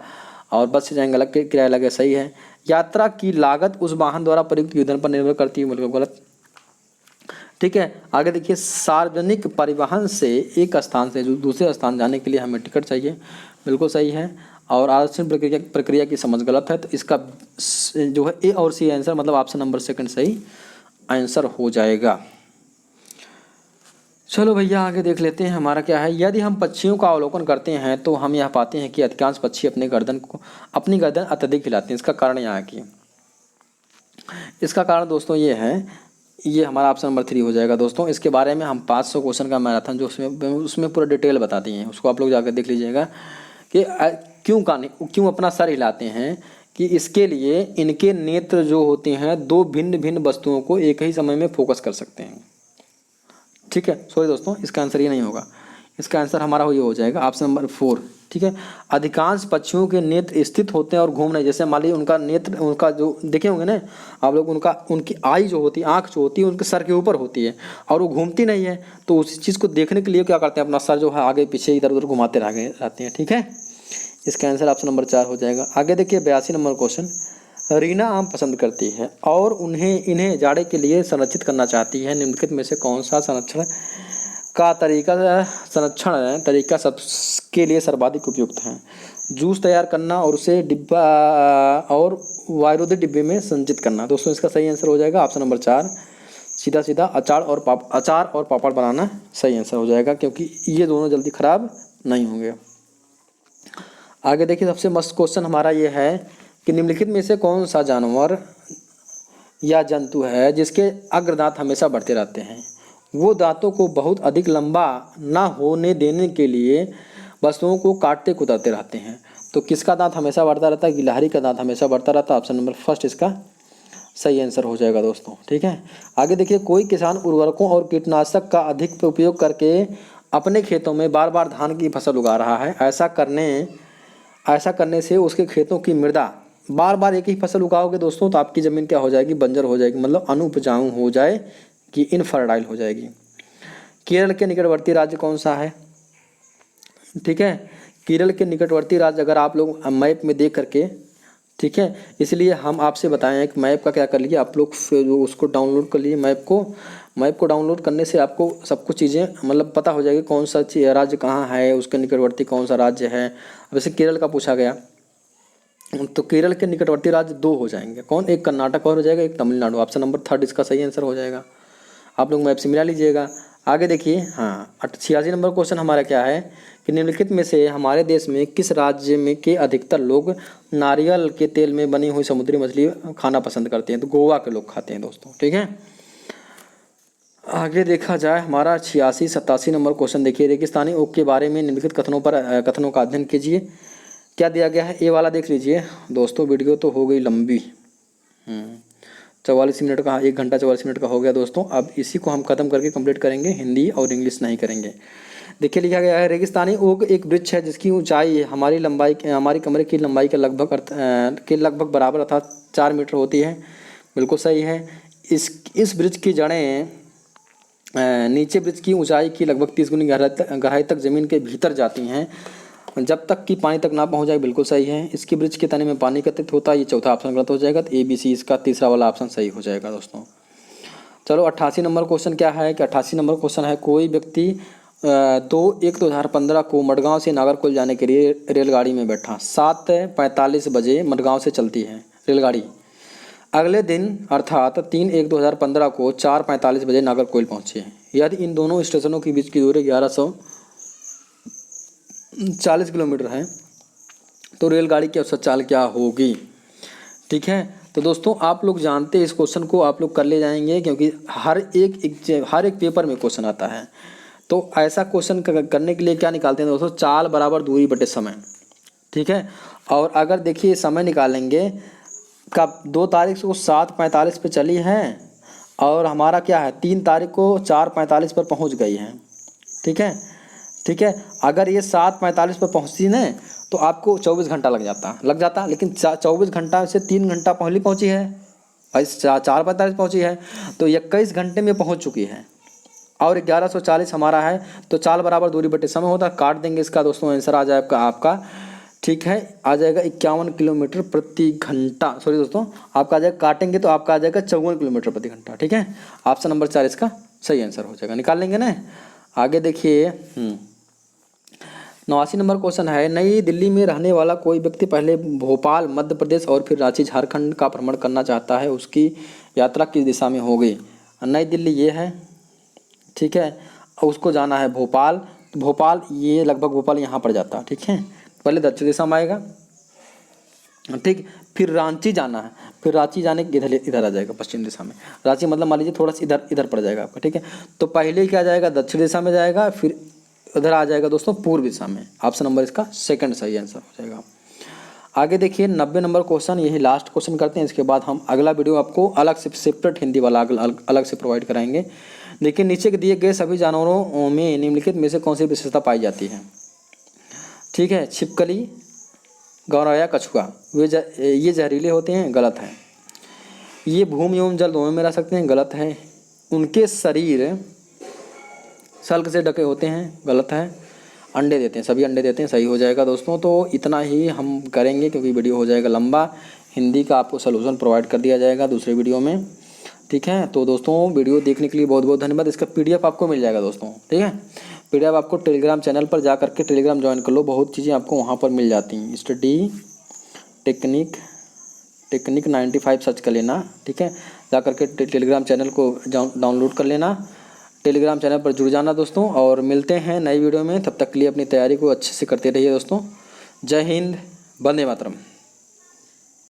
[SPEAKER 1] और बस से जाएंगे अलग किराया लगेगा। सही है। यात्रा की लागत उस वाहन द्वारा प्रयुक्त ईंधन पर निर्भर करती है। बिल्कुल गलत। ठीक है, आगे देखिए, सार्वजनिक परिवहन से एक स्थान से दूसरे स्थान जाने के लिए हमें टिकट चाहिए। बिल्कुल सही है। और आरक्षण प्रक्रिया की समझ गलत है, तो इसका जो है A और C आंसर, मतलब ऑप्शन नंबर सेकंड सही आंसर हो जाएगा। चलो भैया आगे देख लेते हैं हमारा क्या है। यदि हम पक्षियों का अवलोकन करते हैं तो हम यह पाते हैं कि अधिकांश पक्षी अपनी गर्दन अत्यधिक हिलाते हैं। इसका कारण यहाँ की इसका कारण दोस्तों ये है, ये हमारा ऑप्शन नंबर 3 हो जाएगा दोस्तों। इसके बारे में हम 500 क्वेश्चन का मैराथन जो उसमें पूरा डिटेल बता दिए हैं, उसको आप लोग जाकर देख लीजिएगा कि क्यों अपना सर हिलाते हैं। कि इसके लिए इनके नेत्र जो होते हैं 2 भिन्न भिन्न वस्तुओं को एक ही समय में फोकस कर सकते हैं। ठीक है, सॉरी दोस्तों, इसका आंसर ये नहीं होगा। इसका आंसर हमारा ये हो जाएगा ऑप्शन नंबर 4। ठीक है, अधिकांश पक्षियों के नेत्र स्थित होते हैं और घूम रहे, जैसे मान लीजिए उनका नेत्र, उनका जो देखे होंगे ना आप लोग, उनकी आई जो होती है, आँख जो होती है उनके सर के ऊपर होती है और वो घूमती नहीं है। तो उस चीज़ को देखने के लिए क्या करते हैं, अपना सर जो है आगे पीछे इधर उधर घुमाते रहते हैं। ठीक है, इसका आंसर ऑप्शन नंबर 4 हो जाएगा। आगे देखिए 82 नंबर क्वेश्चन, रीना आम पसंद करती है और इन्हें जाड़े के लिए संरक्षित करना चाहती है। निम्नलिखित में से कौन सा संरक्षण तरीका सबके लिए सर्वाधिक उपयुक्त है? जूस तैयार करना और उसे डिब्बा और वायरोधि डिब्बे में संचित करना। दोस्तों इसका सही आंसर हो जाएगा ऑप्शन नंबर 4, सीधा अचार और पापड़ बनाना सही आंसर हो जाएगा, क्योंकि ये दोनों जल्दी खराब नहीं होंगे। आगे देखिए, सबसे मस्त क्वेश्चन हमारा ये है कि निम्नलिखित में से कौन सा जानवर या जंतु है जिसके अग्रदांत हमेशा बढ़ते रहते हैं? वो दांतों को बहुत अधिक लंबा ना होने देने के लिए वस्तुओं को काटते कुतरते रहते हैं। तो किसका दांत हमेशा बढ़ता रहता है? गिलहरी का दांत हमेशा बढ़ता रहता है। ऑप्शन नंबर फर्स्ट इसका सही आंसर हो जाएगा दोस्तों। ठीक है, आगे देखिए, कोई किसान उर्वरकों और कीटनाशक का अधिक उपयोग करके अपने खेतों में बार बार धान की फसल उगा रहा है। ऐसा करने से उसके खेतों की मृदा, बार बार एक ही फसल उगाओगे दोस्तों तो आपकी ज़मीन क्या हो जाएगी, बंजर हो जाएगी, मतलब अनुपजाऊ हो जाएगी, इनफर्टाइल हो जाएगी। केरल के निकटवर्ती राज्य कौन सा है? ठीक है, केरल के निकटवर्ती राज्य अगर आप लोग मैप में देख करके, ठीक है, इसलिए हम आपसे बताएं कि मैप का क्या कर लिए आप लोग, फिर उसको डाउनलोड कर लिए मैप को डाउनलोड करने से आपको सब कुछ चीज़ें मतलब पता हो जाएगी कौन सा राज्य कहाँ है, उसके निकटवर्ती कौन सा राज्य है। वैसे केरल का पूछा गया तो केरल के निकटवर्ती राज्य 2 हो जाएंगे, कौन? एक कर्नाटक और हो जाएगा, एक तमिलनाडु। ऑप्शन नंबर 3 इसका सही आंसर हो जाएगा। आप लोग मैप से मिला लीजिएगा। आगे देखिए, हाँ 86 नंबर क्वेश्चन हमारा क्या है कि निम्नलिखित में से हमारे देश में किस राज्य में के अधिकतर लोग नारियल के तेल में बनी हुई समुद्री मछली खाना पसंद करते हैं? तो गोवा के लोग खाते हैं दोस्तों। ठीक है, आगे देखा जाए हमारा 86-87 नंबर क्वेश्चन देखिए, रेगिस्तानी ऊँट के बारे में निम्नलिखित कथनों का अध्ययन कीजिए। क्या दिया गया है, ए वाला देख लीजिए दोस्तों। वीडियो तो हो गई लंबी, 44 मिनट का, 1 घंटा 44 मिनट का हो गया दोस्तों। अब इसी को हम खत्म करके कंप्लीट करेंगे, हिंदी और इंग्लिश नहीं करेंगे। देखिए लिखा गया है, रेगिस्तानी ओक एक वृक्ष है जिसकी ऊंचाई हमारी कमरे की लंबाई के लगभग बराबर अर्थात 4 मीटर होती है। बिल्कुल सही है। इस वृक्ष की जड़ें नीचे वृक्ष की ऊंचाई की लगभग 30 गुनी गहराई तक जमीन के भीतर जाती हैं जब तक कि पानी तक ना पहुंच जाए। बिल्कुल सही है। इसके वृक्ष के तने में पानी एकत्रित होता है। ये चौथा ऑप्शन गलत हो जाएगा, तो ABC इसका तीसरा वाला ऑप्शन सही हो जाएगा दोस्तों। चलो 88 नंबर क्वेश्चन क्या है कि 88 नंबर क्वेश्चन है, कोई व्यक्ति 2/1/2015 को मडगांव से नागरकोइल जाने के लिए रेलगाड़ी में बैठा। 7:45 बजे मडगांव से चलती है रेलगाड़ी। अगले दिन अर्थात 3/1/2015 को 4:45 बजे नागरकोइल पहुंचे। यदि इन दोनों स्टेशनों के बीच की दूरी 1140 किलोमीटर है तो रेलगाड़ी की औसत चाल क्या होगी? ठीक है, तो दोस्तों आप लोग जानते हैं इस क्वेश्चन को आप लोग कर ले जाएंगे, क्योंकि हर एक पेपर में क्वेश्चन आता है। तो ऐसा क्वेश्चन करने के लिए क्या निकालते हैं दोस्तों, चाल बराबर दूरी बटे समय। ठीक है, और अगर देखिए समय निकालेंगे कब, 2 तारीख को 7:45 पे चली है और हमारा क्या है 3 तारीख को 4:45 पर पहुंच गई है। ठीक है, ठीक है, अगर ये 7:45 पर पहुंची ना तो आपको 24 घंटा लग जाता, लेकिन 24 घंटा से 3 घंटा पहले पहुंची है, 4:45 पहुंची है, तो 21 घंटे में पहुंच चुकी है। और 1140 हमारा है, तो चाल बराबर दूरी बटे समय होता है। काट देंगे इसका दोस्तों, आंसर आ जाएगा आपका, ठीक है, आ जाएगा 51 किलोमीटर प्रति घंटा। सॉरी दोस्तों, आपका आ जाएगा, काटेंगे तो आपका आ जाएगा 54 किलोमीटर प्रति घंटा। ठीक है, ऑप्शन नंबर 4 इसका सही आंसर हो जाएगा। निकाल लेंगे ना। आगे देखिए 89 नंबर क्वेश्चन है, नई दिल्ली में रहने वाला कोई व्यक्ति पहले भोपाल मध्य प्रदेश और फिर रांची झारखंड का भ्रमण करना चाहता है, उसकी यात्रा किस दिशा में होगी? नई दिल्ली ये है, ठीक है, उसको जाना है भोपाल, भोपाल ये लगभग भोपाल यहाँ पर जाता है। ठीक है, पहले दक्षिण दिशा में आएगा, ठीक, फिर रांची जाना है, फिर रांची जाने के इधर आ जाएगा पश्चिम दिशा में। रांची मतलब मान लीजिए थोड़ा सा इधर पड़ जाएगा आपका। ठीक है, तो पहले क्या जाएगा, दक्षिण दिशा में जाएगा, फिर उधर आ जाएगा दोस्तों पूर्व दिशा में। ऑप्शन नंबर इसका सेकंड सही आंसर हो जाएगा। आगे देखिए 90 नंबर क्वेश्चन, यही लास्ट क्वेश्चन करते हैं, इसके बाद हम अगला वीडियो आपको अलग से सेपरेट हिंदी वाला अलग से प्रोवाइड कराएंगे। देखिए नीचे के दिए गए सभी जानवरों में निम्नलिखित में से कौन सी विशेषता पाई जाती है? ठीक है, छिपकली, गौरैया, कछुआ, ये जहरीले होते हैं, गलत है। ये भूमि एवं जल दोनों में रह सकते हैं, गलत है। उनके शरीर सल्क से ढके होते हैं, गलत है। अंडे देते हैं, सभी अंडे देते हैं, सही हो जाएगा दोस्तों। तो इतना ही हम करेंगे क्योंकि वीडियो हो जाएगा लंबा। हिंदी का आपको सलूशन प्रोवाइड कर दिया जाएगा दूसरे वीडियो में। ठीक है, तो दोस्तों वीडियो देखने के लिए बहुत बहुत धन्यवाद। इसका PDF आपको मिल जाएगा दोस्तों। ठीक है, PDF आपको टेलीग्राम चैनल पर जा करके टेलीग्राम ज्वाइन कर लो, बहुत चीज़ें आपको वहाँ पर मिल जाती हैं। स्टडी टेक्निक 95 सर्च कर लेना। ठीक है, जा करके टेलीग्राम चैनल को डाउनलोड कर लेना, टेलीग्राम चैनल पर जुड़ जाना दोस्तों। और मिलते हैं नई वीडियो में, तब तक के लिए अपनी तैयारी को अच्छे से करते रहिए दोस्तों। जय हिंद, वंदे मातरम।